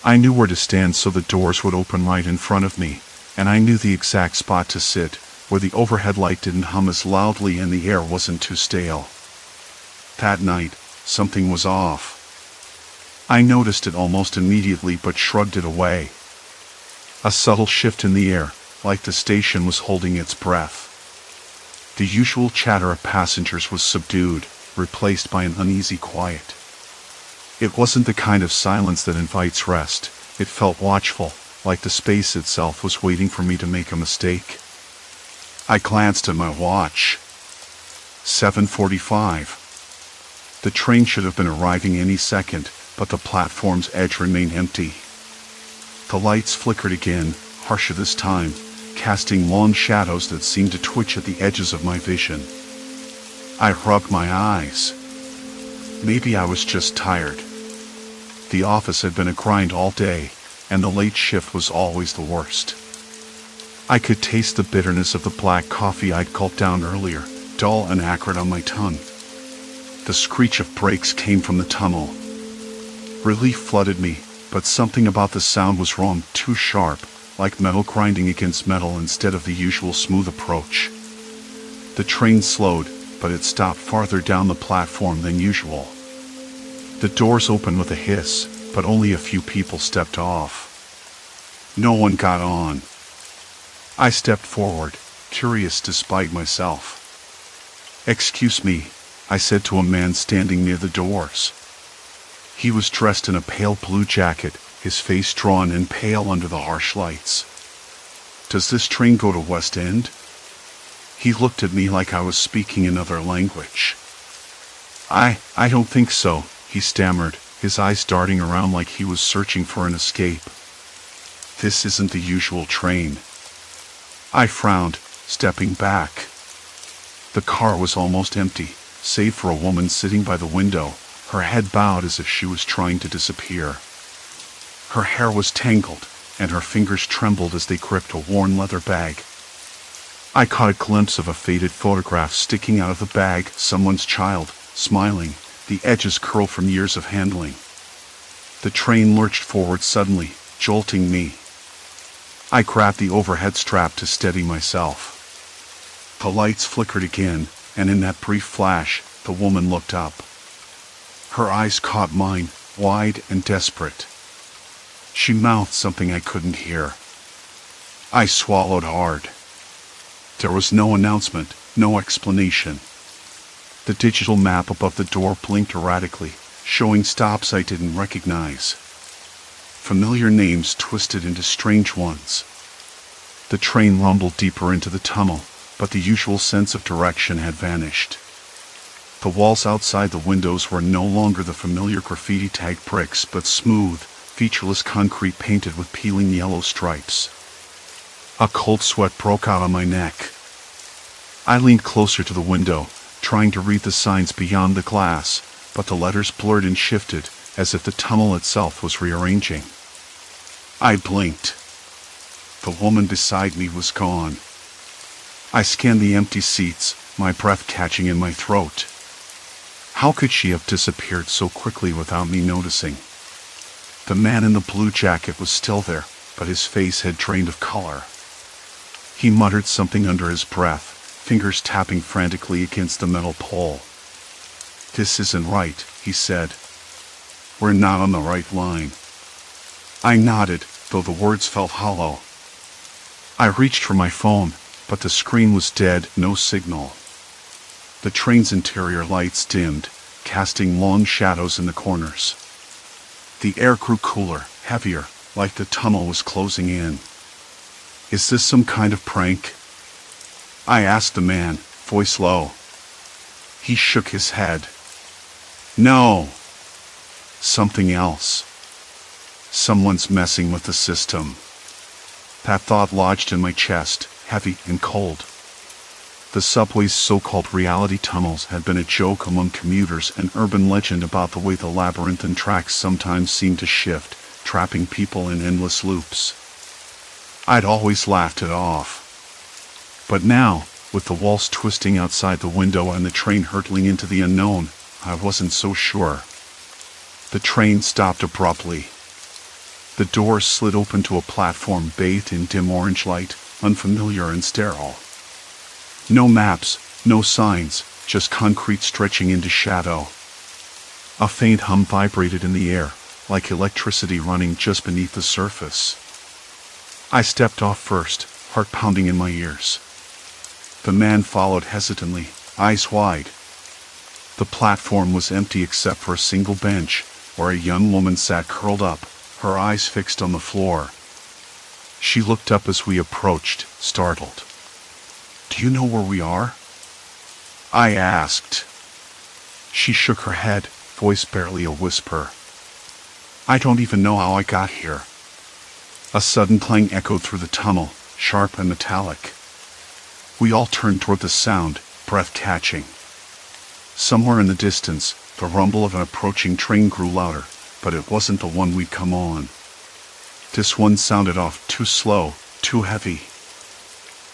I knew where to stand so the doors would open right in front of me, and I knew the exact spot to sit, where the overhead light didn't hum as loudly and the air wasn't too stale. That night, something was off. I noticed it almost immediately but shrugged it away. A subtle shift in the air, like the station was holding its breath. The usual chatter of passengers was subdued, replaced by an uneasy quiet. It wasn't the kind of silence that invites rest. It felt watchful, like the space itself was waiting for me to make a mistake. I glanced at my watch. 7:45. The train should have been arriving any second, but the platform's edge remained empty. The lights flickered again, harsher this time, casting long shadows that seemed to twitch at the edges of my vision. I rubbed my eyes. Maybe I was just tired. The office had been a grind all day, and the late shift was always the worst. I could taste the bitterness of the black coffee I'd gulped down earlier, dull and acrid on my tongue. The screech of brakes came from the tunnel. Relief flooded me, but something about the sound was wrong, too sharp, like metal grinding against metal instead of the usual smooth approach. The train slowed, but it stopped farther down the platform than usual. The doors opened with a hiss, but only a few people stepped off. No one got on. I stepped forward, curious despite myself. "Excuse me," I said to a man standing near the doors. He was dressed in a pale blue jacket, his face drawn and pale under the harsh lights. "Does this train go to West End?" He looked at me like I was speaking another language. I don't think so," he stammered, his eyes darting around like he was searching for an escape. "This isn't the usual train." I frowned, stepping back. The car was almost empty, save for a woman sitting by the window, her head bowed as if she was trying to disappear. Her hair was tangled, and her fingers trembled as they gripped a worn leather bag. I caught a glimpse of a faded photograph sticking out of the bag, someone's child, smiling, the edges curled from years of handling. The train lurched forward suddenly, jolting me. I grabbed the overhead strap to steady myself. The lights flickered again, and in that brief flash, the woman looked up. Her eyes caught mine, wide and desperate. She mouthed something I couldn't hear. I swallowed hard. There was no announcement, no explanation. The digital map above the door blinked erratically, showing stops I didn't recognize. Familiar names twisted into strange ones. The train rumbled deeper into the tunnel, but the usual sense of direction had vanished. The walls outside the windows were no longer the familiar graffiti-tagged bricks, but smooth, featureless concrete painted with peeling yellow stripes. A cold sweat broke out on my neck. I leaned closer to the window, trying to read the signs beyond the glass, but the letters blurred and shifted, as if the tunnel itself was rearranging. I blinked. The woman beside me was gone. I scanned the empty seats, my breath catching in my throat. How could she have disappeared so quickly without me noticing? The man in the blue jacket was still there, but his face had drained of color. He muttered something under his breath, fingers tapping frantically against the metal pole. "This isn't right," he said. "We're not on the right line." I nodded, though the words felt hollow. I reached for my phone, but the screen was dead, no signal. The train's interior lights dimmed, casting long shadows in the corners. The air grew cooler, heavier, like the tunnel was closing in. "Is this some kind of prank?" I asked the man, voice low. He shook his head. "No. Something else. Someone's messing with the system." That thought lodged in my chest, heavy and cold. The subway's so-called reality tunnels had been a joke among commuters, an urban legend about the way the labyrinthine tracks sometimes seemed to shift, trapping people in endless loops. I'd always laughed it off. But now, with the walls twisting outside the window and the train hurtling into the unknown, I wasn't so sure. The train stopped abruptly. The doors slid open to a platform bathed in dim orange light, unfamiliar and sterile. No maps, no signs, just concrete stretching into shadow. A faint hum vibrated in the air, like electricity running just beneath the surface. I stepped off first, heart pounding in my ears. The man followed hesitantly, eyes wide. The platform was empty except for a single bench, where a young woman sat curled up, her eyes fixed on the floor. She looked up as we approached, startled. "Do you know where we are?" I asked. She shook her head, voice barely a whisper. "I don't even know how I got here." A sudden clang echoed through the tunnel, sharp and metallic. We all turned toward the sound, breath catching. Somewhere in the distance, the rumble of an approaching train grew louder, but it wasn't the one we'd come on. This one sounded off, too slow, too heavy.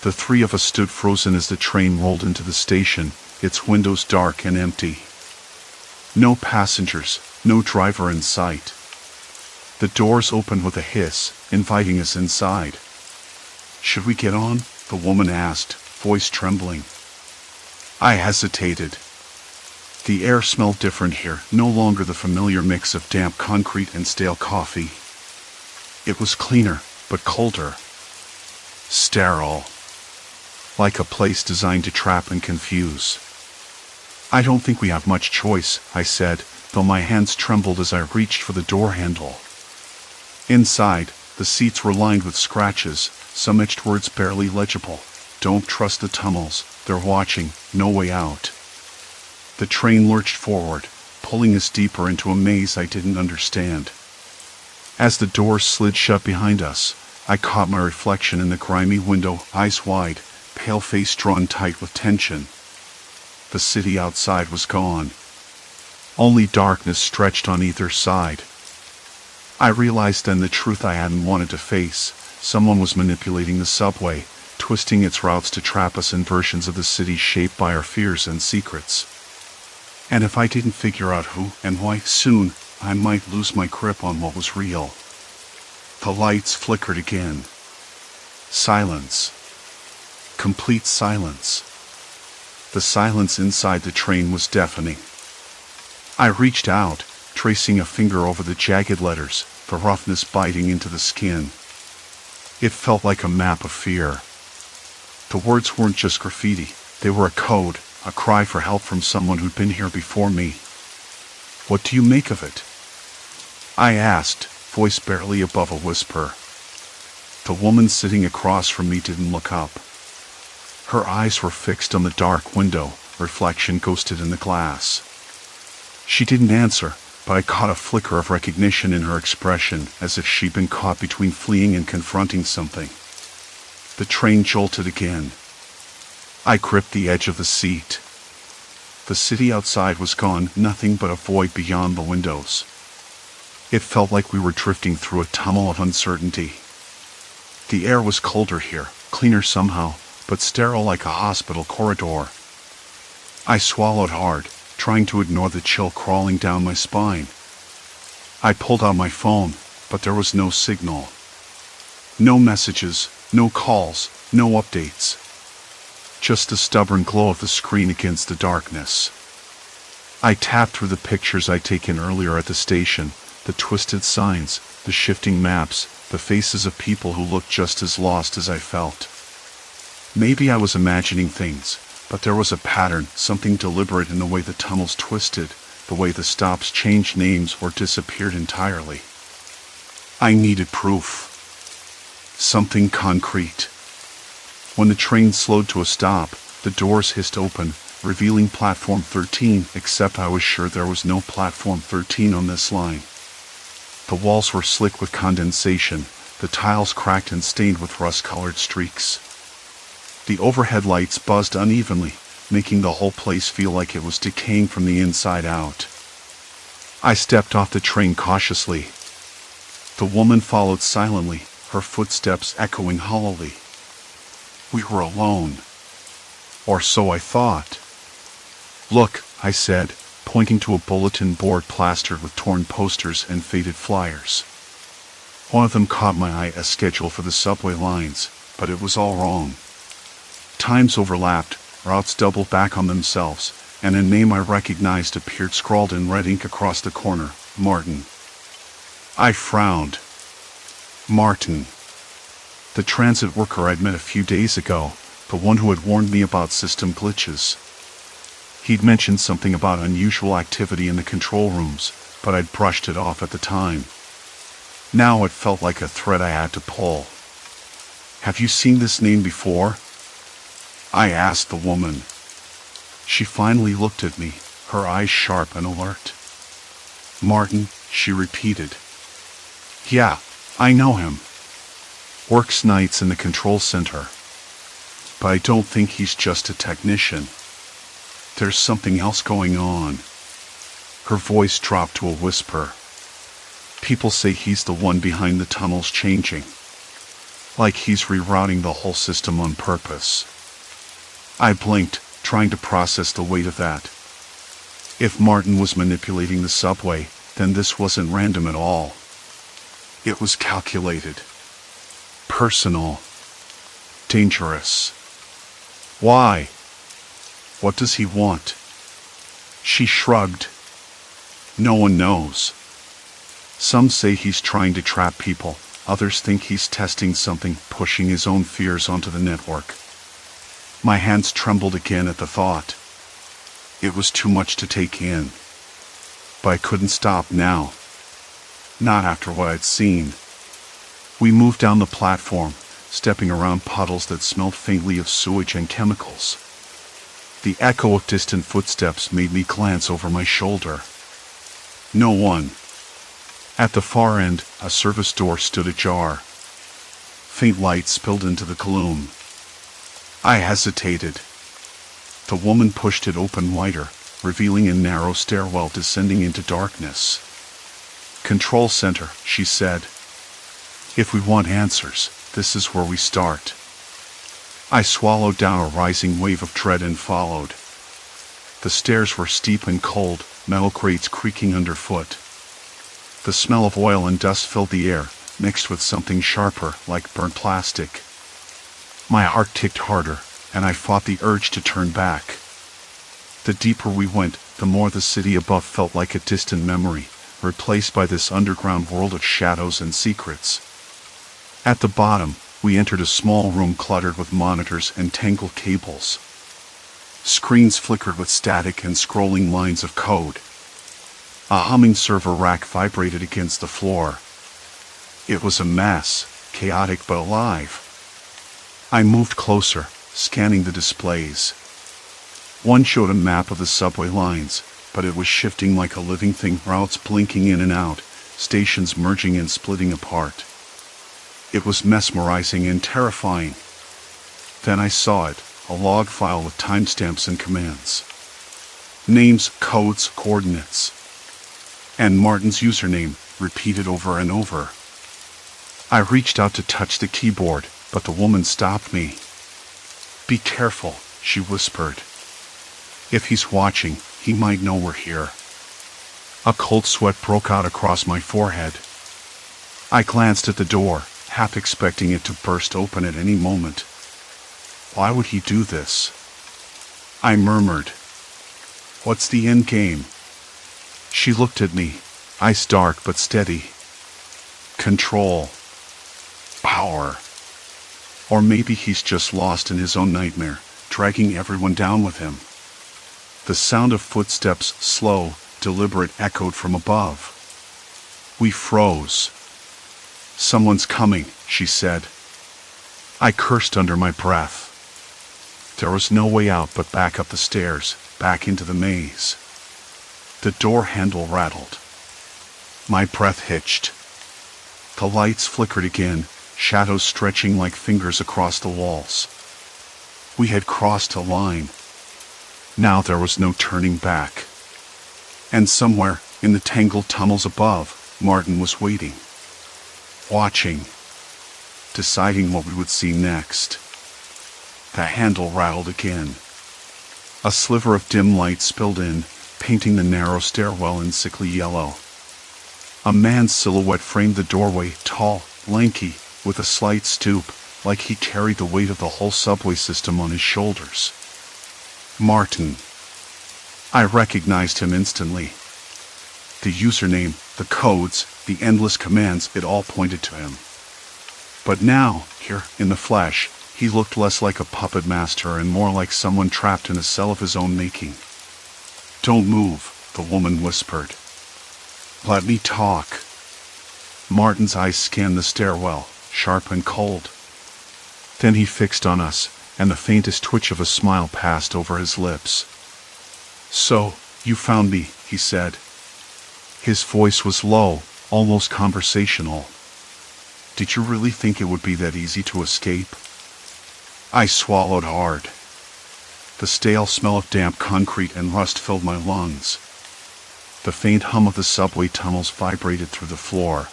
The three of us stood frozen as the train rolled into the station, its windows dark and empty. No passengers, no driver in sight. The doors opened with a hiss, inviting us inside. "Should we get on?" the woman asked, voice trembling. I hesitated. The air smelled different here, no longer the familiar mix of damp concrete and stale coffee. It was cleaner, but colder. Sterile. Like a place designed to trap and confuse. "I don't think we have much choice," I said, though my hands trembled as I reached for the door handle. Inside, the seats were lined with scratches, some etched words barely legible. "Don't trust the tunnels, they're watching, no way out." The train lurched forward, pulling us deeper into a maze I didn't understand. As the doors slid shut behind us, I caught my reflection in the grimy window, eyes wide, pale face drawn tight with tension. The city outside was gone. Only darkness stretched on either side. I realized then the truth I hadn't wanted to face. Someone was manipulating the subway, twisting its routes to trap us in versions of the city shaped by our fears and secrets. And if I didn't figure out who and why soon, I might lose my grip on what was real. The lights flickered again. Silence. Complete silence. The silence inside the train was deafening. I reached out, tracing a finger over the jagged letters, the roughness biting into the skin. It felt like a map of fear. The words weren't just graffiti, they were a code, a cry for help from someone who'd been here before me. "What do you make of it?" I asked, voice barely above a whisper. The woman sitting across from me didn't look up. Her eyes were fixed on the dark window, reflection ghosted in the glass. She didn't answer, but I caught a flicker of recognition in her expression, as if she'd been caught between fleeing and confronting something. The train jolted again. I gripped the edge of the seat. The city outside was gone, nothing but a void beyond the windows. It felt like we were drifting through a tunnel of uncertainty. The air was colder here, cleaner somehow, but sterile like a hospital corridor. I swallowed hard, trying to ignore the chill crawling down my spine. I pulled out my phone, but there was no signal. No messages, no calls, no updates. Just the stubborn glow of the screen against the darkness. I tapped through the pictures I'd taken earlier at the station, the twisted signs, the shifting maps, the faces of people who looked just as lost as I felt. Maybe I was imagining things, but there was a pattern, something deliberate in the way the tunnels twisted, the way the stops changed names or disappeared entirely. I needed proof. Something concrete. When the train slowed to a stop, the doors hissed open, revealing Platform 13, except I was sure there was no Platform 13 on this line. The walls were slick with condensation, the tiles cracked and stained with rust-colored streaks. The overhead lights buzzed unevenly, making the whole place feel like it was decaying from the inside out. I stepped off the train cautiously. The woman followed silently, her footsteps echoing hollowly. We were alone. Or so I thought. "Look," I said, pointing to a bulletin board plastered with torn posters and faded flyers. One of them caught my eye, a schedule for the subway lines, but it was all wrong. Times overlapped, routes doubled back on themselves, and a name I recognized appeared scrawled in red ink across the corner, Martin. I frowned. Martin. The transit worker I'd met a few days ago, the one who had warned me about system glitches. He'd mentioned something about unusual activity in the control rooms, but I'd brushed it off at the time. Now it felt like a thread I had to pull. "Have you seen this name before?" I asked the woman. She finally looked at me, her eyes sharp and alert. "Martin," she repeated. "Yeah, I know him. Works nights in the control center. But I don't think he's just a technician. There's something else going on." Her voice dropped to a whisper. "People say he's the one behind the tunnels changing. Like he's rerouting the whole system on purpose." I blinked, trying to process the weight of that. If Martin was manipulating the subway, then this wasn't random at all. It was calculated. Personal. Dangerous. Why? What does he want? She shrugged. No one knows. Some say he's trying to trap people, others think he's testing something, pushing his own fears onto the network. My hands trembled again at the thought. It was too much to take in. But I couldn't stop now. Not after what I'd seen. We moved down the platform, stepping around puddles that smelled faintly of sewage and chemicals. The echo of distant footsteps made me glance over my shoulder. No one. At the far end, a service door stood ajar. Faint light spilled into the gloom. I hesitated. The woman pushed it open wider, revealing a narrow stairwell descending into darkness. "Control center," she said. "If we want answers, this is where we start." I swallowed down a rising wave of dread and followed. The stairs were steep and cold, metal crates creaking underfoot. The smell of oil and dust filled the air, mixed with something sharper, like burnt plastic. My heart ticked harder, and I fought the urge to turn back. The deeper we went, the more the city above felt like a distant memory, replaced by this underground world of shadows and secrets. At the bottom, we entered a small room cluttered with monitors and tangled cables. Screens flickered with static and scrolling lines of code. A humming server rack vibrated against the floor. It was a mess, chaotic but alive. I moved closer, scanning the displays. One showed a map of the subway lines, but it was shifting like a living thing, routes blinking in and out, stations merging and splitting apart. It was mesmerizing and terrifying. Then I saw it, a log file with timestamps and commands. Names, codes, coordinates. And Martin's username, repeated over and over. I reached out to touch the keyboard, but the woman stopped me. "Be careful," she whispered. "If he's watching, he might know we're here." A cold sweat broke out across my forehead. I glanced at the door, half expecting it to burst open at any moment. Why would he do this? I murmured, "What's the end game?" She looked at me, eyes dark but steady. Control. Power. Or maybe he's just lost in his own nightmare, dragging everyone down with him. The sound of footsteps, slow, deliberate, echoed from above. We froze. "Someone's coming," she said. I cursed under my breath. There was no way out but back up the stairs, back into the maze. The door handle rattled. My breath hitched. The lights flickered again, shadows stretching like fingers across the walls. We had crossed a line. Now there was no turning back. And somewhere, in the tangled tunnels above, Martin was waiting. Watching. Deciding what we would see next. The handle rattled again. A sliver of dim light spilled in, painting the narrow stairwell in sickly yellow. A man's silhouette framed the doorway, tall, lanky, with a slight stoop, like he carried the weight of the whole subway system on his shoulders. Martin. I recognized him instantly. The username, the codes, the endless commands, it all pointed to him. But now, here, in the flesh, he looked less like a puppet master and more like someone trapped in a cell of his own making. "Don't move," the woman whispered. "Let me talk." Martin's eyes scanned the stairwell, sharp and cold. Then he fixed on us, and the faintest twitch of a smile passed over his lips. "So, you found me," he said. His voice was low, almost conversational. "Did you really think it would be that easy to escape?" I swallowed hard. The stale smell of damp concrete and rust filled my lungs. The faint hum of the subway tunnels vibrated through the floor.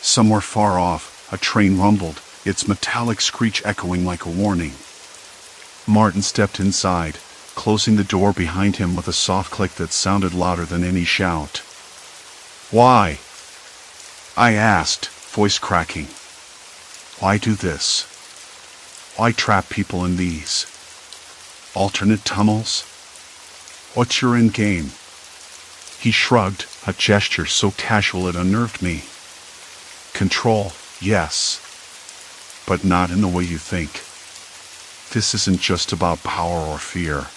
Somewhere far off, a train rumbled, its metallic screech echoing like a warning. Martin stepped inside, closing the door behind him with a soft click that sounded louder than any shout. "Why?" I asked, voice cracking. "Why do this? Why trap people in these alternate tunnels? What's your end game?" He shrugged, a gesture so casual it unnerved me. "Control, yes. But not in the way you think. This isn't just about power or fear.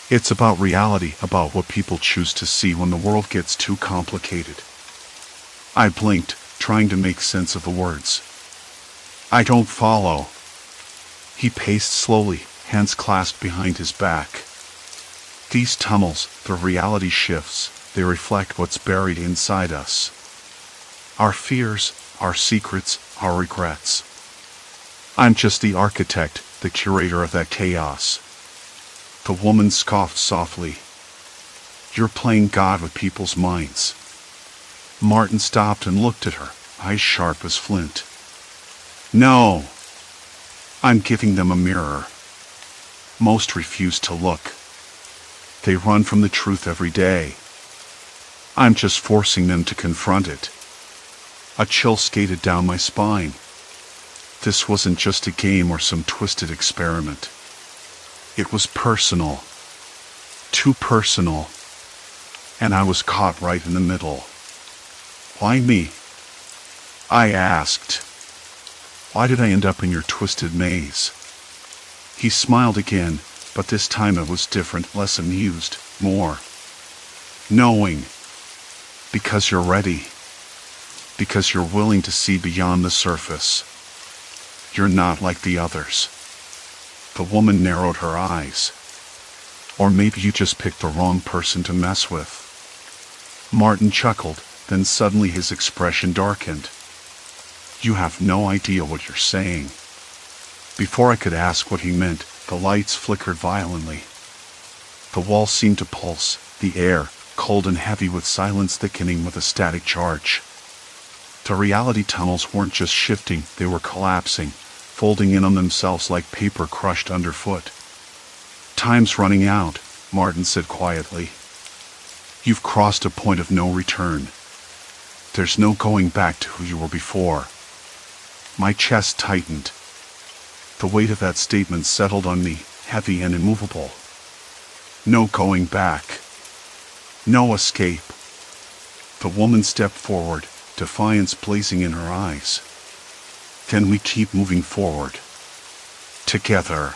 It's about reality, about what people choose to see when the world gets too complicated." I blinked, trying to make sense of the words. "I don't follow." He paced slowly, hands clasped behind his back. "These tunnels, the reality shifts, they reflect what's buried inside us. Our fears, our secrets, our regrets. I'm just the architect, the curator of that chaos." The woman scoffed softly. "You're playing God with people's minds." Martin stopped and looked at her, eyes sharp as flint. "No. I'm giving them a mirror." Most refuse to look. They run from the truth every day. I'm just forcing them to confront it. A chill skated down my spine. This wasn't just a game or some twisted experiment. It was personal. Too personal. And I was caught right in the middle. "Why me?" I asked. "Why did I end up in your twisted maze?" He smiled again, but this time it was different, less amused, more knowing. Because you're ready. Because you're willing to see beyond the surface. You're not like the others. The woman narrowed her eyes. "Or maybe you just picked the wrong person to mess with." Martin chuckled, then suddenly his expression darkened. "You have no idea what you're saying." Before I could ask what he meant, The lights flickered violently. The walls seemed to pulse, the air, cold and heavy with silence thickening with a static charge. The reality tunnels weren't just shifting, they were collapsing, folding in on themselves like paper crushed underfoot. "Time's running out," Martin said quietly. "You've crossed a point of no return. There's no going back to who you were before." My chest tightened. The weight of that statement settled on me, heavy and immovable. No going back. No escape. The woman stepped forward, defiance blazing in her eyes. "Then we keep moving forward. Together."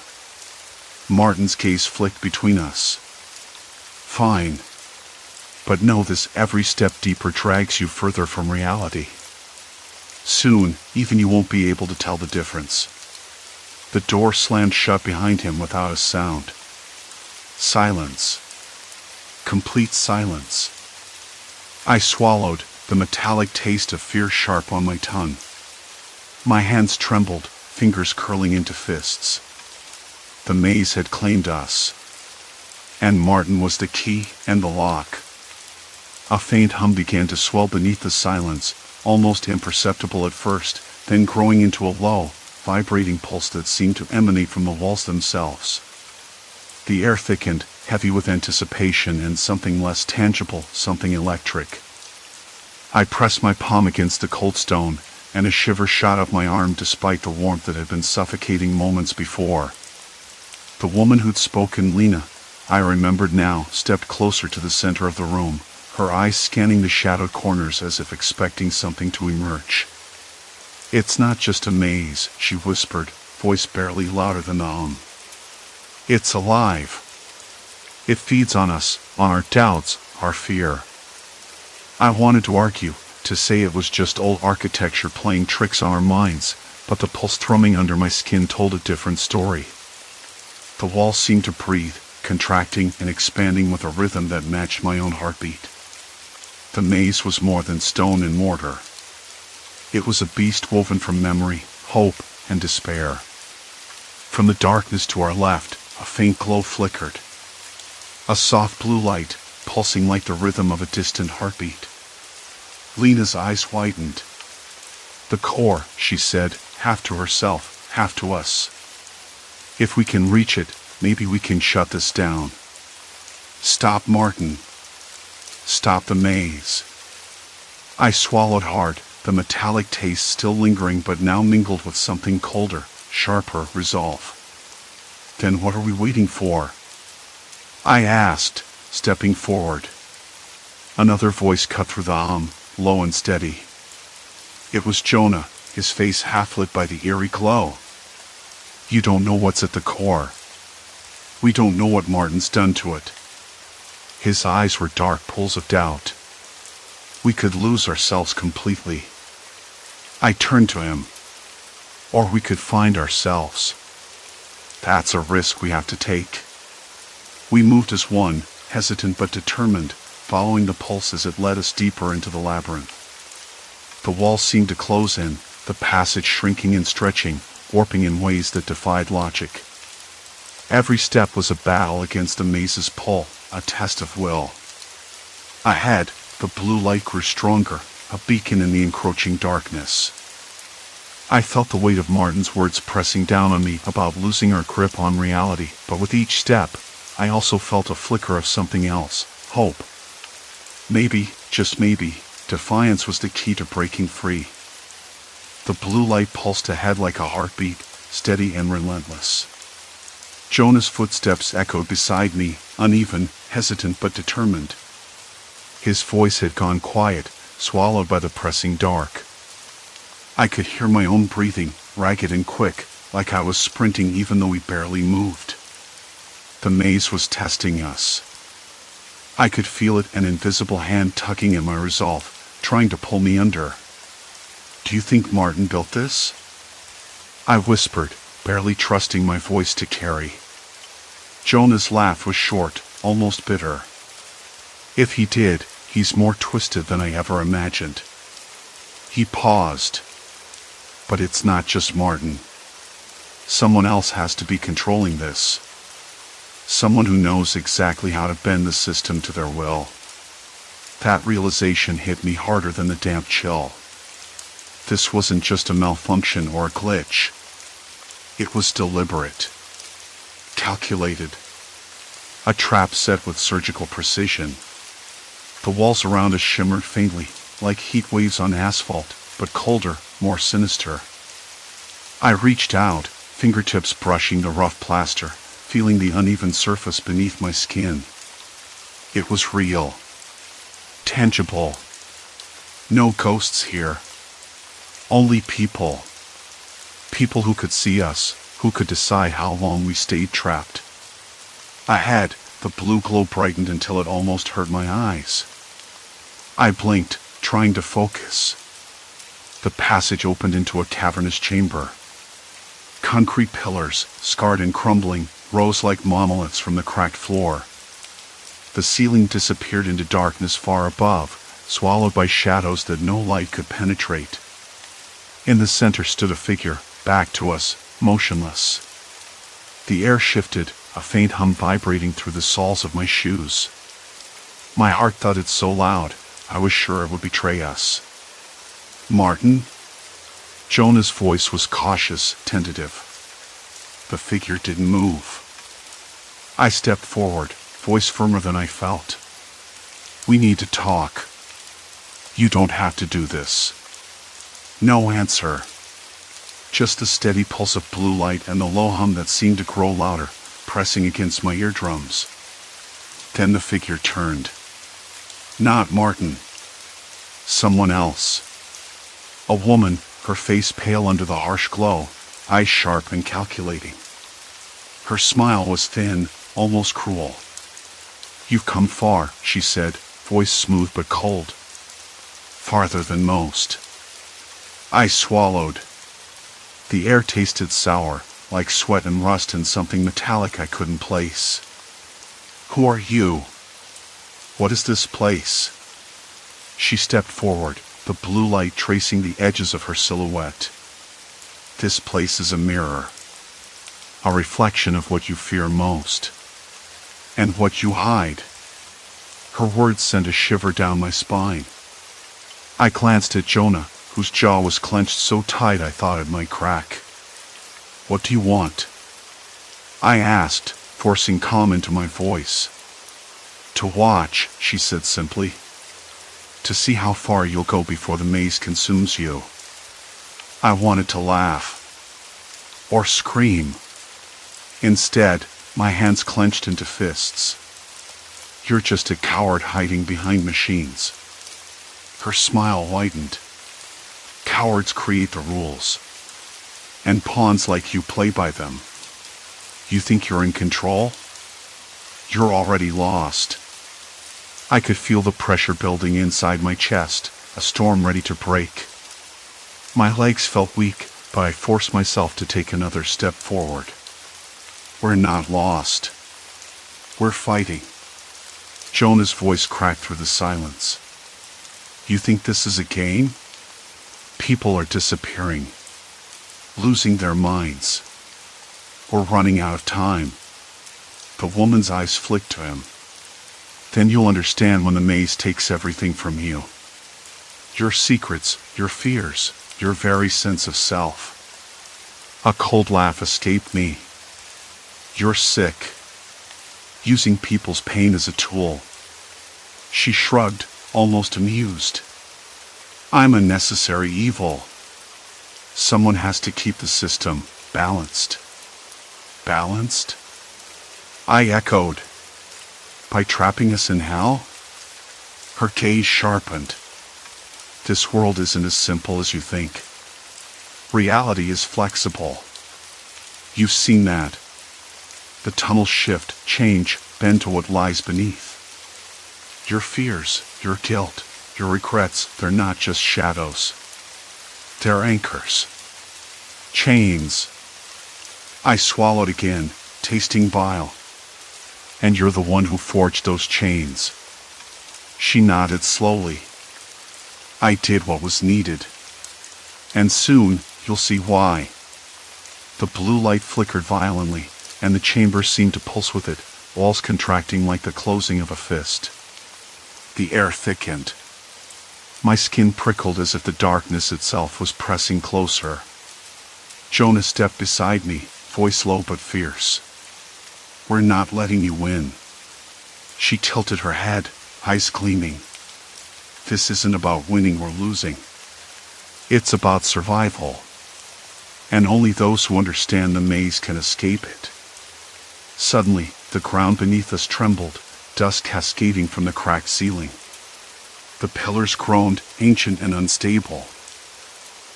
Martin's gaze flicked between us. "Fine. But know this: every step deeper drags you further from reality. Soon, even you won't be able to tell the difference." The door slammed shut behind him without a sound. Silence. Complete silence. I swallowed, the metallic taste of fear sharp on my tongue. My hands trembled, fingers curling into fists. The maze had claimed us. And Martin was the key and the lock. A faint hum began to swell beneath the silence, almost imperceptible at first, then growing into a low, vibrating pulse that seemed to emanate from the walls themselves. The air thickened, heavy with anticipation and something less tangible, something electric. I pressed my palm against the cold stone, and a shiver shot up my arm despite the warmth that had been suffocating moments before. The woman who'd spoken, Lena, I remembered now, stepped closer to the center of the room, her eyes scanning the shadowed corners as if expecting something to emerge. "It's not just a maze," she whispered, voice barely louder than the hum. "It's alive. It feeds on us, on our doubts, our fear." I wanted to argue, to say it was just old architecture playing tricks on our minds, but the pulse thrumming under my skin told a different story. The walls seemed to breathe, contracting and expanding with a rhythm that matched my own heartbeat. The maze was more than stone and mortar. It was a beast woven from memory, hope, and despair. From the darkness to our left, a faint glow flickered. A soft blue light, pulsing like the rhythm of a distant heartbeat. Lena's eyes widened. "The core," she said, half to herself, half to us. "If we can reach it, maybe we can shut this down. Stop Martin. Stop the maze." I swallowed hard, the metallic taste still lingering but now mingled with something colder, sharper resolve. "Then what are we waiting for?" I asked, stepping forward. Another voice cut through the hum, low and steady. It was Jonah, his face half lit by the eerie glow. "You don't know what's at the core. We don't know what Martin's done to it." His eyes were dark pools of doubt. "We could lose ourselves completely." I turned to him. "Or we could find ourselves. That's a risk we have to take." We moved as one, hesitant but determined, following the pulse as it led us deeper into the labyrinth. The walls seemed to close in, the passage shrinking and stretching, warping in ways that defied logic. Every step was a battle against the maze's pull, a test of will. Ahead, the blue light grew stronger, a beacon in the encroaching darkness. I felt the weight of Martin's words pressing down on me about losing our grip on reality, but with each step, I also felt a flicker of something else, hope. Maybe, just maybe, defiance was the key to breaking free. The blue light pulsed ahead like a heartbeat, steady and relentless. Jonah's footsteps echoed beside me, uneven, hesitant but determined. His voice had gone quiet, swallowed by the pressing dark. I could hear my own breathing, ragged and quick, like I was sprinting even though we barely moved. The maze was testing us. I could feel it, an invisible hand tugging at my resolve, trying to pull me under. "Do you think Martin built this?" I whispered, barely trusting my voice to carry. Jonah's laugh was short, almost bitter. "If he did, he's more twisted than I ever imagined." He paused. "But it's not just Martin. Someone else has to be controlling this. Someone who knows exactly how to bend the system to their will. That realization hit me harder than the damp chill. This wasn't just a malfunction or a glitch. It was deliberate. Calculated. A trap set with surgical precision. The walls around us shimmered faintly, like heat waves on asphalt, but colder, more sinister. I reached out, fingertips brushing the rough plaster, feeling the uneven surface beneath my skin. It was real. Tangible. No ghosts here. Only people. People who could see us, who could decide how long we stayed trapped. Ahead, the blue glow brightened until it almost hurt my eyes. I blinked, trying to focus. The passage opened into a cavernous chamber. Concrete pillars, scarred and crumbling, rose like monoliths from the cracked floor. The ceiling disappeared into darkness far above, swallowed by shadows that no light could penetrate. In the center stood a figure, back to us, motionless. The air shifted, a faint hum vibrating through the soles of my shoes. My heart thudded so loud, I was sure it would betray us. Martin? Jonah's voice was cautious, tentative. The figure didn't move. I stepped forward, voice firmer than I felt. We need to talk. You don't have to do this. No answer. Just the steady pulse of blue light and the low hum that seemed to grow louder, pressing against my eardrums. Then the figure turned. Not Martin. Someone else. A woman, her face pale under the harsh glow, eyes sharp and calculating. Her smile was thin, almost cruel. You've come far, she said, voice smooth but cold. Farther than most. I swallowed. The air tasted sour, like sweat and rust and something metallic I couldn't place. Who are you? What is this place? She stepped forward, the blue light tracing the edges of her silhouette. This place is a mirror. A reflection of what you fear most. And what you hide. Her words sent a shiver down my spine. I glanced at Jonah, whose jaw was clenched so tight I thought it might crack. What do you want? I asked, forcing calm into my voice. To watch, she said simply. To see how far you'll go before the maze consumes you. I wanted to laugh. Or scream. Instead, my hands clenched into fists. You're just a coward hiding behind machines. Her smile widened. Cowards create the rules. And pawns like you play by them. You think you're in control? You're already lost. I could feel the pressure building inside my chest, a storm ready to break. My legs felt weak, but I forced myself to take another step forward. We're not lost. We're fighting. Jonah's voice cracked through the silence. You think this is a game? People are disappearing. Losing their minds. We're running out of time. The woman's eyes flicked to him. Then you'll understand when the maze takes everything from you. Your secrets, your fears, your very sense of self. A cold laugh escaped me. You're sick. Using people's pain as a tool. She shrugged, almost amused. I'm a necessary evil. Someone has to keep the system balanced. Balanced? I echoed. By trapping us in hell? Her gaze sharpened. This world isn't as simple as you think. Reality is flexible. You've seen that. The tunnels shift, change, bend to what lies beneath. Your fears, your guilt, your regrets, they're not just shadows. They're anchors. Chains. I swallowed again, tasting bile. And you're the one who forged those chains. She nodded slowly. I did what was needed. And soon, you'll see why. The blue light flickered violently, and the chamber seemed to pulse with it, walls contracting like the closing of a fist. The air thickened. My skin prickled as if the darkness itself was pressing closer. Jonah stepped beside me, voice low but fierce. "We're not letting you win." She tilted her head, eyes gleaming. "This isn't about winning or losing. It's about survival. And only those who understand the maze can escape it." Suddenly, the ground beneath us trembled, dust cascading from the cracked ceiling. The pillars groaned, ancient and unstable.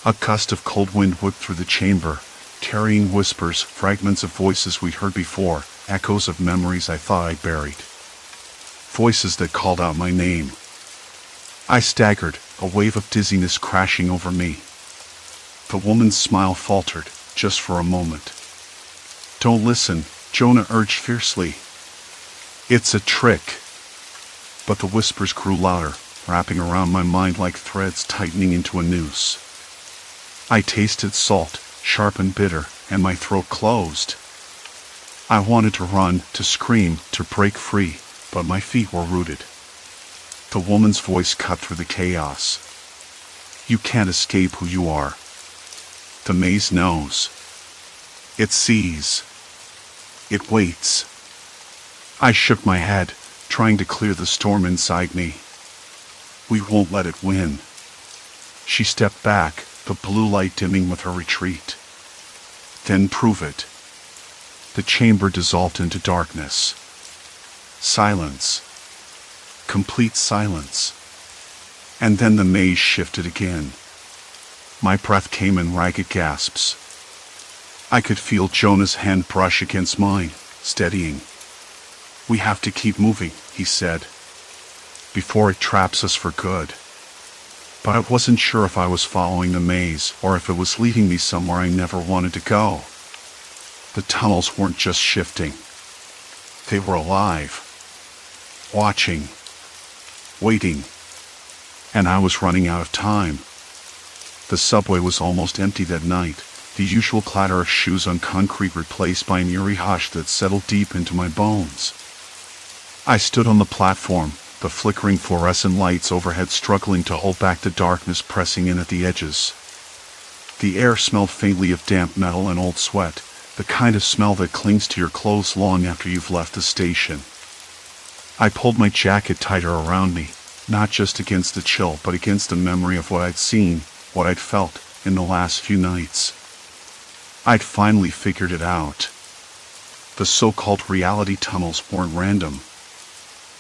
A gust of cold wind whipped through the chamber, carrying whispers, fragments of voices we'd heard before, echoes of memories I thought I'd buried. Voices that called out my name. I staggered, a wave of dizziness crashing over me. The woman's smile faltered, just for a moment. "Don't listen," Jonah urged fiercely. "It's a trick." But the whispers grew louder, wrapping around my mind like threads tightening into a noose. I tasted salt, sharp and bitter, and my throat closed. I wanted to run, to scream, to break free, but my feet were rooted. The woman's voice cut through the chaos. "You can't escape who you are. The maze knows. It sees. It waits." I shook my head, trying to clear the storm inside me. "We won't let it win." She stepped back, the blue light dimming with her retreat. "Then prove it." The chamber dissolved into darkness. Silence. Complete silence. And then the maze shifted again. My breath came in ragged gasps. I could feel Jonah's hand brush against mine, steadying. "We have to keep moving," he said, "before it traps us for good." But I wasn't sure if I was following the maze or if it was leading me somewhere I never wanted to go. The tunnels weren't just shifting. They were alive. Watching. Waiting. And I was running out of time. The subway was almost empty that night, the usual clatter of shoes on concrete replaced by an eerie hush that settled deep into my bones. I stood on the platform, the flickering fluorescent lights overhead struggling to hold back the darkness pressing in at the edges. The air smelled faintly of damp metal and old sweat, the kind of smell that clings to your clothes long after you've left the station. I pulled my jacket tighter around me, not just against the chill but against the memory of what I'd seen, what I'd felt, in the last few nights. I'd finally figured it out. The so-called reality tunnels weren't random.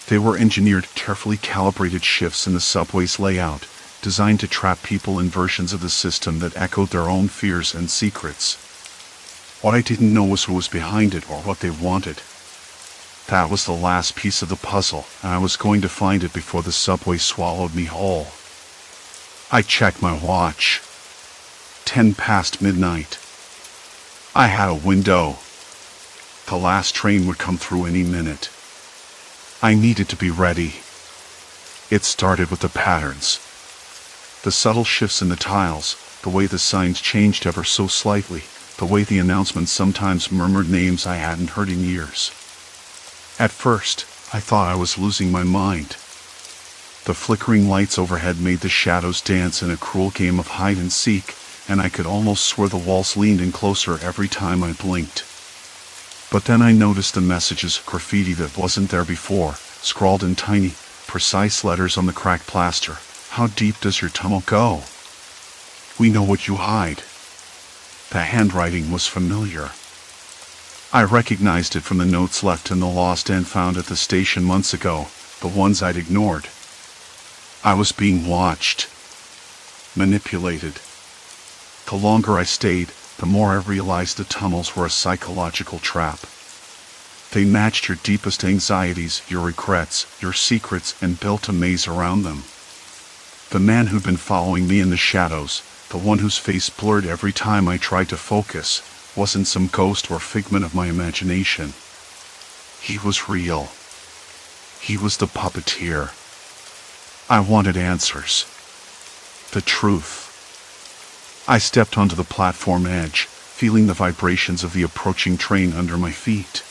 They were engineered, carefully calibrated shifts in the subway's layout, designed to trap people in versions of the system that echoed their own fears and secrets. What I didn't know was who was behind it or what they wanted. That was the last piece of the puzzle, and I was going to find it before the subway swallowed me whole. I checked my watch. 10 past midnight. I had a window. The last train would come through any minute. I needed to be ready. It started with the patterns. The subtle shifts in the tiles, the way the signs changed ever so slightly, the way the announcements sometimes murmured names I hadn't heard in years. At first, I thought I was losing my mind. The flickering lights overhead made the shadows dance in a cruel game of hide and seek, and I could almost swear the walls leaned in closer every time I blinked. But then I noticed the messages, graffiti that wasn't there before, scrawled in tiny, precise letters on the cracked plaster. "How deep does your tunnel go? We know what you hide." The handwriting was familiar. I recognized it from the notes left in the lost and found at the station months ago, the ones I'd ignored. I was being watched. Manipulated. The longer I stayed, the more I realized the tunnels were a psychological trap. They matched your deepest anxieties, your regrets, your secrets, and built a maze around them. The man who'd been following me in the shadows, the one whose face blurred every time I tried to focus, wasn't some ghost or figment of my imagination. He was real. He was the puppeteer. I wanted answers. The truth. I stepped onto the platform edge, feeling the vibrations of the approaching train under my feet.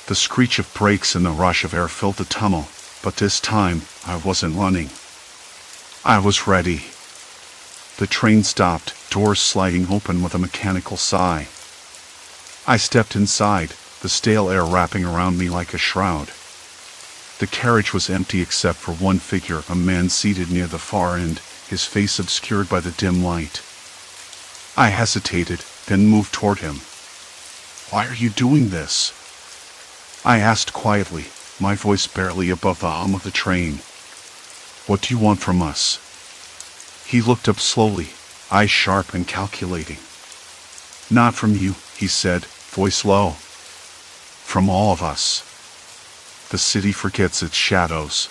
The screech of brakes and the rush of air filled the tunnel, but this time I wasn't running. I was ready. The train stopped, doors sliding open with a mechanical sigh. I stepped inside, the stale air wrapping around me like a shroud. The carriage was empty except for one figure, a man seated near the far end, his face obscured by the dim light. I hesitated, then moved toward him. "Why are you doing this?" I asked quietly, my voice barely above the hum of the train. "What do you want from us?" He looked up slowly, eyes sharp and calculating. "Not from you," he said, voice low. "From all of us. The city forgets its shadows.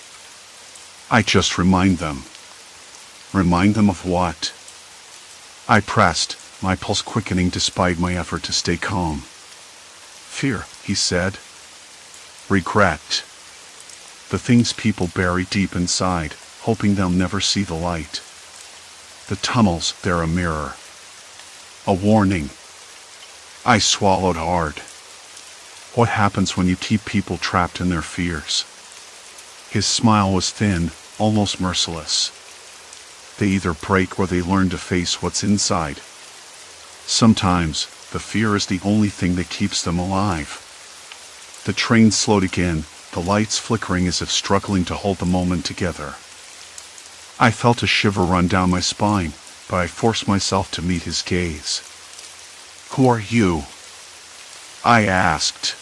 I just remind them." "Remind them of what?" I pressed, my pulse quickening despite my effort to stay calm. "Fear," he said. "Regret. The things people bury deep inside, hoping they'll never see the light. The tunnels, they're a mirror. A warning." I swallowed hard. What happens when you keep people trapped in their fears? His smile was thin, almost merciless. They either break or they learn to face what's inside. Sometimes, the fear is the only thing that keeps them alive. The train slowed again, the lights flickering as if struggling to hold the moment together. I felt a shiver run down my spine, but I forced myself to meet his gaze. "Who are you?" I asked.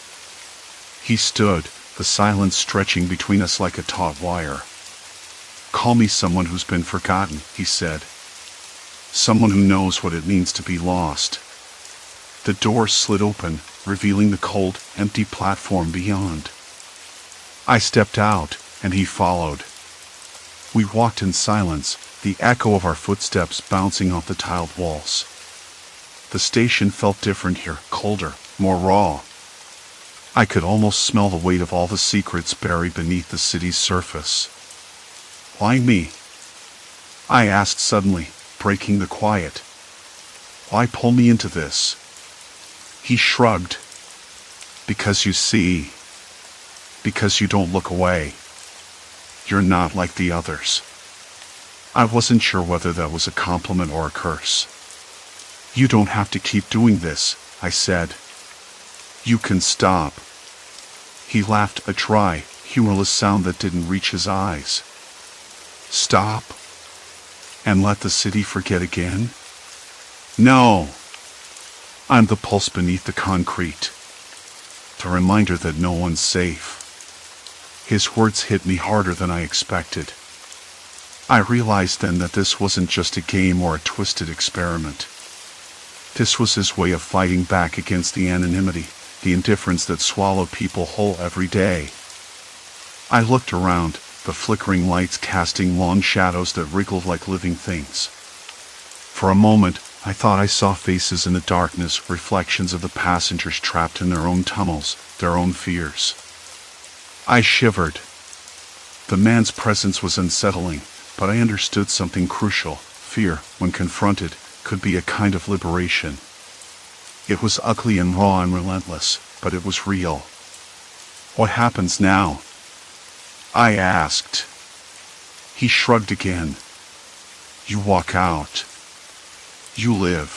He stood, the silence stretching between us like a taut wire. "Call me someone who's been forgotten," he said. "Someone who knows what it means to be lost." The door slid open, revealing the cold, empty platform beyond. I stepped out, and he followed. We walked in silence, the echo of our footsteps bouncing off the tiled walls. The station felt different here, colder, more raw. I could almost smell the weight of all the secrets buried beneath the city's surface. "Why me?" I asked suddenly, breaking the quiet. "Why pull me into this?" He shrugged. "Because you see. Because you don't look away. You're not like the others." I wasn't sure whether that was a compliment or a curse. "You don't have to keep doing this," I said. "You can stop." He laughed, a dry, humorless sound that didn't reach his eyes. "Stop? And let the city forget again?" "No." I'm the pulse beneath the concrete. The reminder that no one's safe. His words hit me harder than I expected. I realized then that this wasn't just a game or a twisted experiment. This was his way of fighting back against the anonymity, the indifference that swallowed people whole every day. I looked around, the flickering lights casting long shadows that wriggled like living things. For a moment, I thought I saw faces in the darkness, reflections of the passengers trapped in their own tunnels, their own fears. I shivered. The man's presence was unsettling, but I understood something crucial. Fear, when confronted, could be a kind of liberation. It was ugly and raw and relentless, but it was real. "What happens now?" I asked. He shrugged again. "You walk out. You live.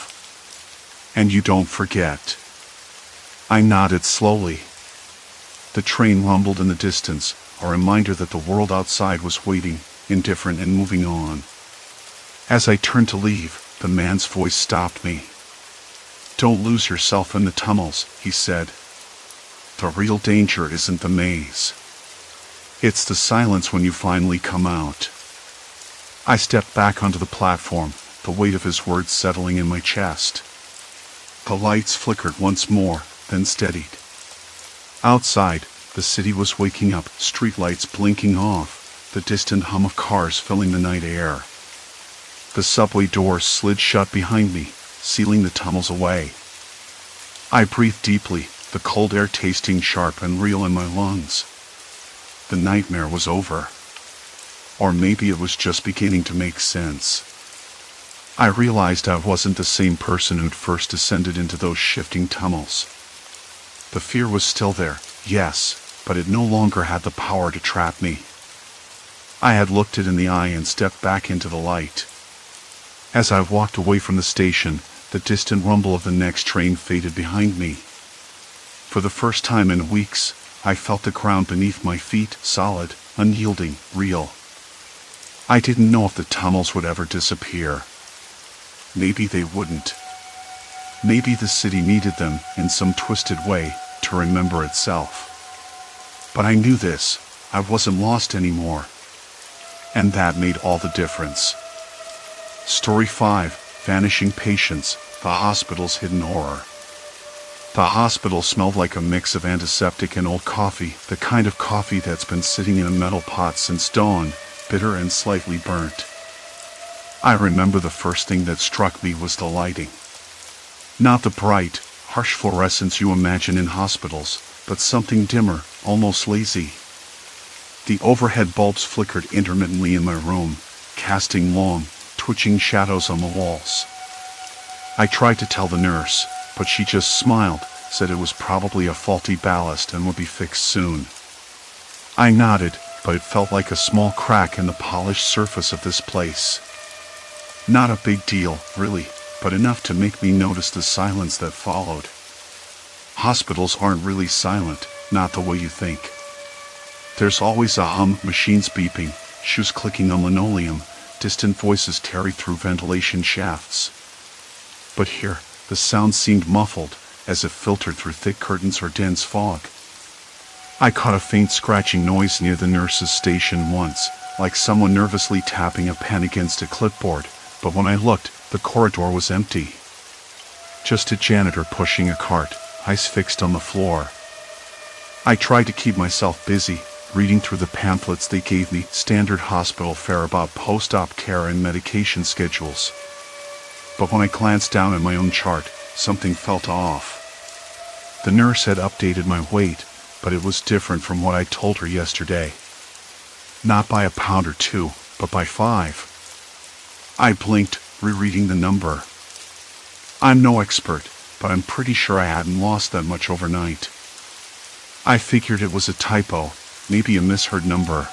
And you don't forget." I nodded slowly. The train rumbled in the distance, a reminder that the world outside was waiting, indifferent and moving on. As I turned to leave, the man's voice stopped me. "Don't lose yourself in the tunnels," he said. "The real danger isn't the maze. It's the silence when you finally come out." I stepped back onto the platform, the weight of his words settling in my chest. The lights flickered once more, then steadied. Outside, the city was waking up, streetlights blinking off, the distant hum of cars filling the night air. The subway doors slid shut behind me, sealing the tunnels away. I breathed deeply, the cold air tasting sharp and real in my lungs. The nightmare was over. Or maybe it was just beginning to make sense. I realized I wasn't the same person who'd first descended into those shifting tunnels. The fear was still there, yes, but it no longer had the power to trap me. I had looked it in the eye and stepped back into the light. As I walked away from the station, the distant rumble of the next train faded behind me. For the first time in weeks, I felt the ground beneath my feet, solid, unyielding, real. I didn't know if the tunnels would ever disappear. Maybe they wouldn't. Maybe the city needed them, in some twisted way, to remember itself. But I knew this, I wasn't lost anymore. And that made all the difference. Story 5, Vanishing Patients, the hospital's hidden horror. The hospital smelled like a mix of antiseptic and old coffee, the kind of coffee that's been sitting in a metal pot since dawn, bitter and slightly burnt. I remember the first thing that struck me was the lighting. Not the bright, harsh fluorescence you imagine in hospitals, but something dimmer, almost lazy. The overhead bulbs flickered intermittently in my room, casting long, twitching shadows on the walls. I tried to tell the nurse, but she just smiled, said it was probably a faulty ballast and would be fixed soon. I nodded, but it felt like a small crack in the polished surface of this place. Not a big deal, really, but enough to make me notice the silence that followed. Hospitals aren't really silent, not the way you think. There's always a hum, machines beeping, shoes clicking on linoleum, distant voices carried through ventilation shafts. But here, the sound seemed muffled, as if filtered through thick curtains or dense fog. I caught a faint scratching noise near the nurse's station once, like someone nervously tapping a pen against a clipboard, but when I looked, the corridor was empty. Just a janitor pushing a cart, eyes fixed on the floor. I tried to keep myself busy, reading through the pamphlets they gave me, standard hospital fare about post-op care and medication schedules. But when I glanced down at my own chart, something felt off. The nurse had updated my weight, but it was different from what I told her yesterday. Not by a pound or two, but by 5. I blinked, rereading the number. I'm no expert, but I'm pretty sure I hadn't lost that much overnight. I figured it was a typo, maybe a misheard number.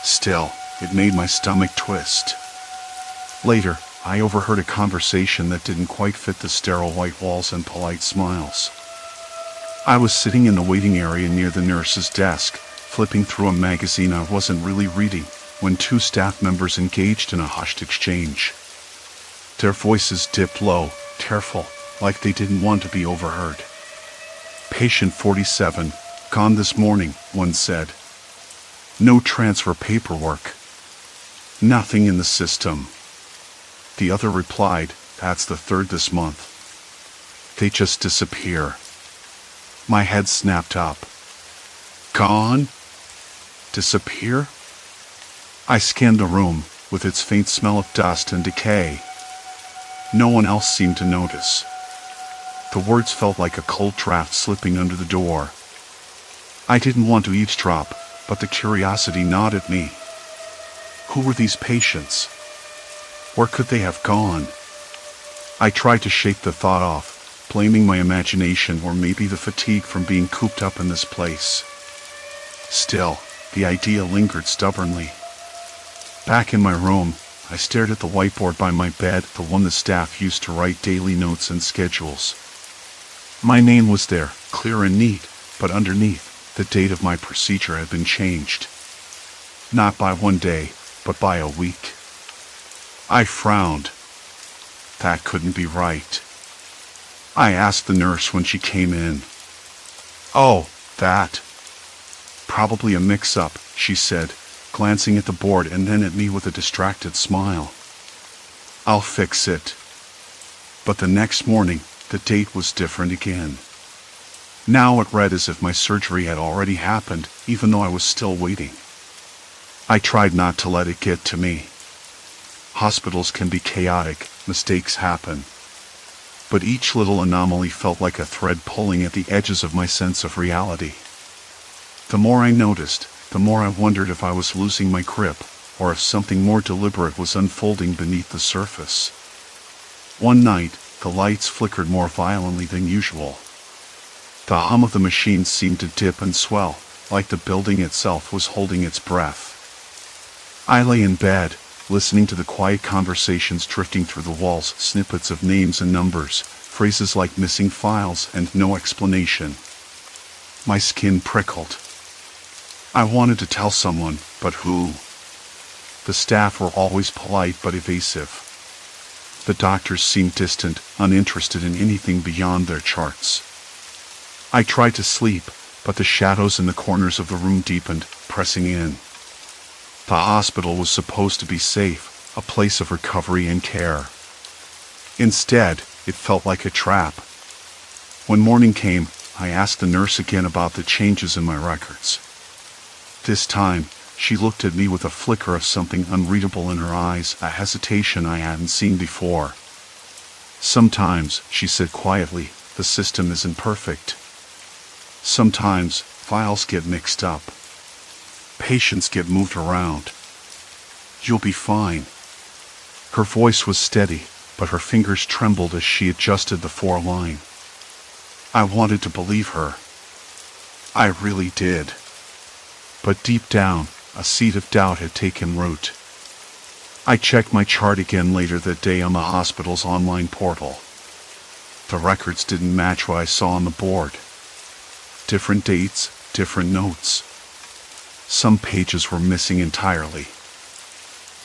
Still, it made my stomach twist. Later, I overheard a conversation that didn't quite fit the sterile white walls and polite smiles. I was sitting in the waiting area near the nurse's desk, flipping through a magazine I wasn't really reading, when 2 staff members engaged in a hushed exchange. Their voices dipped low, tearful, like they didn't want to be overheard. Patient 47, gone this morning, one said. No transfer paperwork. Nothing in the system. The other replied, that's the 3rd this month. They just disappear. My head snapped up. Gone? Disappear? I scanned the room, with its faint smell of dust and decay. No one else seemed to notice. The words felt like a cold draft slipping under the door. I didn't want to eavesdrop, but the curiosity gnawed at me. Who were these patients? Where could they have gone? I tried to shake the thought off, blaming my imagination or maybe the fatigue from being cooped up in this place. Still, the idea lingered stubbornly. Back in my room, I stared at the whiteboard by my bed, the one the staff used to write daily notes and schedules. My name was there, clear and neat, but underneath, the date of my procedure had been changed. Not by 1 day, but by a week. I frowned. That couldn't be right. I asked the nurse when she came in. Oh, that. Probably a mix-up, she said, glancing at the board and then at me with a distracted smile. I'll fix it. But the next morning, the date was different again. Now it read as if my surgery had already happened, even though I was still waiting. I tried not to let it get to me. Hospitals can be chaotic, mistakes happen. But each little anomaly felt like a thread pulling at the edges of my sense of reality. The more I noticed, the more I wondered if I was losing my grip, or if something more deliberate was unfolding beneath the surface. One night, the lights flickered more violently than usual. The hum of the machine seemed to dip and swell, like the building itself was holding its breath. I lay in bed, listening to the quiet conversations drifting through the walls, snippets of names and numbers, phrases like missing files and no explanation. My skin prickled. I wanted to tell someone, but who? The staff were always polite but evasive. The doctors seemed distant, uninterested in anything beyond their charts. I tried to sleep, but the shadows in the corners of the room deepened, pressing in. The hospital was supposed to be safe, a place of recovery and care. Instead, it felt like a trap. When morning came, I asked the nurse again about the changes in my records. This time, she looked at me with a flicker of something unreadable in her eyes, a hesitation I hadn't seen before. Sometimes, she said quietly, the system isn't perfect. Sometimes, files get mixed up. Patients get moved around. You'll be fine. Her voice was steady, but her fingers trembled as she adjusted the 4-line. I wanted to believe her. I really did. But deep down, a seed of doubt had taken root. I checked my chart again later that day on the hospital's online portal. The records didn't match what I saw on the board. Different dates, different notes. Some pages were missing entirely.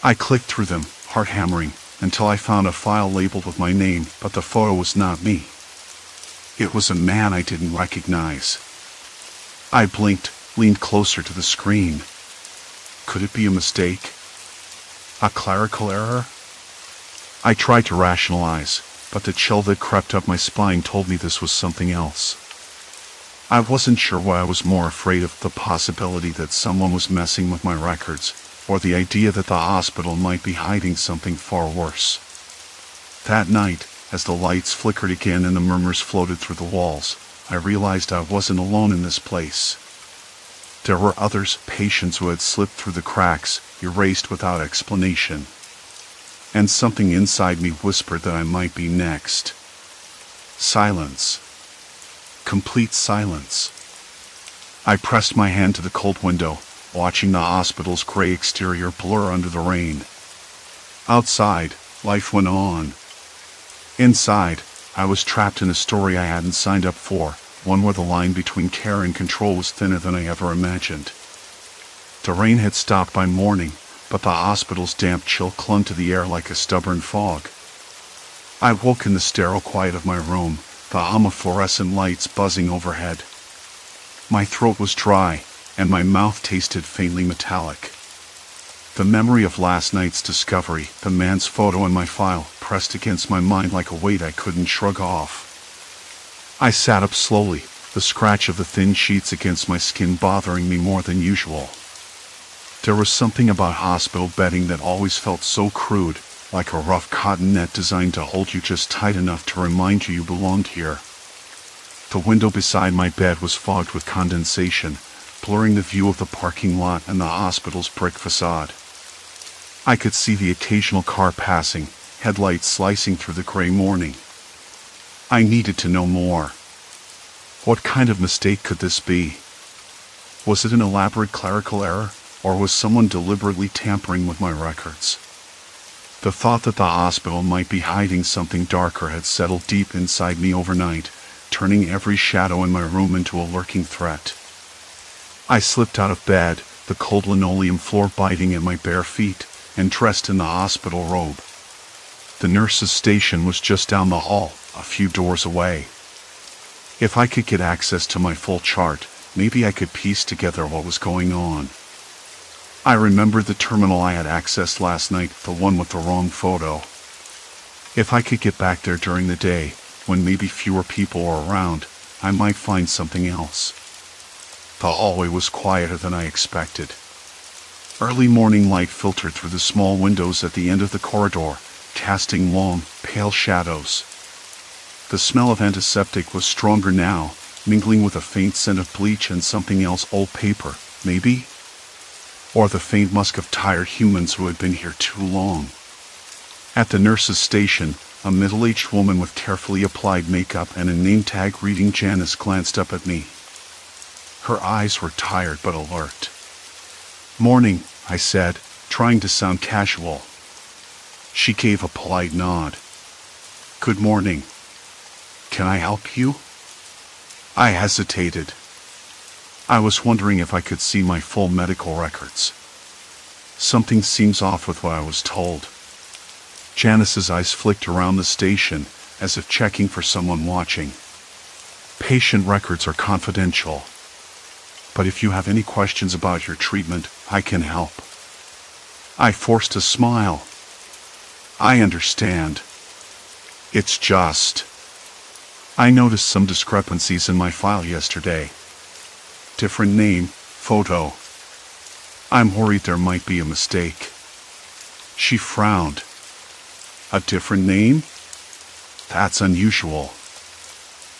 I clicked through them, heart hammering, until I found a file labeled with my name, but the photo was not me. It was a man I didn't recognize. I blinked, leaned closer to the screen. Could it be a mistake? A clerical error? I tried to rationalize, but the chill that crept up my spine told me this was something else. I wasn't sure why I was more afraid of, the possibility that someone was messing with my records, or the idea that the hospital might be hiding something far worse. That night, as the lights flickered again and the murmurs floated through the walls, I realized I wasn't alone in this place. There were others, patients who had slipped through the cracks, erased without explanation. And something inside me whispered that I might be next. Silence. Complete silence. I pressed my hand to the cold window, watching the hospital's gray exterior blur under the rain. Outside, life went on. Inside, I was trapped in a story I hadn't signed up for, one where the line between care and control was thinner than I ever imagined. The rain had stopped by morning, but the hospital's damp chill clung to the air like a stubborn fog. I woke in the sterile quiet of my room, the hum of fluorescent lights buzzing overhead. My throat was dry, and my mouth tasted faintly metallic. The memory of last night's discovery, the man's photo in my file, pressed against my mind like a weight I couldn't shrug off. I sat up slowly, the scratch of the thin sheets against my skin bothering me more than usual. There was something about hospital bedding that always felt so crude, like a rough cotton net designed to hold you just tight enough to remind you belonged here. The window beside my bed was fogged with condensation, blurring the view of the parking lot and the hospital's brick facade. I could see the occasional car passing, headlights slicing through the gray morning. I needed to know more. What kind of mistake could this be? Was it an elaborate clerical error, or was someone deliberately tampering with my records? The thought that the hospital might be hiding something darker had settled deep inside me overnight, turning every shadow in my room into a lurking threat. I slipped out of bed, the cold linoleum floor biting at my bare feet, and dressed in the hospital robe. The nurse's station was just down the hall, a few doors away. If I could get access to my full chart, maybe I could piece together what was going on. I remembered the terminal I had accessed last night, the one with the wrong photo. If I could get back there during the day, when maybe fewer people were around, I might find something else. The hallway was quieter than I expected. Early morning light filtered through the small windows at the end of the corridor, casting long, pale shadows. The smell of antiseptic was stronger now, mingling with a faint scent of bleach and something else, old paper, maybe? or the faint musk of tired humans who had been here too long. At the nurse's station, a middle-aged woman with carefully applied makeup and a name tag reading Janice glanced up at me. Her eyes were tired but alert. "Morning," I said, trying to sound casual. She gave a polite nod. "Good morning. Can I help you?" I hesitated. I was wondering if I could see my full medical records. Something seems off with what I was told. Janice's eyes flicked around the station, as if checking for someone watching. "Patient records are confidential. But if you have any questions about your treatment, I can help." I forced a smile. "I understand. It's just... I noticed some discrepancies in my file yesterday. Different name, photo. I'm worried there might be a mistake." She frowned. "A different name? That's unusual.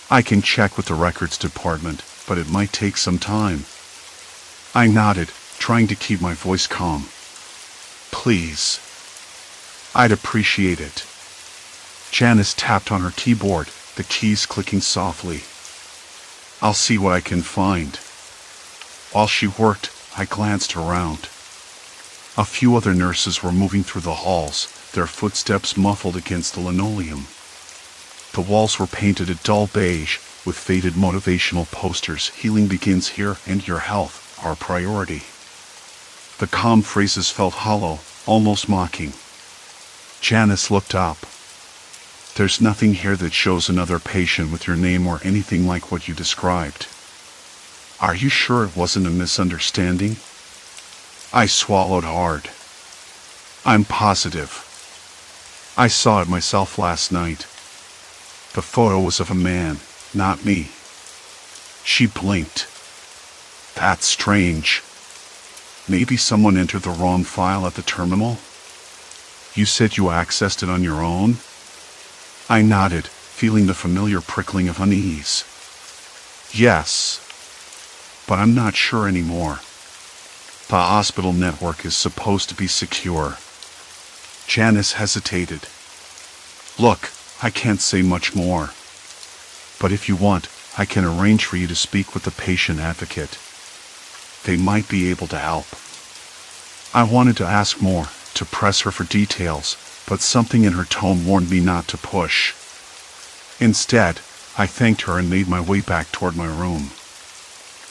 I can check with the records department, but it might take some time." I nodded, trying to keep my voice calm. "Please. I'd appreciate it." Janice tapped on her keyboard, the keys clicking softly. "I'll see what I can find." While she worked, I glanced around. A few other nurses were moving through the halls, their footsteps muffled against the linoleum. The walls were painted a dull beige, with faded motivational posters. "Healing begins here, and your health, our priority." The calm phrases felt hollow, almost mocking. Janice looked up. "There's nothing here that shows another patient with your name or anything like what you described. Are you sure it wasn't a misunderstanding?" I swallowed hard. "I'm positive. I saw it myself last night. The photo was of a man, not me." She blinked. "That's strange. Maybe someone entered the wrong file at the terminal?" "You said you accessed it on your own?" I nodded, feeling the familiar prickling of unease. "Yes. But I'm not sure anymore. The hospital network is supposed to be secure." Janice hesitated. "Look, I can't say much more. But if you want, I can arrange for you to speak with the patient advocate. They might be able to help." I wanted to ask more, to press her for details, but something in her tone warned me not to push. Instead, I thanked her and made my way back toward my room.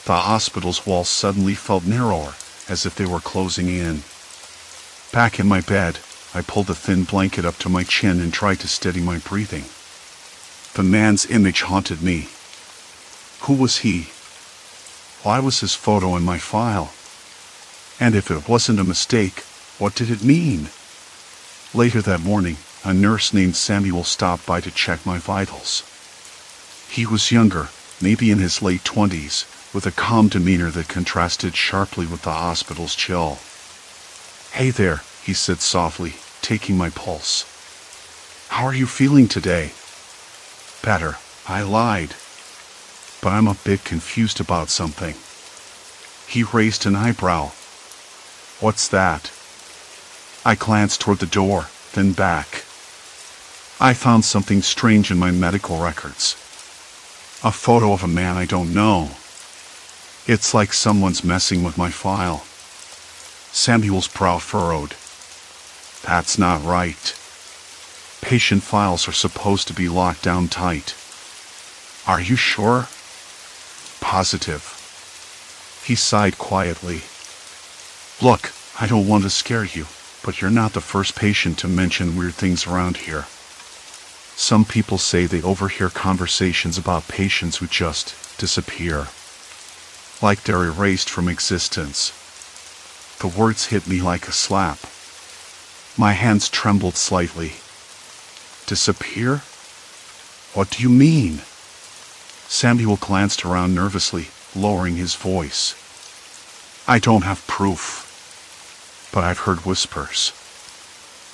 The hospital's walls suddenly felt narrower, as if they were closing in. Back in my bed, I pulled a thin blanket up to my chin and tried to steady my breathing. The man's image haunted me. Who was he? Why was his photo in my file? And if it wasn't a mistake, what did it mean? Later that morning, a nurse named Samuel stopped by to check my vitals. He was younger, maybe in his late 20s, with a calm demeanor that contrasted sharply with the hospital's chill. "Hey there," he said softly, taking my pulse. "How are you feeling today?" "Better," I lied. "But I'm a bit confused about something." He raised an eyebrow. "What's that?" I glanced toward the door, then back. I found something strange in my medical records. A photo of a man I don't know. It's like someone's messing with my file. Samuel's brow furrowed. "That's not right. Patient files are supposed to be locked down tight." "Are you sure?" "Positive." He sighed quietly. "Look, I don't want to scare you, but you're not the first patient to mention weird things around here. Some people say they overhear conversations about patients who just disappear. Like they're erased from existence." The words hit me like a slap. My hands trembled slightly. "Disappear? What do you mean?" Samuel glanced around nervously, lowering his voice. "I don't have proof, but I've heard whispers.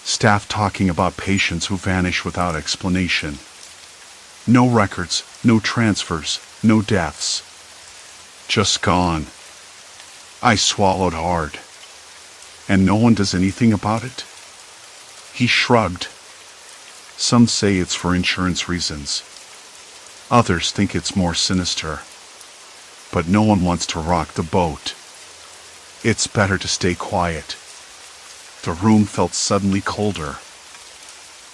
Staff talking about patients who vanish without explanation. No records, no transfers, no deaths. Just gone." I swallowed hard. And no one does anything about it? He shrugged. Some say it's for insurance reasons. Others think it's more sinister. But no one wants to rock the boat. It's better to stay quiet. The room felt suddenly colder.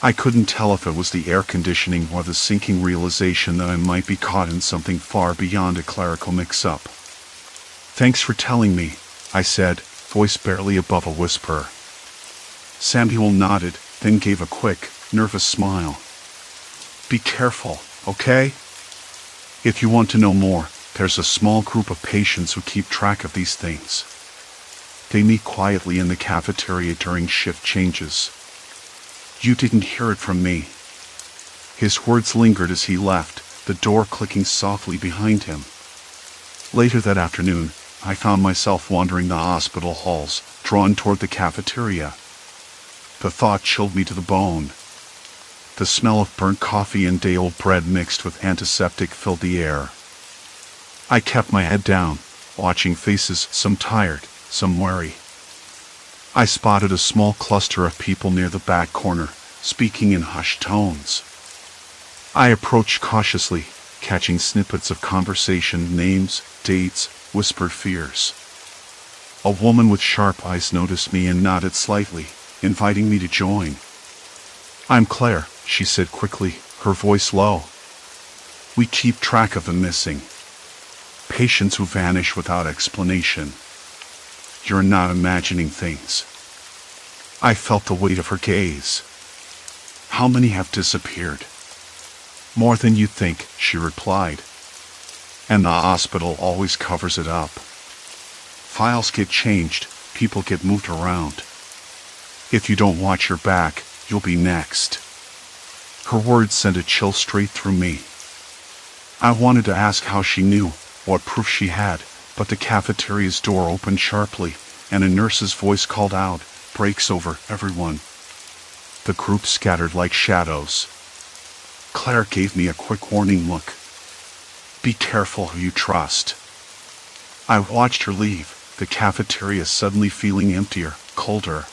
I couldn't tell if it was the air conditioning or the sinking realization that I might be caught in something far beyond a clerical mix-up. "Thanks for telling me," I said, voice barely above a whisper. Samuel nodded, then gave a quick, nervous smile. "Be careful, okay? If you want to know more, there's a small group of patients who keep track of these things. They meet quietly in the cafeteria during shift changes. You didn't hear it from me." His words lingered as he left, the door clicking softly behind him. Later that afternoon, I found myself wandering the hospital halls, drawn toward the cafeteria. The thought chilled me to the bone. The smell of burnt coffee and day-old bread mixed with antiseptic filled the air. I kept my head down, watching faces, some tired, some wary. I spotted a small cluster of people near the back corner, speaking in hushed tones. I approached cautiously, catching snippets of conversation, names, dates, whispered fears. A woman with sharp eyes noticed me and nodded slightly, inviting me to join. "I'm Claire," she said quickly, her voice low. "We keep track of the missing. Patients who vanish without explanation. You're not imagining things." I felt the weight of her gaze. "How many have disappeared?" "More than you think," she replied. "And the hospital always covers it up. Files get changed, people get moved around. If you don't watch your back, you'll be next." Her words sent a chill straight through me. I wanted to ask how she knew, what proof she had, but the cafeteria's door opened sharply, and a nurse's voice called out, "Breaks over, everyone." The group scattered like shadows. Claire gave me a quick warning look. "Be careful who you trust." I watched her leave, the cafeteria suddenly feeling emptier, colder.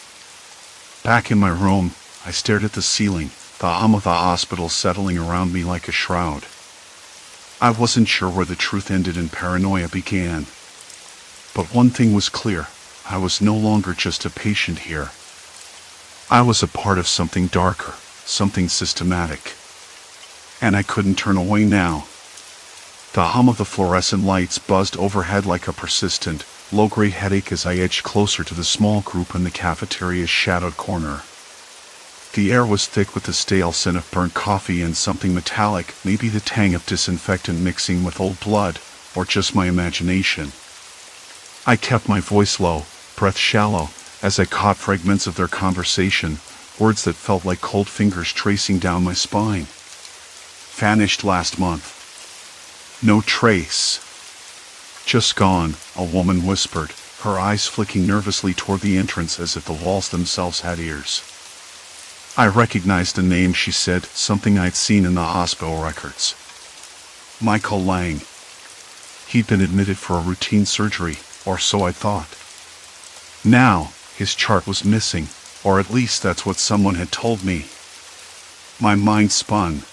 Back in my room, I stared at the ceiling, the hum of the hospital settling around me like a shroud. I wasn't sure where the truth ended and paranoia began. But one thing was clear, I was no longer just a patient here. I was a part of something darker, something systematic. And I couldn't turn away now. The hum of the fluorescent lights buzzed overhead like a persistent, low-grade headache as I edged closer to the small group in the cafeteria's shadowed corner. The air was thick with the stale scent of burnt coffee and something metallic, maybe the tang of disinfectant mixing with old blood, or just my imagination. I kept my voice low, breath shallow, as I caught fragments of their conversation, words that felt like cold fingers tracing down my spine. "Vanished last month. No trace." "Just gone," a woman whispered, her eyes flicking nervously toward the entrance as if the walls themselves had ears. I recognized the name, she said, something I'd seen in the hospital records. Michael Lang. He'd been admitted for a routine surgery, or so I thought. Now, his chart was missing, or at least that's what someone had told me. My mind spun.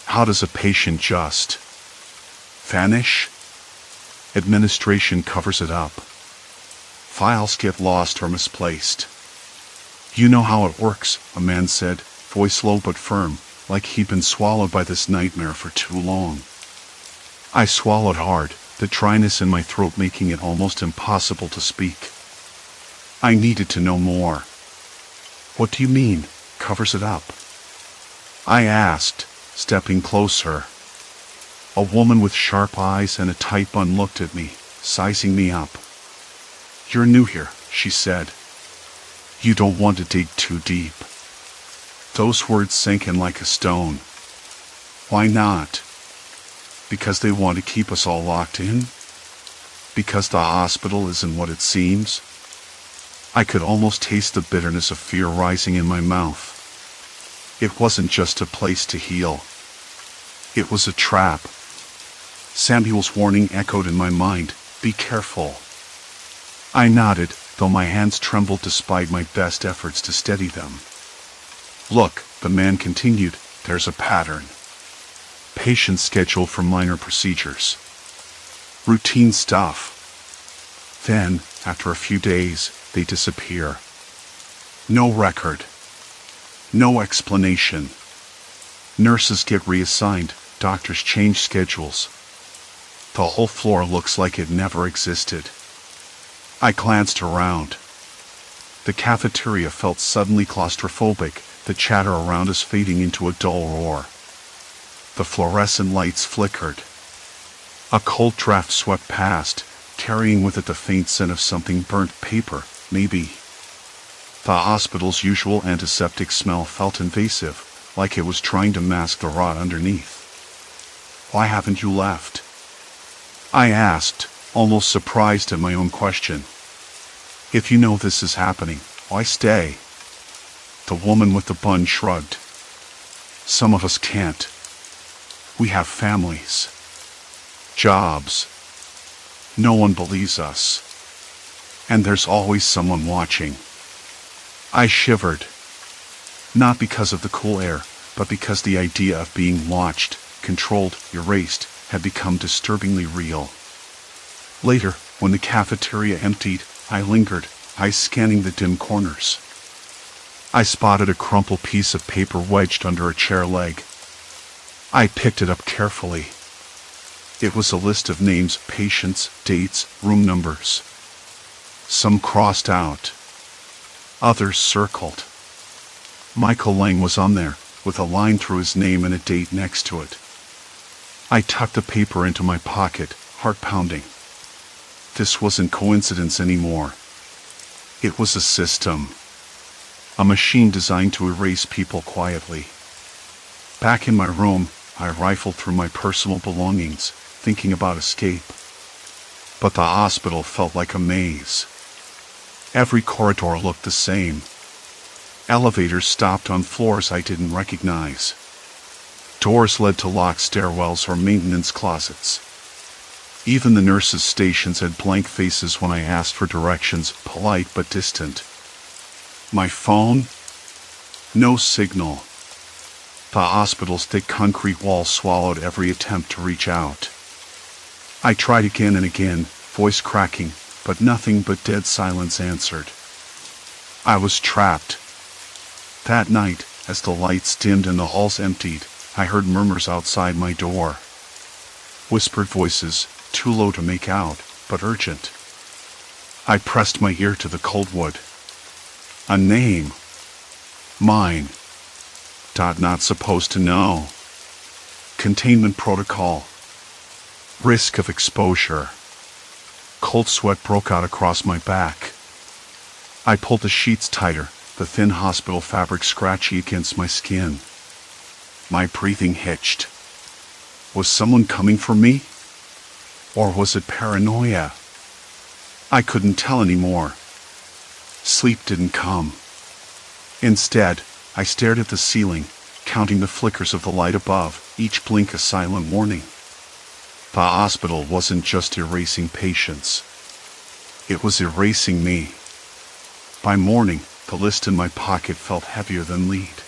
How does a patient just vanish? Administration covers it up. Files get lost or misplaced. "You know how it works," a man said, voice low but firm, like he'd been swallowed by this nightmare for too long. I swallowed hard, the dryness in my throat making it almost impossible to speak. I needed to know more. "What do you mean, covers it up?" I asked, stepping closer. A woman with sharp eyes and a tight bun looked at me, sizing me up. "You're new here," she said. "You don't want to dig too deep." Those words sank in like a stone. Why not? Because they want to keep us all locked in? Because the hospital isn't what it seems? I could almost taste the bitterness of fear rising in my mouth. It wasn't just a place to heal. It was a trap. Samuel's warning echoed in my mind, "Be careful." I nodded, though my hands trembled despite my best efforts to steady them. "Look," the man continued, "there's a pattern. Patients scheduled for minor procedures. Routine stuff. Then, after a few days, they disappear. No record. No explanation. Nurses get reassigned, doctors change schedules. The whole floor looks like it never existed." I glanced around. The cafeteria felt suddenly claustrophobic, the chatter around us fading into a dull roar. The fluorescent lights flickered. A cold draft swept past, carrying with it the faint scent of something burnt paper, maybe. The hospital's usual antiseptic smell felt invasive, like it was trying to mask the rot underneath. "Why haven't you left?" I asked, almost surprised at my own question. "If you know this is happening, why stay?" The woman with the bun shrugged. "Some of us can't. We have families. Jobs. No one believes us. And there's always someone watching." I shivered. Not because of the cool air, but because the idea of being watched, controlled, erased, had become disturbingly real. Later, when the cafeteria emptied, I lingered, eyes scanning the dim corners. I spotted a crumpled piece of paper wedged under a chair leg. I picked it up carefully. It was a list of names, patients, dates, room numbers. Some crossed out. Others circled. Michael Lang was on there, with a line through his name and a date next to it. I tucked the paper into my pocket, heart pounding. This wasn't coincidence anymore. It was a system. A machine designed to erase people quietly. Back in my room, I rifled through my personal belongings, thinking about escape. But the hospital felt like a maze. Every corridor looked the same. Elevators stopped on floors I didn't recognize. Doors led to locked stairwells or maintenance closets. Even the nurses' stations had blank faces when I asked for directions, polite but distant. My phone? No signal. The hospital's thick concrete wall swallowed every attempt to reach out. I tried again and again, voice cracking, but nothing but dead silence answered. I was trapped. That night, as the lights dimmed and the halls emptied, I heard murmurs outside my door. Whispered voices, too low to make out, but urgent. I pressed my ear to the cold wood. A name. Mine. Not supposed to know. Containment protocol. Risk of exposure. Cold sweat broke out across my back. I pulled the sheets tighter, the thin hospital fabric scratchy against my skin. My breathing hitched. Was someone coming for me? Or was it paranoia? I couldn't tell anymore. Sleep didn't come. Instead, I stared at the ceiling, counting the flickers of the light above, each blink a silent warning. The hospital wasn't just erasing patients. It was erasing me. By morning, the list in my pocket felt heavier than lead.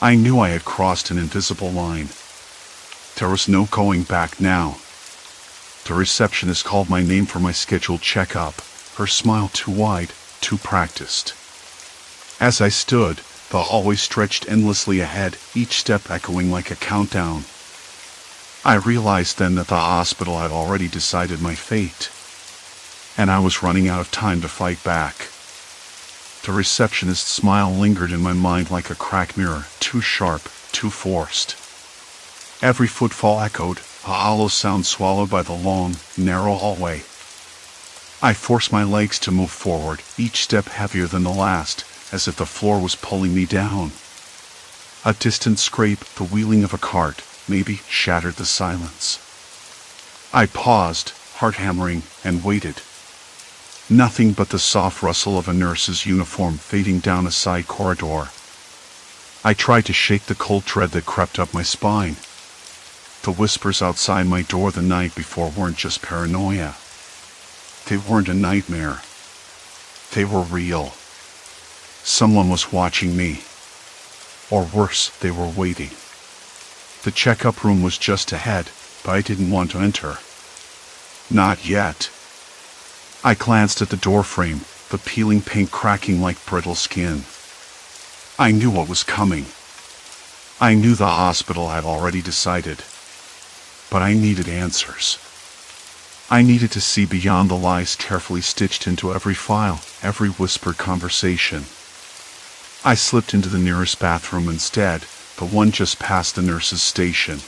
I knew I had crossed an invisible line. There was no going back now. The receptionist called my name for my scheduled checkup, her smile too wide, too practiced. As I stood, the hallway stretched endlessly ahead, each step echoing like a countdown. I realized then that the hospital had already decided my fate, and I was running out of time to fight back. The receptionist's smile lingered in my mind like a cracked mirror, too sharp, too forced. Every footfall echoed, a hollow sound swallowed by the long, narrow hallway. I forced my legs to move forward, each step heavier than the last, as if the floor was pulling me down. A distant scrape, the wheeling of a cart, maybe shattered the silence. I paused, heart hammering, and waited. Nothing but the soft rustle of a nurse's uniform fading down a side corridor. I tried to shake the cold dread that crept up my spine. The whispers outside my door the night before weren't just paranoia. They weren't a nightmare. They were real. Someone was watching me. Or worse, they were waiting. The checkup room was just ahead, but I didn't want to enter. Not yet. I glanced at the doorframe, the peeling paint cracking like brittle skin. I knew what was coming. I knew the hospital had already decided. But I needed answers. I needed to see beyond the lies carefully stitched into every file, every whispered conversation. I slipped into the nearest bathroom instead, the one just past the nurse's station.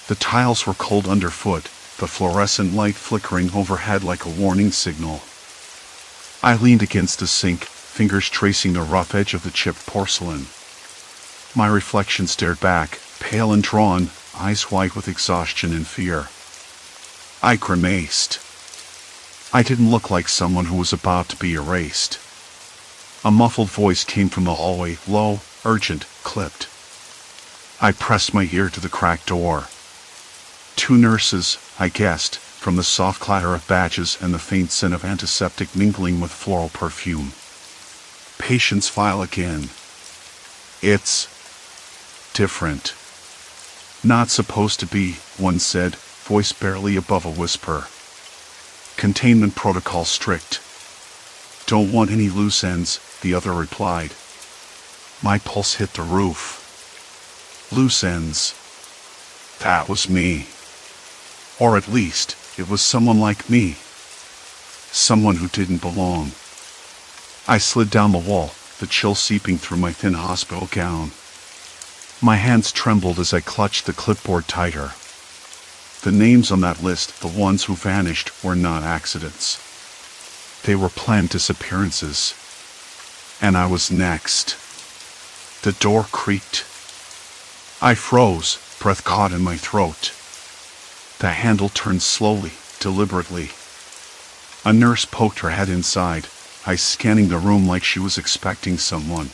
The tiles were cold underfoot, the fluorescent light flickering overhead like a warning signal. I leaned against the sink, fingers tracing the rough edge of the chipped porcelain. My reflection stared back, pale and drawn, eyes white with exhaustion and fear. I grimaced. I didn't look like someone who was about to be erased. A muffled voice came from the hallway, low, urgent, clipped. I pressed my ear to the cracked door. 2 nurses, I guessed, from the soft clatter of badges and the faint scent of antiseptic mingling with floral perfume. Patient's file again. It's different. Not supposed to be, one said, voice barely above a whisper. Containment protocol strict. Don't want any loose ends, the other replied. My pulse hit the roof. Loose ends. That was me. Or at least, it was someone like me. Someone who didn't belong. I slid down the wall, the chill seeping through my thin hospital gown. My hands trembled as I clutched the clipboard tighter. The names on that list, the ones who vanished, were not accidents. They were planned disappearances. And I was next. The door creaked. I froze, breath caught in my throat. The handle turned slowly, deliberately. A nurse poked her head inside, eyes scanning the room like she was expecting someone.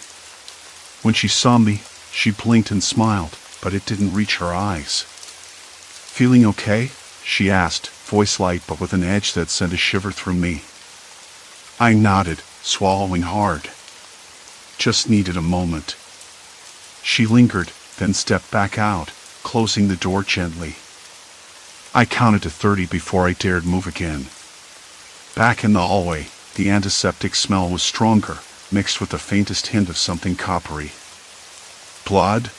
When she saw me, she blinked and smiled, but it didn't reach her eyes. Feeling okay? She asked, voice light but with an edge that sent a shiver through me. I nodded, swallowing hard. Just needed a moment. She lingered, then stepped back out, closing the door gently. I counted to 30 before I dared move again. Back in the hallway, the antiseptic smell was stronger, mixed with the faintest hint of something coppery. Blood?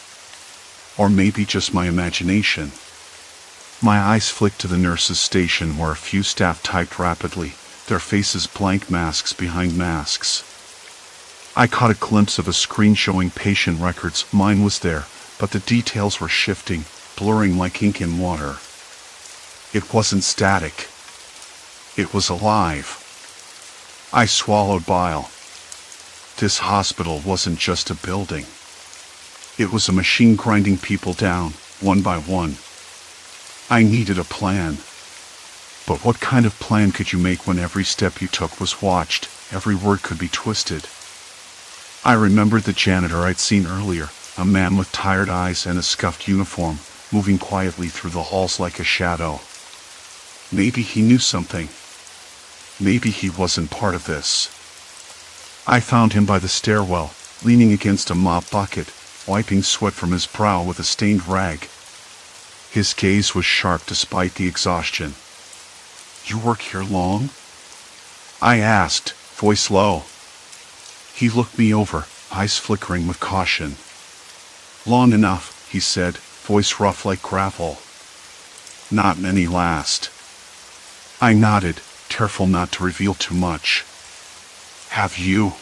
Or maybe just my imagination. My eyes flicked to the nurse's station where a few staff typed rapidly, their faces blank masks behind masks. I caught a glimpse of a screen showing patient records. Mine was there, but the details were shifting, blurring like ink in water. It wasn't static. It was alive. I swallowed bile. This hospital wasn't just a building. It was a machine grinding people down, one by one. I needed a plan. But what kind of plan could you make when every step you took was watched, every word could be twisted? I remembered the janitor I'd seen earlier, a man with tired eyes and a scuffed uniform, moving quietly through the halls like a shadow. Maybe he knew something. Maybe he wasn't part of this. I found him by the stairwell, leaning against a mop bucket, wiping sweat from his brow with a stained rag. His gaze was sharp despite the exhaustion. You work here long? I asked, voice low. He looked me over, eyes flickering with caution. Long enough, he said, voice rough like gravel. Not many last. I nodded, careful not to reveal too much. Have you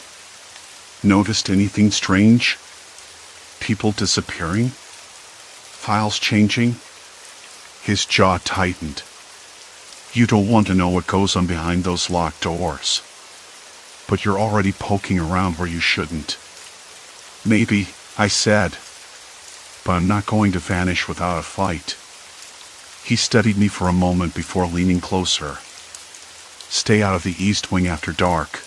noticed anything strange? People disappearing? Files changing? His jaw tightened. You don't want to know what goes on behind those locked doors. But you're already poking around where you shouldn't. Maybe, I said. But I'm not going to vanish without a fight. He studied me for a moment before leaning closer. Stay out of the East Wing after dark.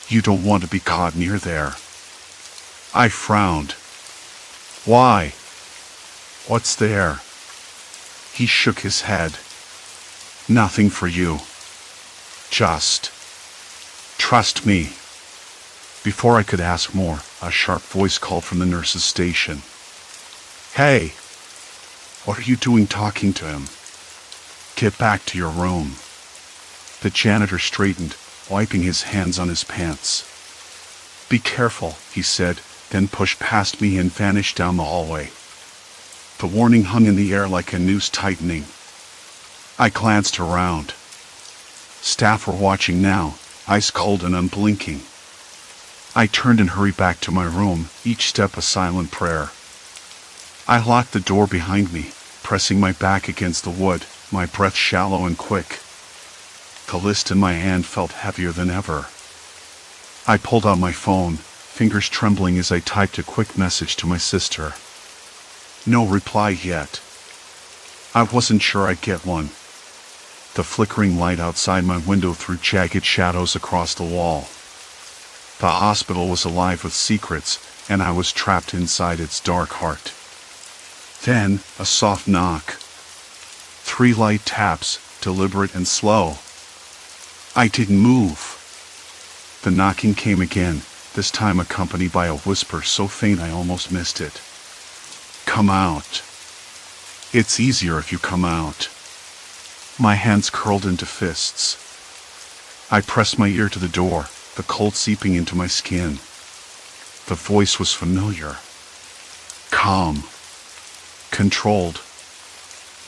You don't want to be caught near there. I frowned. Why? What's there? He shook his head. Nothing for you. Just Trust me." Before I could ask more, a sharp voice called from the nurse's station. "Hey, what are you doing talking to him? Get back to your room." The janitor straightened, wiping his hands on his pants. "Be careful," he said, then pushed past me and vanished down the hallway. The warning hung in the air like a noose tightening. I glanced around. Staff were watching now, ice cold and unblinking. I turned and hurried back to my room, each step a silent prayer. I locked the door behind me, pressing my back against the wood, my breath shallow and quick. The list in my hand felt heavier than ever. I pulled out my phone, fingers trembling as I typed a quick message to my sister. No reply yet. I wasn't sure I'd get one. The flickering light outside my window threw jagged shadows across the wall. The hospital was alive with secrets, and I was trapped inside its dark heart. Then, a soft knock. 3 light taps, deliberate and slow. I didn't move. The knocking came again, this time accompanied by a whisper so faint I almost missed it. "Come out. It's easier if you come out." My hands curled into fists. I pressed my ear to the door, the cold seeping into my skin. The voice was familiar. Calm. Controlled.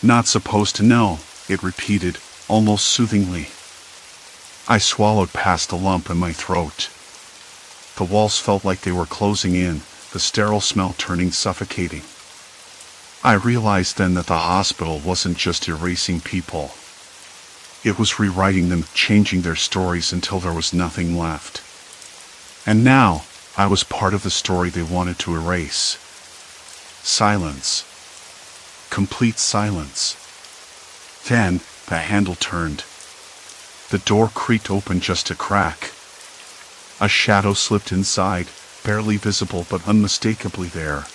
"Not supposed to know," it repeated, almost soothingly. I swallowed past the lump in my throat. The walls felt like they were closing in, the sterile smell turning suffocating. I realized then that the hospital wasn't just erasing people. It was rewriting them, changing their stories until there was nothing left. And now, I was part of the story they wanted to erase. Silence. Complete silence. Then, the handle turned. The door creaked open just a crack. A shadow slipped inside, barely visible but unmistakably there.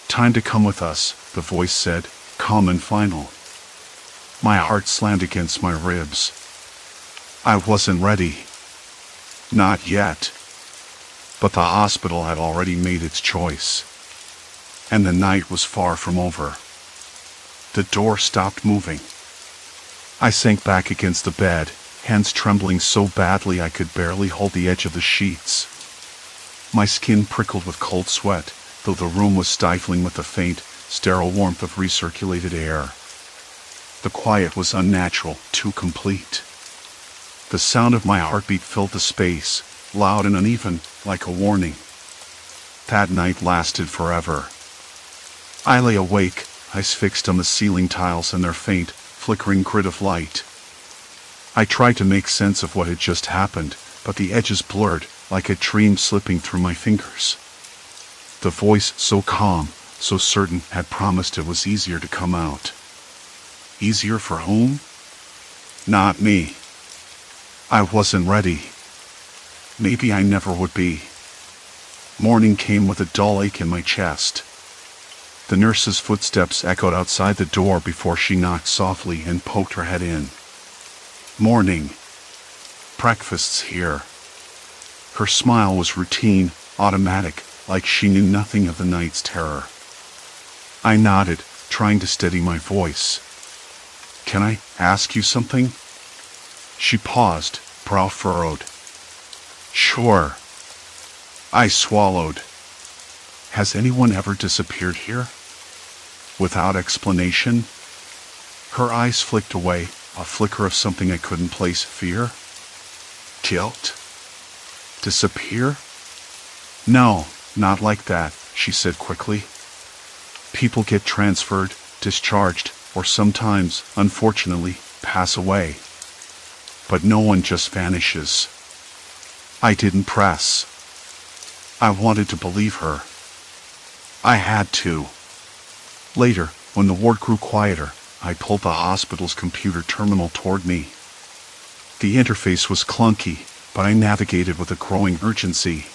"Time to come with us," the voice said, calm and final. My heart slammed against my ribs. I wasn't ready. Not yet. But the hospital had already made its choice. And the night was far from over. The door stopped moving. I sank back against the bed, hands trembling so badly I could barely hold the edge of the sheets. My skin prickled with cold sweat, though the room was stifling with the faint, sterile warmth of recirculated air. The quiet was unnatural, too complete. The sound of my heartbeat filled the space, loud and uneven, like a warning. That night lasted forever. I lay awake, eyes fixed on the ceiling tiles and their faint, flickering grid of light. I tried to make sense of what had just happened, but the edges blurred, like a dream slipping through my fingers. The voice, so calm, so certain, had promised it was easier to come out. Easier for whom? Not me. I wasn't ready. Maybe I never would be. Morning came with a dull ache in my chest. The nurse's footsteps echoed outside the door before she knocked softly and poked her head in. "Morning. Breakfast's here." Her smile was routine, automatic, like she knew nothing of the night's terror. I nodded, trying to steady my voice. "Can I ask you something?" She paused, brow furrowed. "Sure." I swallowed. "Has anyone ever disappeared here? Without explanation?" Her eyes flicked away, a flicker of something I couldn't place. Fear? Guilt? Disappear? "No, not like that," she said quickly. "People get transferred, discharged, or sometimes, unfortunately, pass away. But no one just vanishes." I didn't press. I wanted to believe her. I had to. Later, when the ward grew quieter, I pulled the hospital's computer terminal toward me. The interface was clunky, but I navigated with a growing urgency.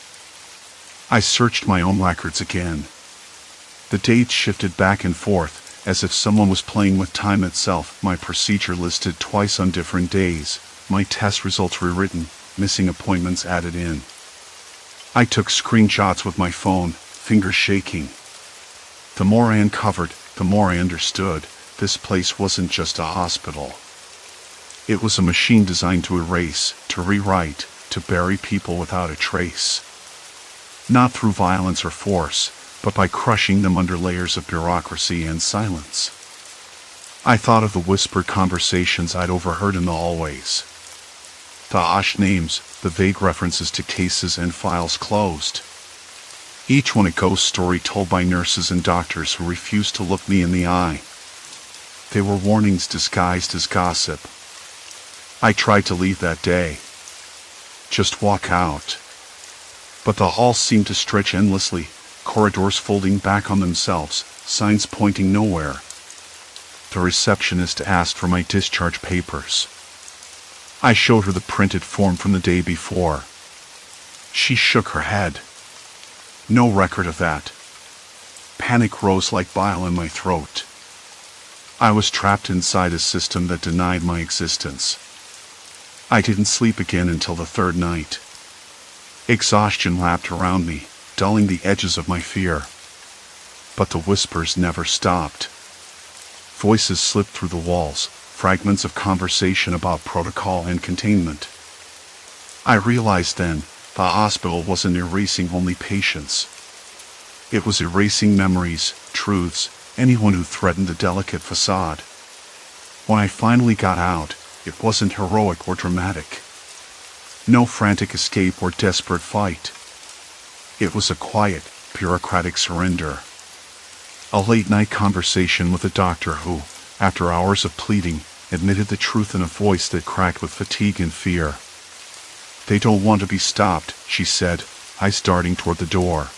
I searched my own records again. The dates shifted back and forth, as if someone was playing with time itself. My procedure listed twice on different days, my test results rewritten, missing appointments added in. I took screenshots with my phone, fingers shaking. The more I uncovered, the more I understood, this place wasn't just a hospital. It was a machine designed to erase, to rewrite, to bury people without a trace. Not through violence or force, but by crushing them under layers of bureaucracy and silence. I thought of the whispered conversations I'd overheard in the hallways. The hush names, the vague references to cases and files closed. Each one a ghost story told by nurses and doctors who refused to look me in the eye. They were warnings disguised as gossip. I tried to leave that day. Just walk out. But the hall seemed to stretch endlessly, corridors folding back on themselves, signs pointing nowhere. The receptionist asked for my discharge papers. I showed her the printed form from the day before. She shook her head. No record of that. Panic rose like bile in my throat. I was trapped inside a system that denied my existence. I didn't sleep again until the third night. Exhaustion lapped around me, dulling the edges of my fear. But the whispers never stopped. Voices slipped through the walls, fragments of conversation about protocol and containment. I realized then, the hospital wasn't erasing only patients. It was erasing memories, truths, anyone who threatened the delicate facade. When I finally got out, it wasn't heroic or dramatic. No frantic escape or desperate fight. It was a quiet, bureaucratic surrender. A late-night conversation with a doctor who, after hours of pleading, admitted the truth in a voice that cracked with fatigue and fear. "They don't want to be stopped," she said, eyes darting toward the door.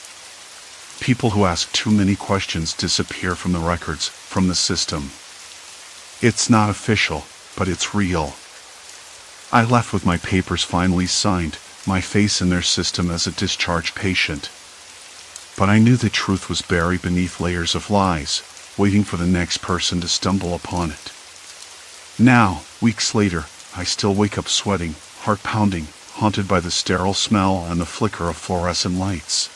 "People who ask too many questions disappear from the records, from the system. It's not official, but it's real." I left with my papers finally signed, my face in their system as a discharged patient. But I knew the truth was buried beneath layers of lies, waiting for the next person to stumble upon it. Now, weeks later, I still wake up sweating, heart pounding, haunted by the sterile smell and the flicker of fluorescent lights.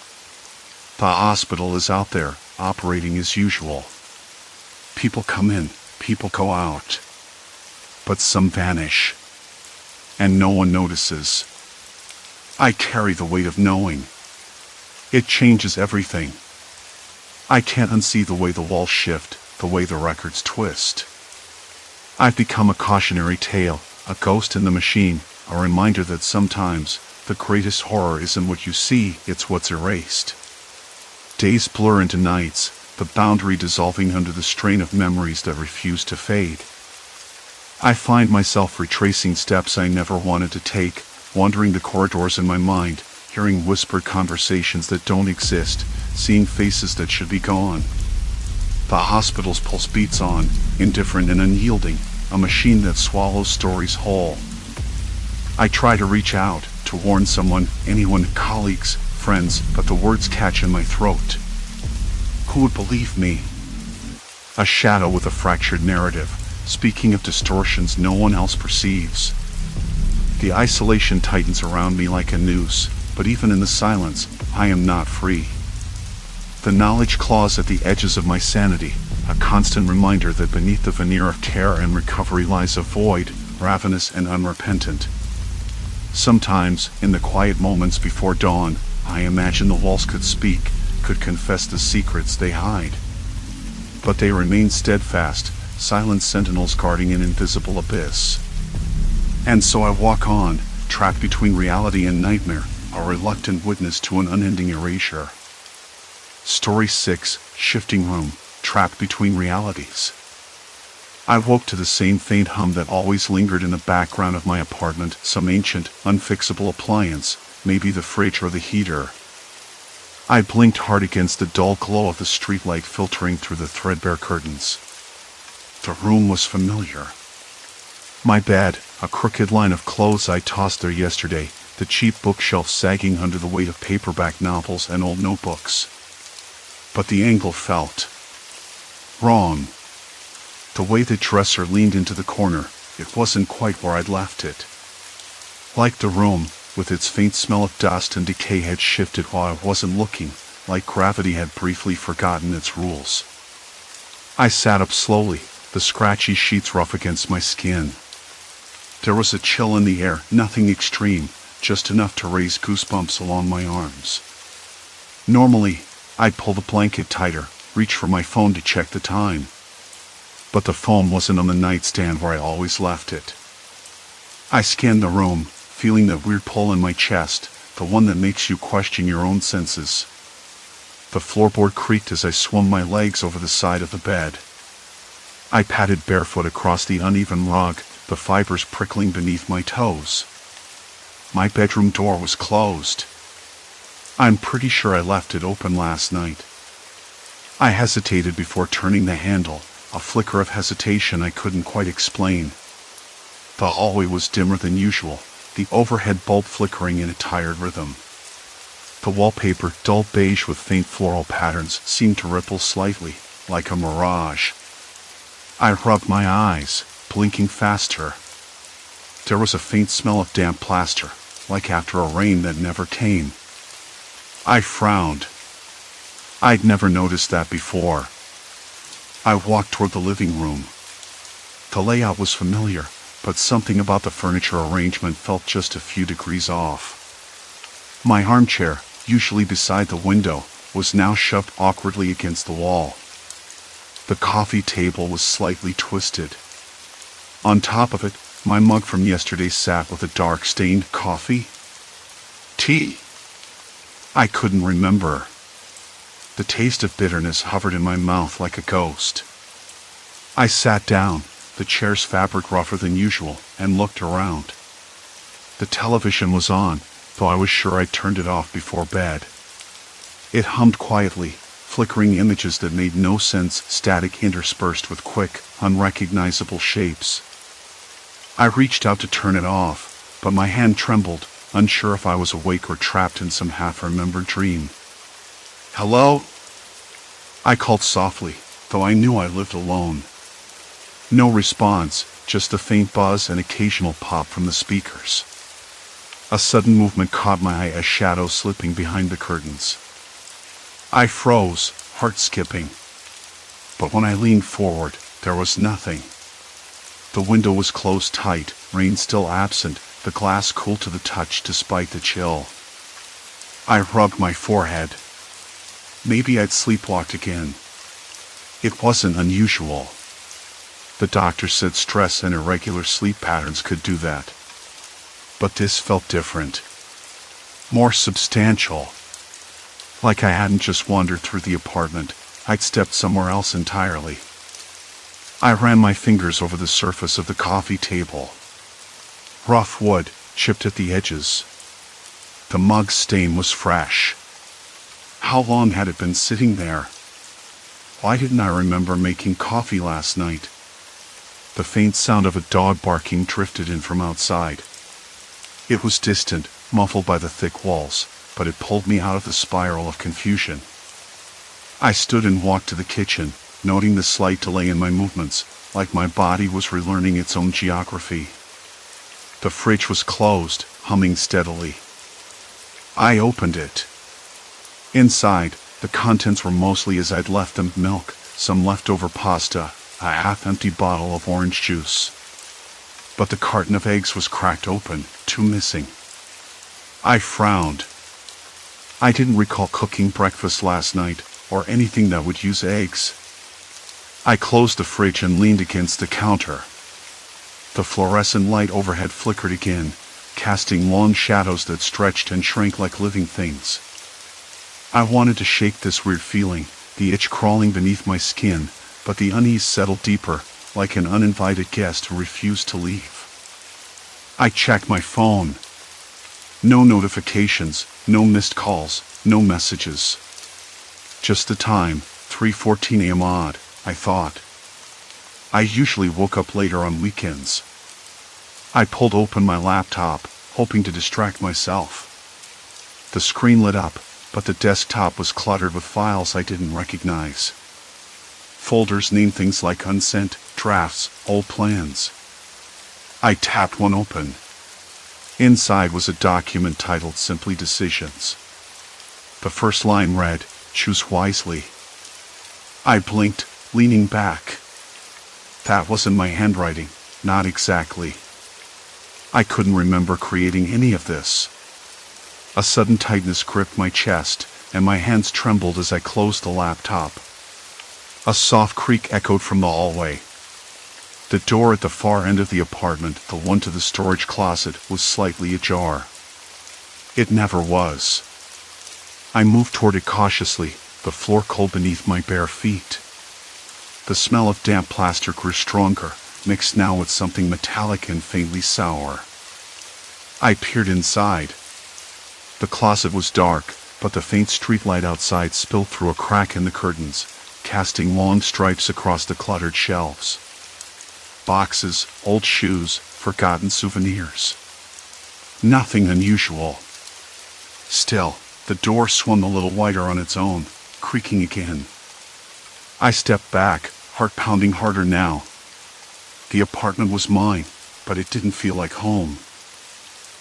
The hospital is out there, operating as usual. People come in, people go out. But some vanish. And no one notices. I carry the weight of knowing. It changes everything. I can't unsee the way the walls shift, the way the records twist. I've become a cautionary tale, a ghost in the machine, a reminder that sometimes the greatest horror isn't what you see, it's what's erased. Days blur into nights, the boundary dissolving under the strain of memories that refuse to fade. I find myself retracing steps I never wanted to take, wandering the corridors in my mind, hearing whispered conversations that don't exist, seeing faces that should be gone. The hospital's pulse beats on, indifferent and unyielding, a machine that swallows stories whole. I try to reach out, to warn someone, anyone, colleagues, friends, but the words catch in my throat. Who would believe me? A shadow with a fractured narrative, speaking of distortions no one else perceives. The isolation tightens around me like a noose, but even in the silence, I am not free. The knowledge claws at the edges of my sanity, a constant reminder that beneath the veneer of care and recovery lies a void, ravenous and unrepentant. Sometimes, in the quiet moments before dawn, I imagine the walls could speak, could confess the secrets they hide. But they remain steadfast, silent sentinels guarding an invisible abyss. And so I walk on, trapped between reality and nightmare, a reluctant witness to an unending erasure. Story 6, Shifting Room, Trapped Between Realities. I woke to the same faint hum that always lingered in the background of my apartment, some ancient, unfixable appliance, maybe the fridge or the heater. I blinked hard against the dull glow of the streetlight filtering through the threadbare curtains. The room was familiar. My bed, a crooked line of clothes I tossed there yesterday, the cheap bookshelf sagging under the weight of paperback novels and old notebooks. But the angle felt wrong. The way the dresser leaned into the corner, it wasn't quite where I'd left it. Like the room, with its faint smell of dust and decay, had shifted while I wasn't looking, like gravity had briefly forgotten its rules. I sat up slowly, the scratchy sheets rough against my skin. There was a chill in the air, nothing extreme, just enough to raise goosebumps along my arms. Normally, I'd pull the blanket tighter, reach for my phone to check the time. But the phone wasn't on the nightstand where I always left it. I scanned the room, feeling that weird pull in my chest, the one that makes you question your own senses. The floorboard creaked as I swung my legs over the side of the bed. I padded barefoot across the uneven rug, the fibers prickling beneath my toes. My bedroom door was closed. I'm pretty sure I left it open last night. I hesitated before turning the handle, a flicker of hesitation I couldn't quite explain. The hallway was dimmer than usual, the overhead bulb flickering in a tired rhythm. The wallpaper, dull beige with faint floral patterns, seemed to ripple slightly, like a mirage. I rubbed my eyes, blinking faster. There was a faint smell of damp plaster, like after a rain that never came. I frowned. I'd never noticed that before. I walked toward the living room. The layout was familiar, but something about the furniture arrangement felt just a few degrees off. My armchair, usually beside the window, was now shoved awkwardly against the wall. The coffee table was slightly twisted. On top of it, my mug from yesterday sat with a dark stained coffee. Tea. I couldn't remember. The taste of bitterness hovered in my mouth like a ghost. I sat down, the chair's fabric rougher than usual, and looked around. The television was on, though I was sure I'd turned it off before bed. It hummed quietly, flickering images that made no sense, static interspersed with quick, unrecognizable shapes. I reached out to turn it off, but my hand trembled, unsure if I was awake or trapped in some half-remembered dream. "Hello?" I called softly, though I knew I lived alone. No response, just a faint buzz and occasional pop from the speakers. A sudden movement caught my eye, a shadow slipping behind the curtains. I froze, heart skipping. But when I leaned forward, there was nothing. The window was closed tight, rain still absent, the glass cool to the touch despite the chill. I rubbed my forehead. Maybe I'd sleepwalked again. It wasn't unusual. The doctor said stress and irregular sleep patterns could do that. But this felt different. More substantial. Like I hadn't just wandered through the apartment, I'd stepped somewhere else entirely. I ran my fingers over the surface of the coffee table. Rough wood, chipped at the edges. The mug stain was fresh. How long had it been sitting there? Why didn't I remember making coffee last night? The faint sound of a dog barking drifted in from outside. It was distant, muffled by the thick walls, but it pulled me out of the spiral of confusion. I stood and walked to the kitchen, noting the slight delay in my movements, like my body was relearning its own geography. The fridge was closed, humming steadily. I opened it. Inside, the contents were mostly as I'd left them: milk, some leftover pasta, a half-empty bottle of orange juice. But the carton of eggs was cracked open, 2 missing. I frowned. I didn't recall cooking breakfast last night, or anything that would use eggs. I closed the fridge and leaned against the counter. The fluorescent light overhead flickered again, casting long shadows that stretched and shrank like living things. I wanted to shake this weird feeling, the itch crawling beneath my skin, but the unease settled deeper, like an uninvited guest who refused to leave. I checked my phone. No notifications, no missed calls, no messages. Just the time, 3:14 a.m. odd, I thought. I usually woke up later on weekends. I pulled open my laptop, hoping to distract myself. The screen lit up, but the desktop was cluttered with files I didn't recognize. Folders named things like unsent, drafts, old plans. I tapped one open. Inside was a document titled simply Decisions. The first line read, "Choose wisely." I blinked, leaning back. That wasn't my handwriting, not exactly. I couldn't remember creating any of this. A sudden tightness gripped my chest, and my hands trembled as I closed the laptop. A soft creak echoed from the hallway. The door at the far end of the apartment, the one to the storage closet, was slightly ajar. It never was. I moved toward it cautiously, the floor cold beneath my bare feet. The smell of damp plaster grew stronger, mixed now with something metallic and faintly sour. I peered inside. The closet was dark, but the faint streetlight outside spilled through a crack in the curtains, casting long stripes across the cluttered shelves. Boxes, old shoes, forgotten souvenirs. Nothing unusual. Still, the door swung a little wider on its own, creaking again. I stepped back, heart pounding harder now. The apartment was mine, but it didn't feel like home.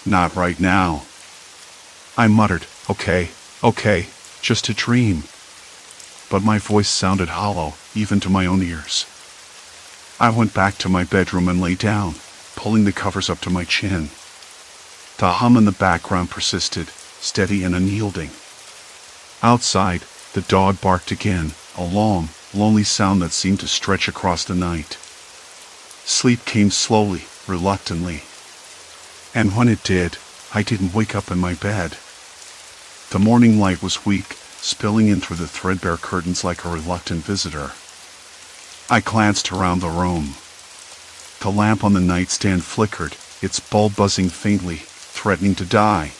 Not right now. I muttered, okay, just a dream. But my voice sounded hollow, even to my own ears. I went back to my bedroom and lay down, pulling the covers up to my chin. The hum in the background persisted, steady and unyielding. Outside, the dog barked again, a long, lonely sound that seemed to stretch across the night. Sleep came slowly, reluctantly. And when it did, I didn't wake up in my bed. The morning light was weak, spilling in through the threadbare curtains like a reluctant visitor. I glanced around the room. The lamp on the nightstand flickered, its bulb buzzing faintly, threatening to die.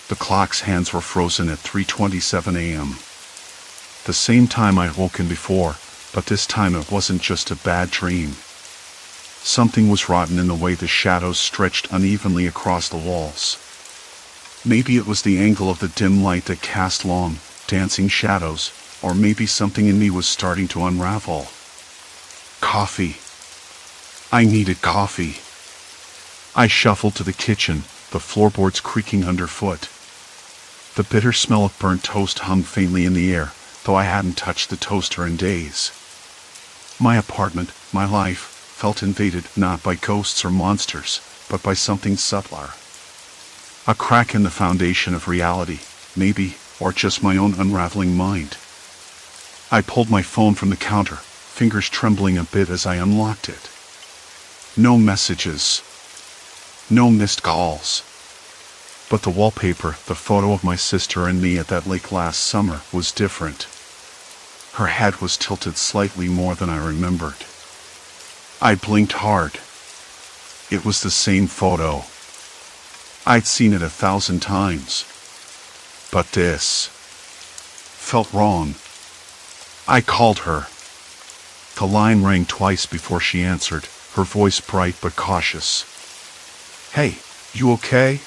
The clock's hands were frozen at 3:27 a.m. The same time I'd woken before, but this time it wasn't just a bad dream. Something was rotten in the way the shadows stretched unevenly across the walls. Maybe it was the angle of the dim light that cast long, dancing shadows, or maybe something in me was starting to unravel. Coffee. I needed coffee. I shuffled to the kitchen, the floorboards creaking underfoot. The bitter smell of burnt toast hummed faintly in the air, though I hadn't touched the toaster in days. My apartment, my life, felt invaded not by ghosts or monsters, but by something subtler. A crack in the foundation of reality, maybe, or just my own unraveling mind. I pulled my phone from the counter, fingers trembling a bit as I unlocked it. No messages. No missed calls. But the wallpaper, the photo of my sister and me at that lake last summer, was different. Her head was tilted slightly more than I remembered. I blinked hard. It was the same photo. I'd seen it 1,000 times. But this felt wrong. I called her. The line rang twice before she answered, her voice bright but cautious. "Hey, you okay?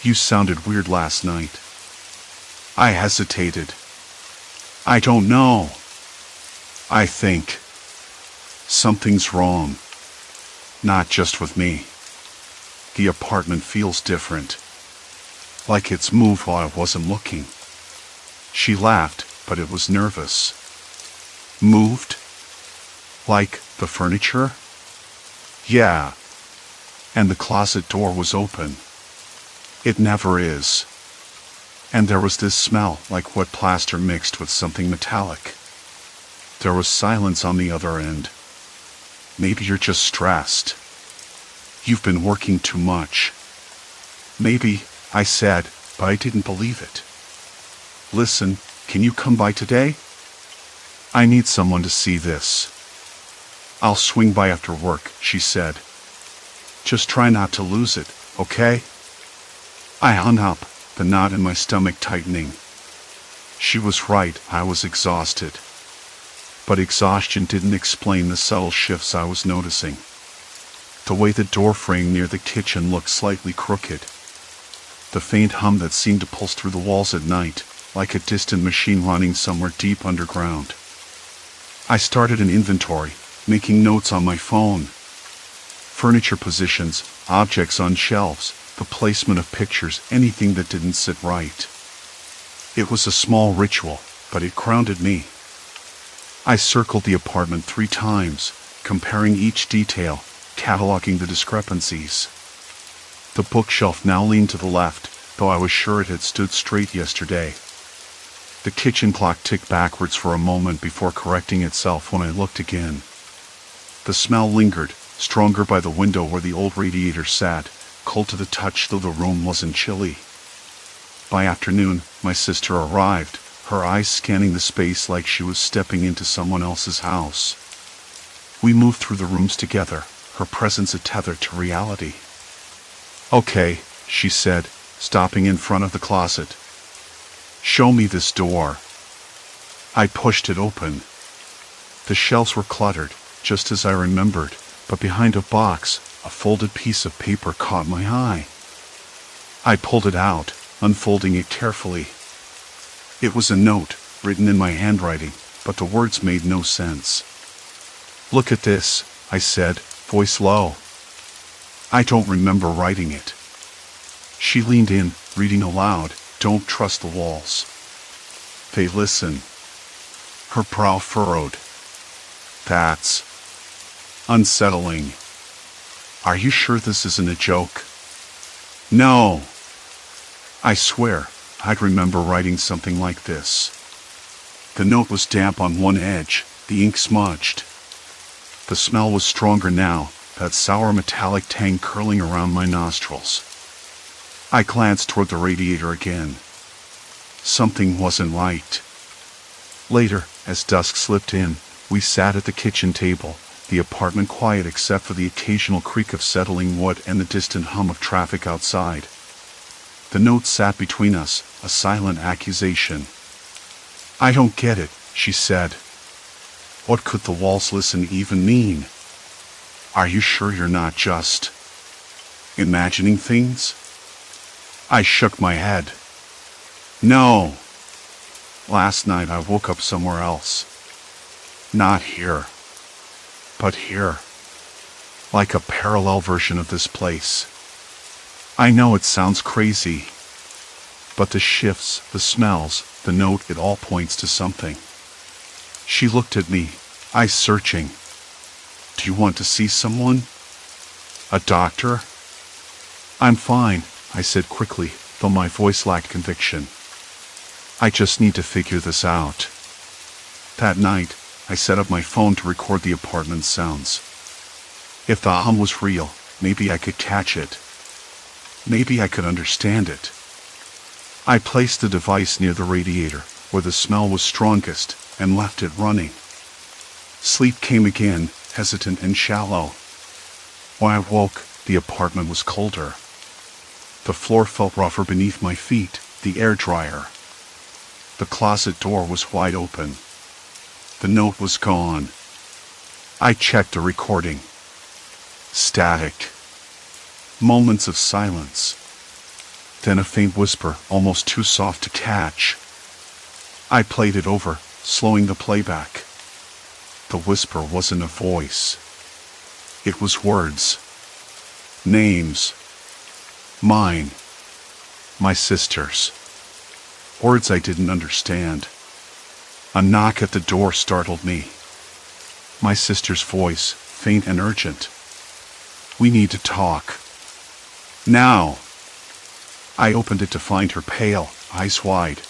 You sounded weird last night." I hesitated. "I don't know. I think something's wrong. Not just with me. The apartment feels different. Like it's moved while I wasn't looking." She laughed, but it was nervous. "Moved? Like the furniture?" "Yeah." And the closet door was open. It never is. And there was this smell, like wet plaster mixed with something metallic. There was silence on the other end. "Maybe you're just stressed. You've been working too much." "Maybe," I said, but I didn't believe it. "Listen, can you come by today? I need someone to see this." "I'll swing by after work," she said. "Just try not to lose it, okay?" I hung up, the knot in my stomach tightening. She was right, I was exhausted. But exhaustion didn't explain the subtle shifts I was noticing. The way the door frame near the kitchen looked slightly crooked. The faint hum that seemed to pulse through the walls at night, like a distant machine running somewhere deep underground. I started an inventory, making notes on my phone. Furniture positions, objects on shelves, the placement of pictures, anything that didn't sit right. It was a small ritual, but it grounded me. I circled the apartment 3 times, comparing each detail, cataloging the discrepancies. The bookshelf now leaned to the left, though I was sure it had stood straight yesterday. The kitchen clock ticked backwards for a moment before correcting itself when I looked again. The smell lingered, stronger by the window where the old radiator sat, cold to the touch though the room wasn't chilly. By afternoon, my sister arrived, her eyes scanning the space like she was stepping into someone else's house. We moved through the rooms together, her presence a tether to reality. "Okay," she said, stopping in front of the closet. "Show me this door." I pushed it open. The shelves were cluttered, just as I remembered, but behind a box, a folded piece of paper caught my eye. I pulled it out, unfolding it carefully. It was a note, written in my handwriting, but the words made no sense. "Look at this," I said, voice low. "I don't remember writing it." She leaned in, reading aloud, "Don't trust the walls. They listen." Her brow furrowed. "That's unsettling. Are you sure this isn't a joke?" "No." I swear, I'd remember writing something like this. The note was damp on one edge, the ink smudged. The smell was stronger now, that sour metallic tang curling around my nostrils. I glanced toward the radiator again. Something wasn't right. Later, as dusk slipped in, we sat at the kitchen table, the apartment quiet except for the occasional creak of settling wood and the distant hum of traffic outside. The note sat between us, a silent accusation. "I don't get it," she said. "What could the walls listen even mean? Are you sure you're not just imagining things?" I shook my head. "No. Last night I woke up somewhere else. Not here, but here. Like a parallel version of this place. I know it sounds crazy, but the shifts, the smells, the note, it all points to something." She looked at me, eyes searching. "Do you want to see someone? A doctor?" "I'm fine," I said quickly, though my voice lacked conviction. "I just need to figure this out." That night, I set up my phone to record the apartment's sounds. If the hum was real, maybe I could catch it. Maybe I could understand it. I placed the device near the radiator, where the smell was strongest, and left it running. Sleep came again, hesitant and shallow. When I woke, the apartment was colder. The floor felt rougher beneath my feet, the air drier. The closet door was wide open. The note was gone. I checked the recording. Static. Moments of silence. Then a faint whisper, almost too soft to catch. I played it over, slowing the playback. The whisper wasn't a voice. It was words. Names. Mine. My sister's. Words I didn't understand. A knock at the door startled me. My sister's voice, faint and urgent. "We need to talk. Now." I opened it to find her pale, eyes wide.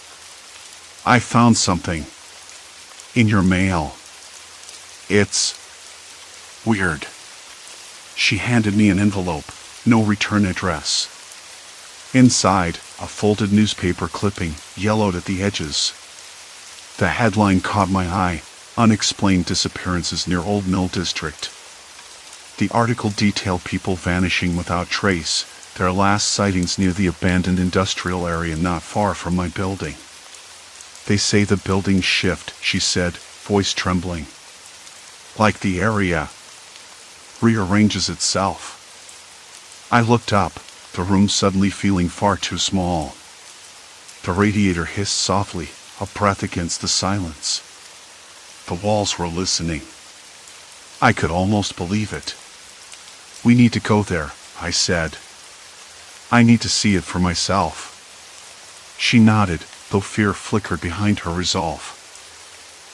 "I found something. In your mail. It's weird." She handed me an envelope, no return address. Inside, a folded newspaper clipping, yellowed at the edges. The headline caught my eye, "Unexplained Disappearances Near Old Mill District." The article detailed people vanishing without trace, their last sightings near the abandoned industrial area not far from my building. "They say the buildings shift," she said, voice trembling. "Like the area rearranges itself." I looked up, the room suddenly feeling far too small. The radiator hissed softly, a breath against the silence. The walls were listening. I could almost believe it. We need to go there, I said. I need to see it for myself. She nodded, though fear flickered behind her resolve.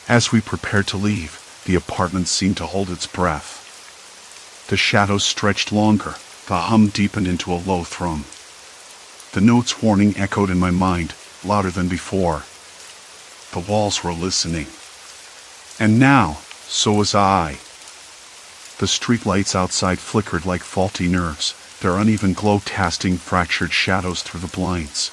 As we prepared to leave, the apartment seemed to hold its breath. The shadows stretched longer, the hum deepened into a low thrum. The note's warning echoed in my mind, louder than before. The walls were listening. And now, so was I. The streetlights outside flickered like faulty nerves, their uneven glow casting fractured shadows through the blinds.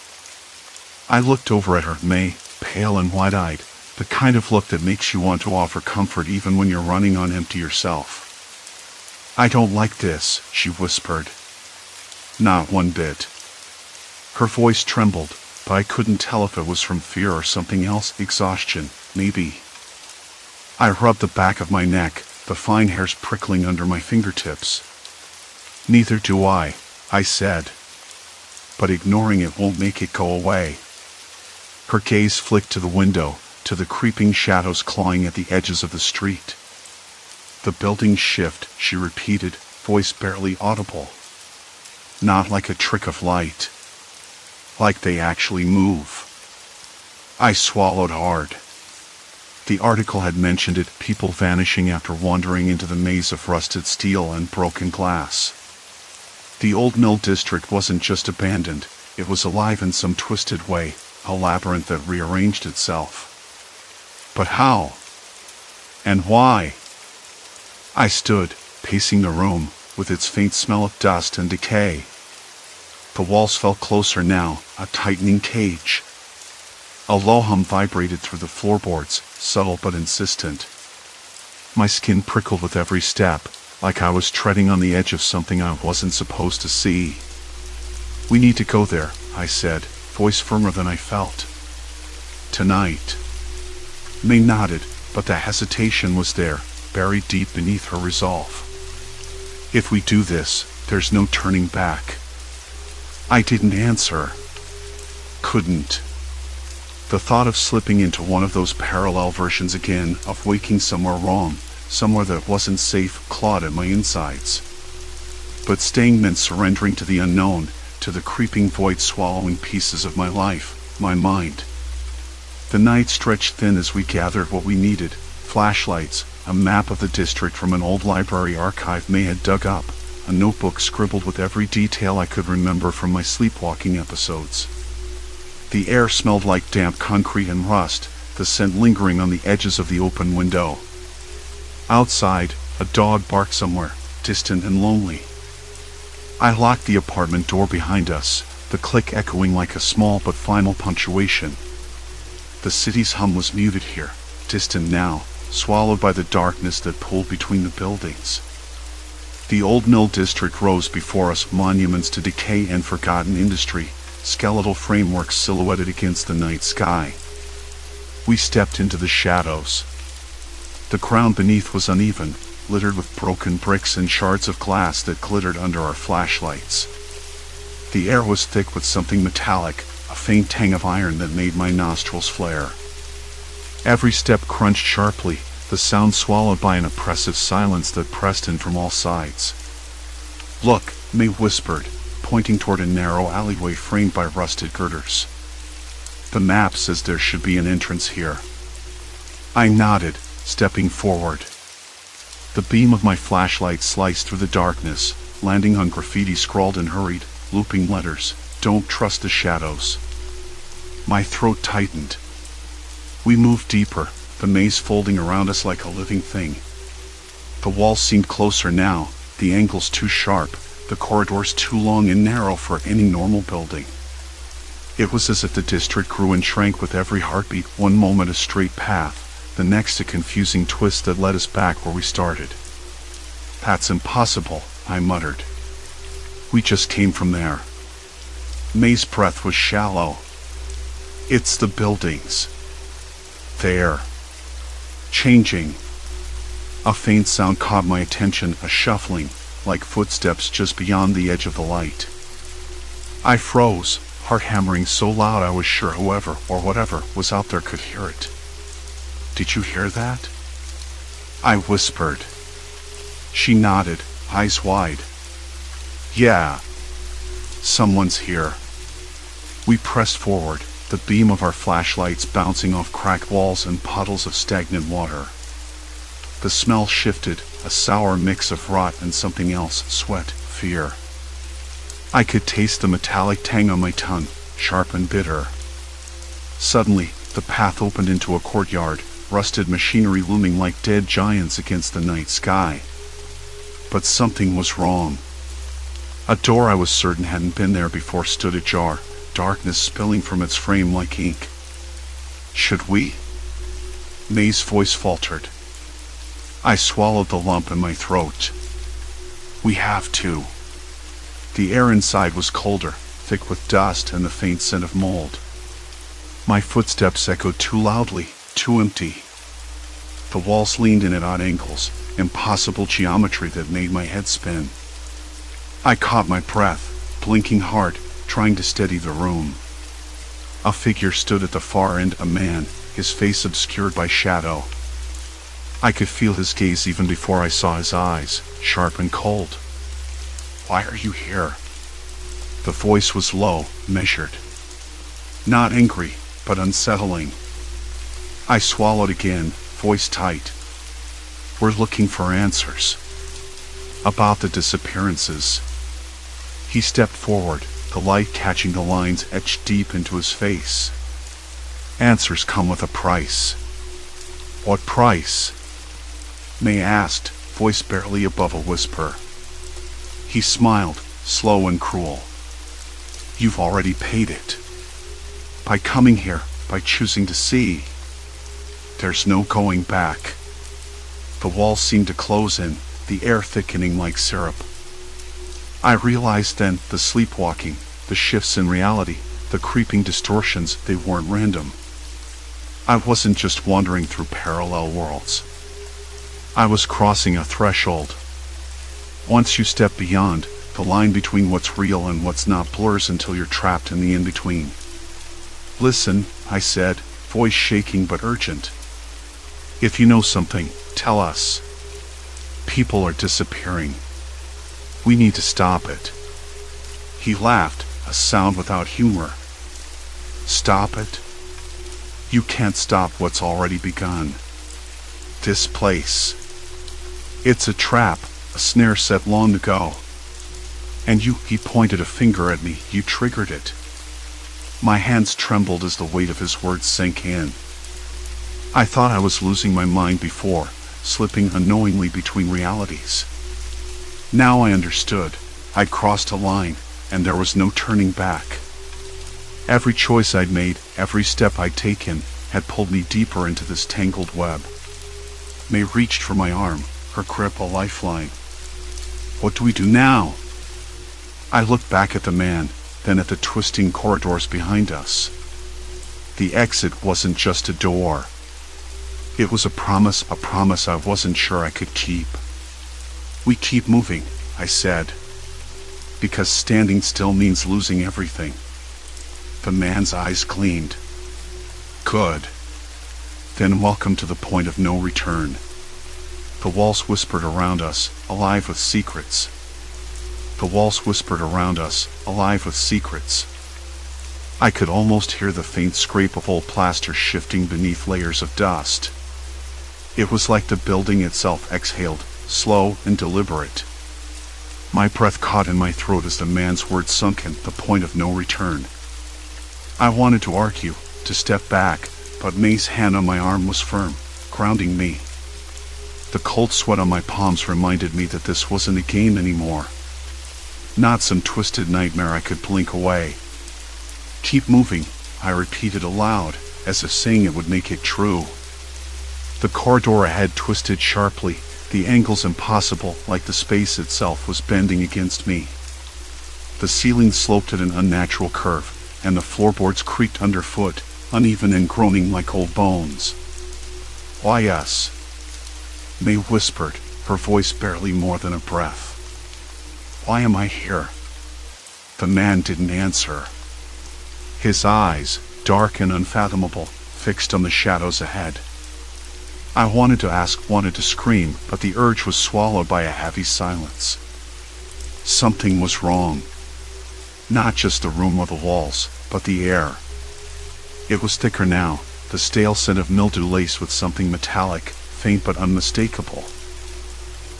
I looked over at her, May, pale and wide-eyed, the kind of look that makes you want to offer comfort even when you're running on empty yourself. I don't like this, she whispered. Not one bit. Her voice trembled, but I couldn't tell if it was from fear or something else, exhaustion, maybe. I rubbed the back of my neck, the fine hairs prickling under my fingertips. Neither do I said. But ignoring it won't make it go away. Her gaze flicked to the window, to the creeping shadows clawing at the edges of the street. The buildings shift, she repeated, voice barely audible. Not like a trick of light. Like they actually move. I swallowed hard. The article had mentioned it, people vanishing after wandering into the maze of rusted steel and broken glass. The old mill district wasn't just abandoned, it was alive in some twisted way, a labyrinth that rearranged itself. But how? And why? I stood, pacing the room, with its faint smell of dust and decay. The walls felt closer now, a tightening cage. A low hum vibrated through the floorboards, subtle but insistent. My skin prickled with every step, like I was treading on the edge of something I wasn't supposed to see. We need to go there, I said, voice firmer than I felt. Tonight. May nodded, but the hesitation was there, buried deep beneath her resolve. If we do this, there's no turning back. I didn't answer. Couldn't. The thought of slipping into one of those parallel versions again, of waking somewhere wrong, somewhere that wasn't safe, clawed at my insides. But staying meant surrendering to the unknown, to the creeping void swallowing pieces of my life, my mind. The night stretched thin as we gathered what we needed, flashlights, a map of the district from an old library archive May had dug up, a notebook scribbled with every detail I could remember from my sleepwalking episodes. The air smelled like damp concrete and rust, the scent lingering on the edges of the open window. Outside, a dog barked somewhere, distant and lonely. I locked the apartment door behind us, the click echoing like a small but final punctuation. The city's hum was muted here, distant now, swallowed by the darkness that pulled between the buildings. The old mill district rose before us, monuments to decay and forgotten industry, skeletal frameworks silhouetted against the night sky. We stepped into the shadows. The ground beneath was uneven, littered with broken bricks and shards of glass that glittered under our flashlights. The air was thick with something metallic, a faint tang of iron that made my nostrils flare. Every step crunched sharply, the sound swallowed by an oppressive silence that pressed in from all sides. Look, May whispered, pointing toward a narrow alleyway framed by rusted girders. The map says there should be an entrance here. I nodded, stepping forward. The beam of my flashlight sliced through the darkness, landing on graffiti scrawled in hurried, looping letters, "Don't trust the shadows." My throat tightened. We moved deeper, the maze folding around us like a living thing. The walls seemed closer now, the angles too sharp, the corridors too long and narrow for any normal building. It was as if the district grew and shrank with every heartbeat, one moment a straight path, the next a confusing twist that led us back where we started. That's impossible, I muttered. We just came from there. May's breath was shallow. It's the buildings. There. Changing. A faint sound caught my attention, a shuffling, like footsteps just beyond the edge of the light. I froze, heart hammering so loud I was sure whoever or whatever was out there could hear it. Did you hear that? I whispered. She nodded, eyes wide. Yeah, someone's here. We pressed forward, the beam of our flashlights bouncing off cracked walls and puddles of stagnant water. The smell shifted, a sour mix of rot and something else, sweat, fear. I could taste the metallic tang on my tongue, sharp and bitter. Suddenly, the path opened into a courtyard, rusted machinery looming like dead giants against the night sky. But something was wrong. A door I was certain hadn't been there before stood ajar, darkness spilling from its frame like ink. Should we? May's voice faltered. I swallowed the lump in my throat. We have to. The air inside was colder, thick with dust and the faint scent of mold. My footsteps echoed too loudly, too empty. The walls leaned in at odd angles, impossible geometry that made my head spin. I caught my breath, blinking hard, trying to steady the room. A figure stood at the far end, a man, his face obscured by shadow. I could feel his gaze even before I saw his eyes, sharp and cold. Why are you here? The voice was low, measured. Not angry, but unsettling. I swallowed again, voice tight. We're looking for answers. About the disappearances. He stepped forward, the light catching the lines etched deep into his face. Answers come with a price. What price? May asked, voice barely above a whisper. He smiled, slow and cruel. You've already paid it. By coming here, by choosing to see. There's no going back. The walls seemed to close in, the air thickening like syrup. I realized then the sleepwalking, the shifts in reality, the creeping distortions, they weren't random. I wasn't just wandering through parallel worlds. I was crossing a threshold. Once you step beyond, the line between what's real and what's not blurs until you're trapped in the in-between. Listen, I said, voice shaking but urgent. If you know something, tell us. People are disappearing. We need to stop it. He laughed, a sound without humor. Stop it? You can't stop what's already begun. This place. It's a trap, a snare set long ago. And you, he pointed a finger at me, you triggered it. My hands trembled as the weight of his words sank in. I thought I was losing my mind before, slipping unknowingly between realities. Now I understood. I'd crossed a line, and there was no turning back. Every choice I'd made, every step I'd taken, had pulled me deeper into this tangled web. May reached for my arm, her grip a lifeline. What do we do now? I looked back at the man, then at the twisting corridors behind us. The exit wasn't just a door. It was a promise I wasn't sure I could keep. We keep moving, I said. Because standing still means losing everything. The man's eyes gleamed. Good. Then welcome to the point of no return. The walls whispered around us, alive with secrets. The walls whispered around us, alive with secrets. I could almost hear the faint scrape of old plaster shifting beneath layers of dust. It was like the building itself exhaled, slow and deliberate. My breath caught in my throat as the man's words sunk in, the point of no return. I wanted to argue, to step back, but May's hand on my arm was firm, grounding me. The cold sweat on my palms reminded me that this wasn't a game anymore. Not some twisted nightmare I could blink away. Keep moving, I repeated aloud, as if saying it would make it true. The corridor ahead twisted sharply, the angles impossible, like the space itself was bending against me. The ceiling sloped at an unnatural curve, and the floorboards creaked underfoot, uneven and groaning like old bones. Why us? May whispered, her voice barely more than a breath. Why am I here? The man didn't answer. His eyes, dark and unfathomable, fixed on the shadows ahead. I wanted to ask, wanted to scream, but the urge was swallowed by a heavy silence. Something was wrong. Not just the room or the walls, but the air. It was thicker now, the stale scent of mildew laced with something metallic, faint but unmistakable.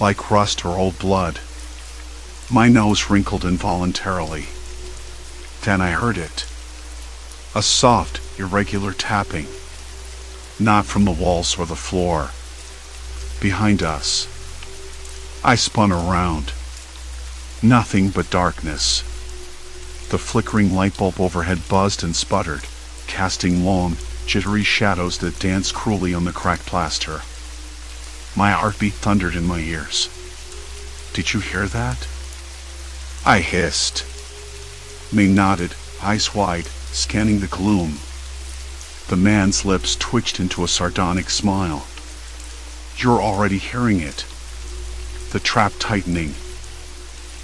Like rust or old blood. My nose wrinkled involuntarily. Then I heard it. A soft, irregular tapping. Not from the walls or the floor. Behind us. I spun around. Nothing but darkness. The flickering light bulb overhead buzzed and sputtered, casting long, jittery shadows that danced cruelly on the cracked plaster. My heartbeat thundered in my ears. "Did you hear that?" I hissed. May nodded, eyes wide, scanning the gloom. The man's lips twitched into a sardonic smile. "You're already hearing it." The trap tightening.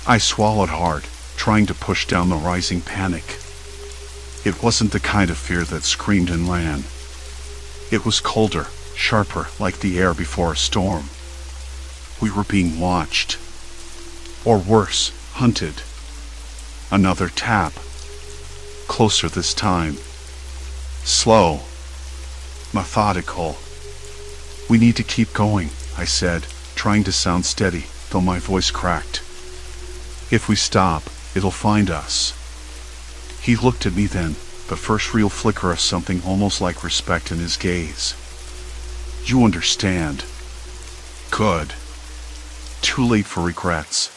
I swallowed hard, trying to push down the rising panic. It wasn't the kind of fear that screamed and ran. It was colder, sharper, like the air before a storm. We were being watched. Or worse, hunted. Another tap. Closer this time. Slow. Methodical. "We need to keep going," I said, trying to sound steady, though my voice cracked. "If we stop, it'll find us." He looked at me then, the first real flicker of something almost like respect in his gaze. "You understand." Good. Too late for regrets.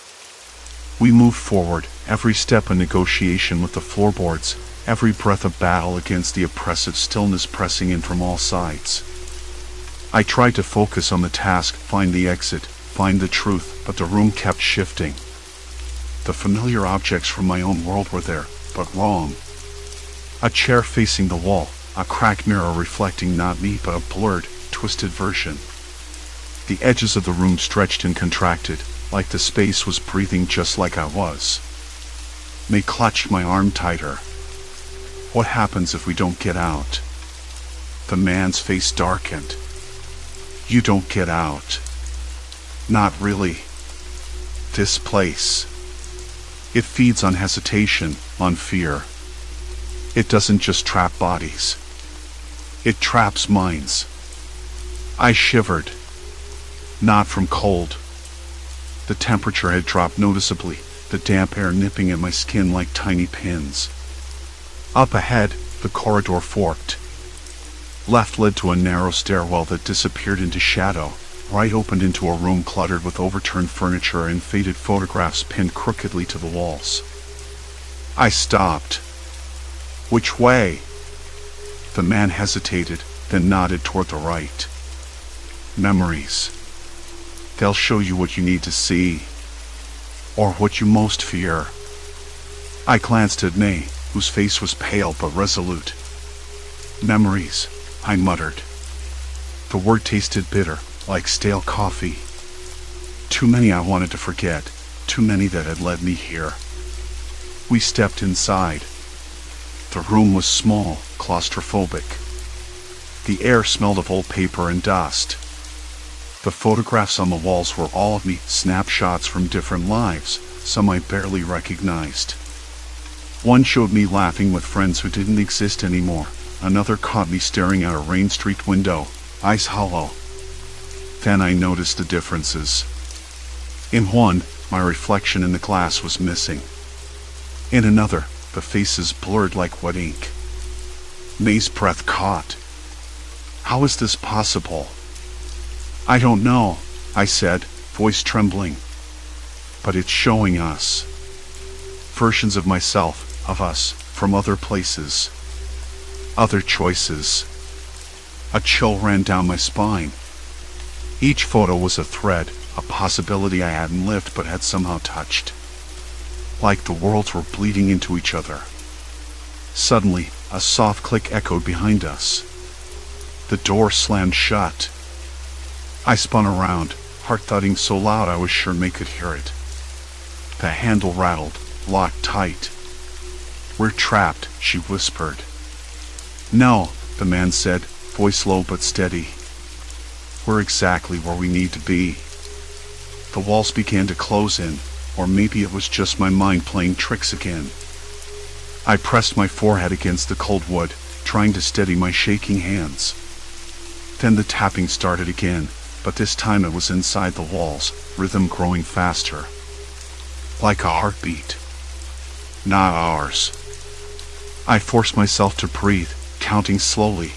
We moved forward, every step a negotiation with the floorboards, every breath a battle against the oppressive stillness pressing in from all sides. I tried to focus on the task, find the exit, find the truth, but the room kept shifting. The familiar objects from my own world were there, but wrong. A chair facing the wall, a cracked mirror reflecting not me but a blurred, twisted version. The edges of the room stretched and contracted, like the space was breathing just like I was. May clutched my arm tighter. "What happens if we don't get out?" The man's face darkened. "You don't get out." "Not really. This place. It feeds on hesitation, on fear. It doesn't just trap bodies. It traps minds." I shivered. Not from cold. The temperature had dropped noticeably, the damp air nipping at my skin like tiny pins. Up ahead, the corridor forked. Left led to a narrow stairwell that disappeared into shadow. Right opened into a room cluttered with overturned furniture and faded photographs pinned crookedly to the walls. I stopped. "Which way?" The man hesitated, then nodded toward the right. "Memories. They'll show you what you need to see. Or what you most fear." I glanced at May, whose face was pale but resolute. "Memories," I muttered. The word tasted bitter, like stale coffee. Too many I wanted to forget, too many that had led me here. We stepped inside. The room was small, claustrophobic. The air smelled of old paper and dust. The photographs on the walls were all of me, snapshots from different lives, some I barely recognized. One showed me laughing with friends who didn't exist anymore. Another caught me staring out a Rain Street window, eyes hollow. Then I noticed the differences. In one, my reflection in the glass was missing. In another, the faces blurred like wet ink. May's breath caught. "How is this possible?" "I don't know," I said, voice trembling. "But it's showing us. Versions of myself, of us, from other places. Other choices." A chill ran down my spine. Each photo was a thread, a possibility I hadn't lived but had somehow touched. Like the worlds were bleeding into each other. Suddenly, a soft click echoed behind us. The door slammed shut. I spun around, heart thudding so loud I was sure May could hear it. The handle rattled, locked tight. "We're trapped," she whispered. "No," the man said, voice low but steady. "We're exactly where we need to be." The walls began to close in, or maybe it was just my mind playing tricks again. I pressed my forehead against the cold wood, trying to steady my shaking hands. Then the tapping started again, but this time it was inside the walls, rhythm growing faster. Like a heartbeat. Not ours. I forced myself to breathe, counting slowly.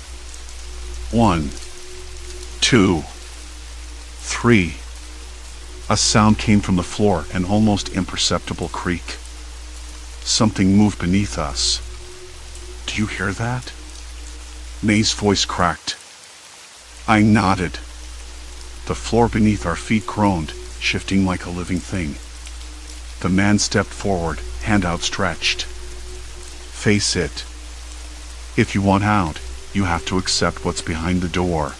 1, 2, 3. A sound came from the floor, an almost imperceptible creak. Something moved beneath us. Do you hear that? May's voice cracked. I nodded. The floor beneath our feet groaned, shifting like a living thing. The man stepped forward, hand outstretched. Face it. If you want out, you have to accept what's behind the door.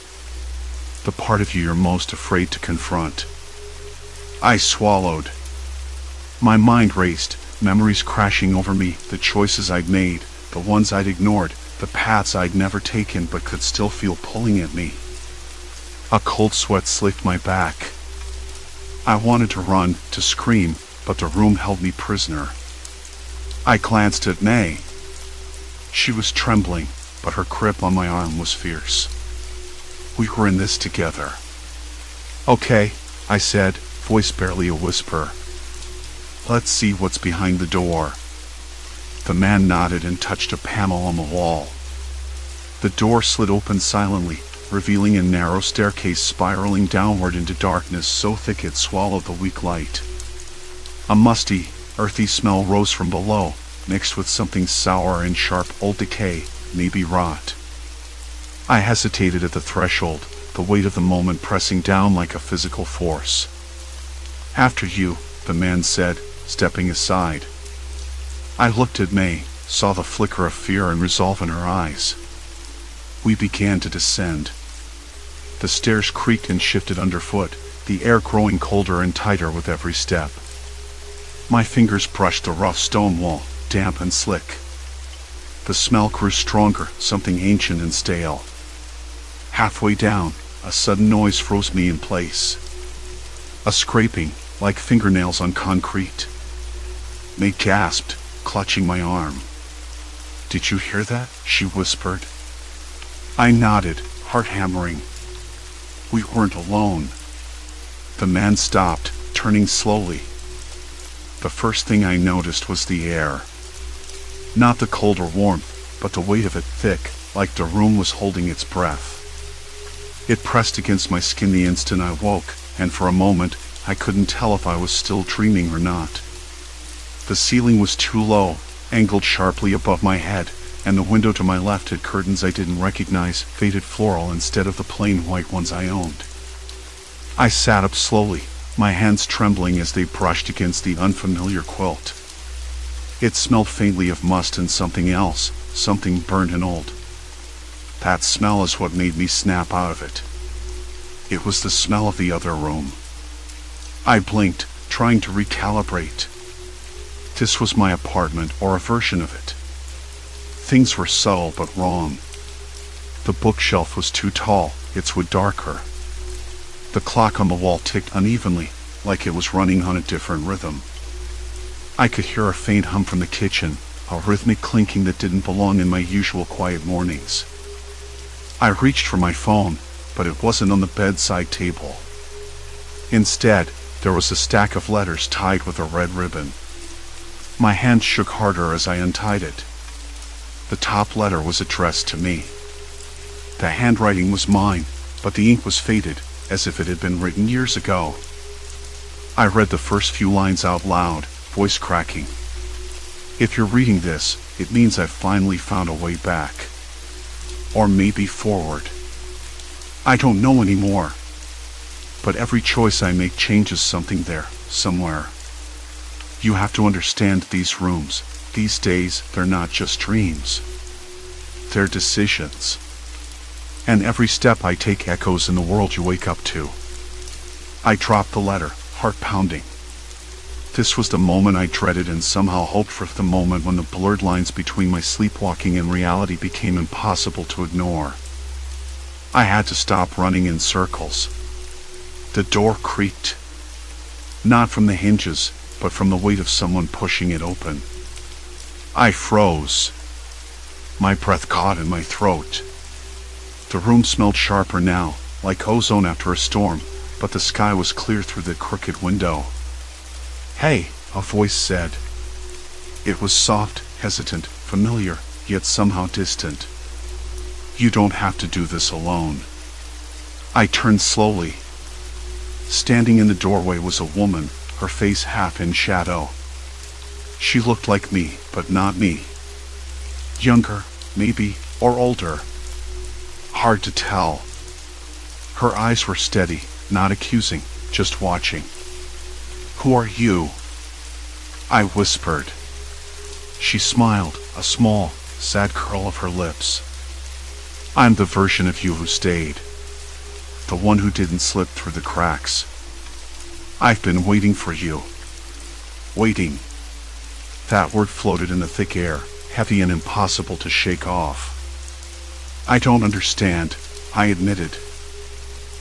The part of you you're most afraid to confront. I swallowed. My mind raced, memories crashing over me, the choices I'd made, the ones I'd ignored, the paths I'd never taken but could still feel pulling at me. A cold sweat slicked my back. I wanted to run, to scream, but the room held me prisoner. I glanced at May. She was trembling, but her grip on my arm was fierce. We were in this together. Okay, I said, voice barely a whisper. Let's see what's behind the door. The man nodded and touched a panel on the wall. The door slid open silently, revealing a narrow staircase spiraling downward into darkness so thick it swallowed the weak light. A musty, earthy smell rose from below, mixed with something sour and sharp, old decay, maybe rot. I hesitated at the threshold, the weight of the moment pressing down like a physical force. After you, the man said, stepping aside. I looked at May, saw the flicker of fear and resolve in her eyes. We began to descend. The stairs creaked and shifted underfoot, the air growing colder and tighter with every step. My fingers brushed the rough stone wall, damp and slick. The smell grew stronger, something ancient and stale. Halfway down, a sudden noise froze me in place. A scraping, like fingernails on concrete. May gasped, clutching my arm. Did you hear that? She whispered. I nodded, heart hammering. We weren't alone. The man stopped, turning slowly. The first thing I noticed was the air. Not the cold or warmth, but the weight of it thick, like the room was holding its breath. It pressed against my skin the instant I woke, and for a moment, I couldn't tell if I was still dreaming or not. The ceiling was too low, angled sharply above my head, and the window to my left had curtains I didn't recognize, faded floral instead of the plain white ones I owned. I sat up slowly, my hands trembling as they brushed against the unfamiliar quilt. It smelled faintly of must and something else, something burnt and old. That smell is what made me snap out of it. It was the smell of the other room. I blinked, trying to recalibrate. This was my apartment, or a version of it. Things were subtle but wrong. The bookshelf was too tall, its wood darker. The clock on the wall ticked unevenly, like it was running on a different rhythm. I could hear a faint hum from the kitchen, a rhythmic clinking that didn't belong in my usual quiet mornings. I reached for my phone, but it wasn't on the bedside table. Instead, there was a stack of letters tied with a red ribbon. My hand shook harder as I untied it. The top letter was addressed to me. The handwriting was mine, but the ink was faded, as if it had been written years ago. I read the first few lines out loud, voice cracking. If you're reading this, it means I've finally found a way back. Or maybe forward. I don't know anymore. But every choice I make changes something there, somewhere. You have to understand these rooms. These days, they're not just dreams. They're decisions. And every step I take echoes in the world you wake up to. I dropped the letter, heart pounding. This was the moment I dreaded and somehow hoped for, the moment when the blurred lines between my sleepwalking and reality became impossible to ignore. I had to stop running in circles. The door creaked. Not from the hinges, but from the weight of someone pushing it open. I froze. My breath caught in my throat. The room smelled sharper now, like ozone after a storm, but the sky was clear through the crooked window. "Hey," a voice said. It was soft, hesitant, familiar, yet somehow distant. "You don't have to do this alone." I turned slowly. Standing in the doorway was a woman, her face half in shadow. She looked like me, but not me. Younger, maybe, or older. Hard to tell. Her eyes were steady, not accusing, just watching. "Who are you?" I whispered. She smiled, a small, sad curl of her lips. "I'm the version of you who stayed. The one who didn't slip through the cracks. I've been waiting for you." Waiting. That word floated in the thick air, heavy and impossible to shake off. "I don't understand," I admitted.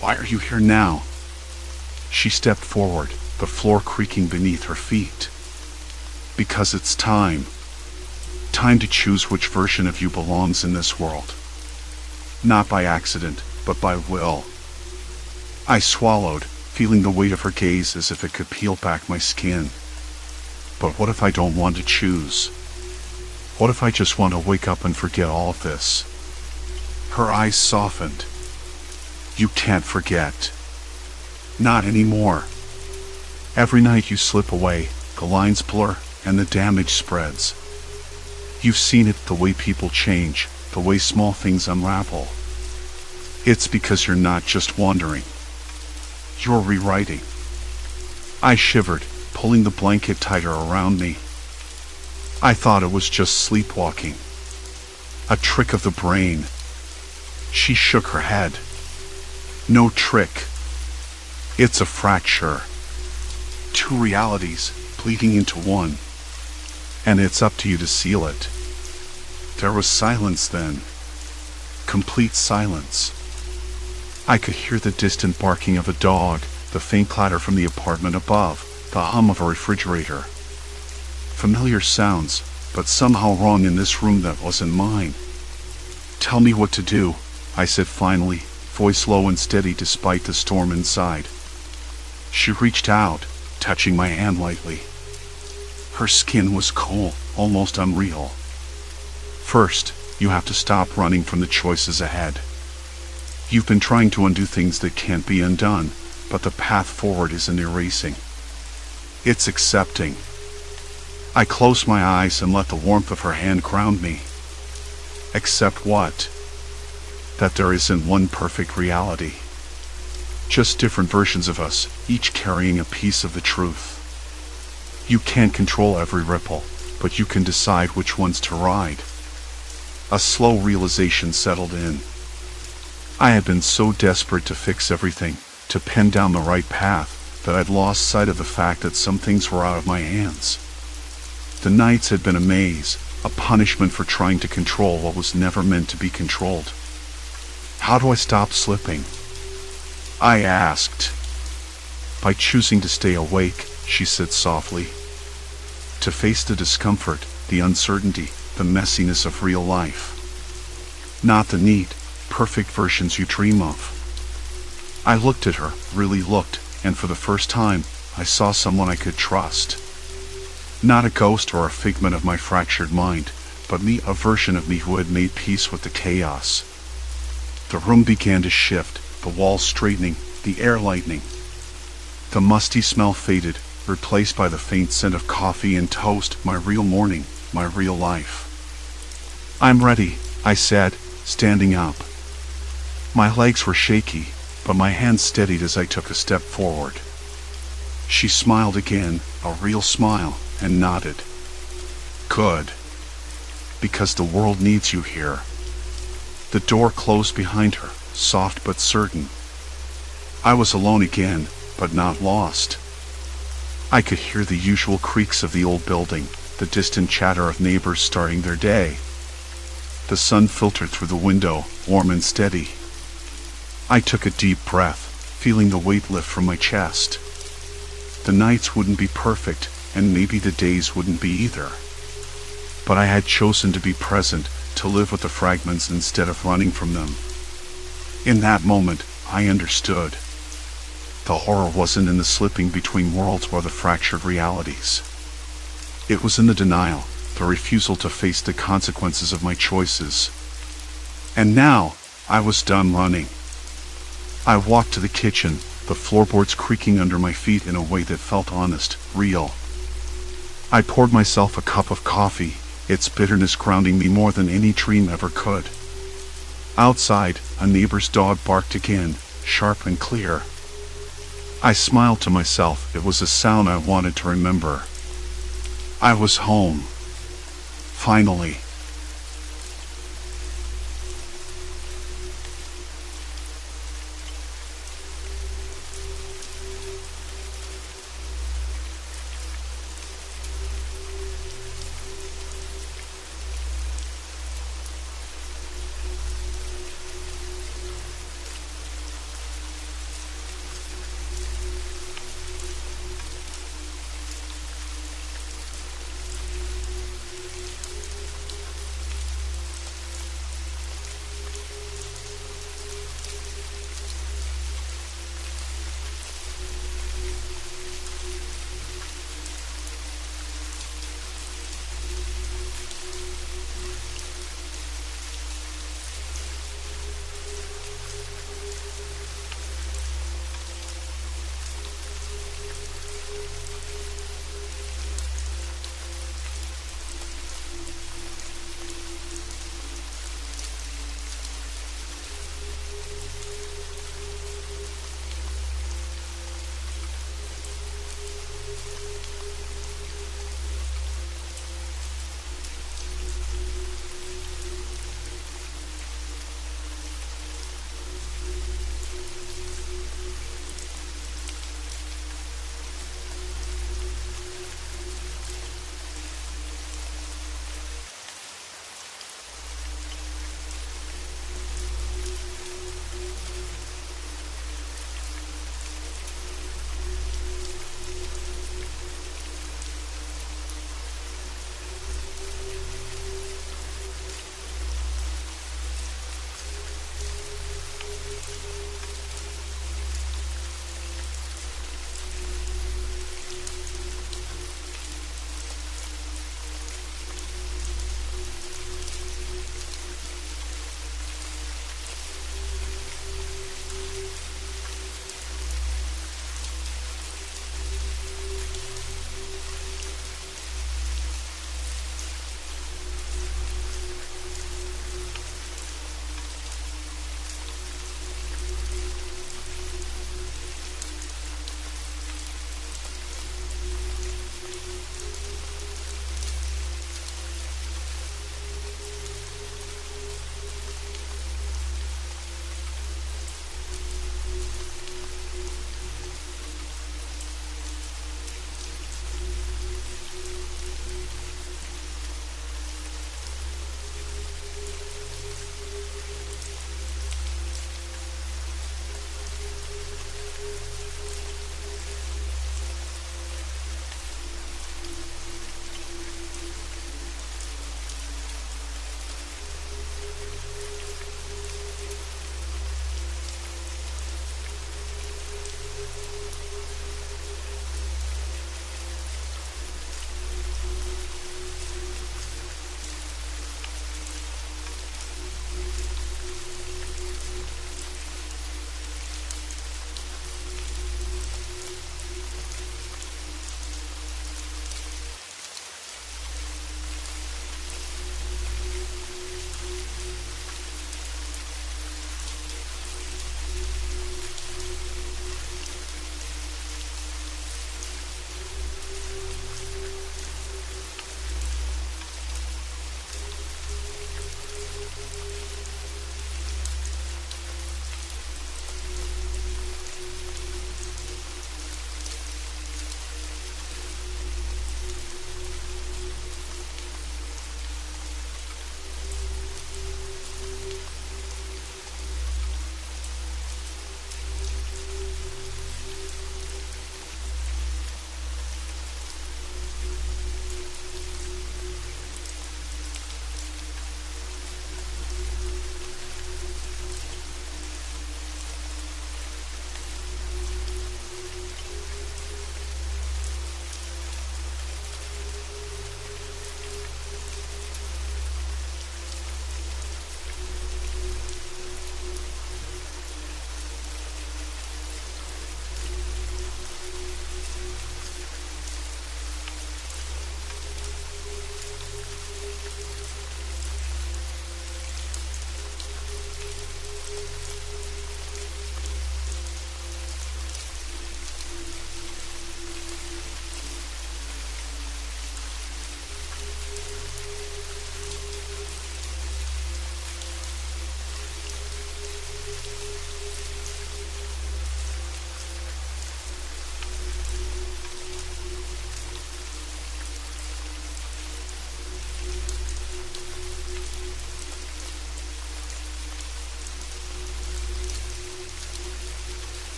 "Why are you here now?" She stepped forward, the floor creaking beneath her feet. "Because it's time. Time to choose which version of you belongs in this world. Not by accident, but by will." I swallowed, feeling the weight of her gaze as if it could peel back my skin. But what if I don't want to choose? What if I just want to wake up and forget all of this? Her eyes softened. "You can't forget. Not anymore. Every night you slip away, the lines blur, and the damage spreads. You've seen it, the way people change, the way small things unravel. It's because you're not just wandering. You're rewriting." I shivered, pulling the blanket tighter around me. I thought it was just sleepwalking. A trick of the brain. She shook her head. "No trick. It's a fracture. Two realities bleeding into one. And it's up to you to seal it." There was silence then. Complete silence. I could hear the distant barking of a dog, the faint clatter from the apartment above, the hum of a refrigerator. Familiar sounds, but somehow wrong in this room that wasn't mine. "Tell me what to do," I said finally, voice low and steady despite the storm inside. She reached out, touching my hand lightly. Her skin was cool, almost unreal. "First, you have to stop running from the choices ahead. You've been trying to undo things that can't be undone, but the path forward isn't erasing. It's accepting." I closed my eyes and let the warmth of her hand ground me. Accept what? That there isn't one perfect reality. Just different versions of us, each carrying a piece of the truth. You can't control every ripple, but you can decide which ones to ride. A slow realization settled in. I had been so desperate to fix everything, to pin down the right path, that I'd lost sight of the fact that some things were out of my hands. The nights had been a maze, a punishment for trying to control what was never meant to be controlled. How do I stop slipping? I asked. By choosing to stay awake, she said softly. To face the discomfort, the uncertainty, the messiness of real life. Not the neat, perfect versions you dream of. I looked at her, really looked, and for the first time, I saw someone I could trust. Not a ghost or a figment of my fractured mind, but me, a version of me who had made peace with the chaos. The room began to shift, the walls straightening, the air lightening. The musty smell faded, replaced by the faint scent of coffee and toast, my real morning, my real life. I'm ready, I said, standing up. My legs were shaky, but my hands steadied as I took a step forward. She smiled again, a real smile, and nodded. Good. Because the world needs you here. The door closed behind her, soft but certain. I was alone again, but not lost. I could hear the usual creaks of the old building, the distant chatter of neighbors starting their day. The sun filtered through the window, warm and steady. I took a deep breath, feeling the weight lift from my chest. The nights wouldn't be perfect, and maybe the days wouldn't be either. But I had chosen to be present, to live with the fragments instead of running from them. In that moment, I understood. The horror wasn't in the slipping between worlds or the fractured realities. It was in the denial, the refusal to face the consequences of my choices. And now, I was done running. I walked to the kitchen, the floorboards creaking under my feet in a way that felt honest, real. I poured myself a cup of coffee, its bitterness grounding me more than any dream ever could. Outside, a neighbor's dog barked again, sharp and clear. I smiled to myself. It was a sound I wanted to remember. I was home. Finally.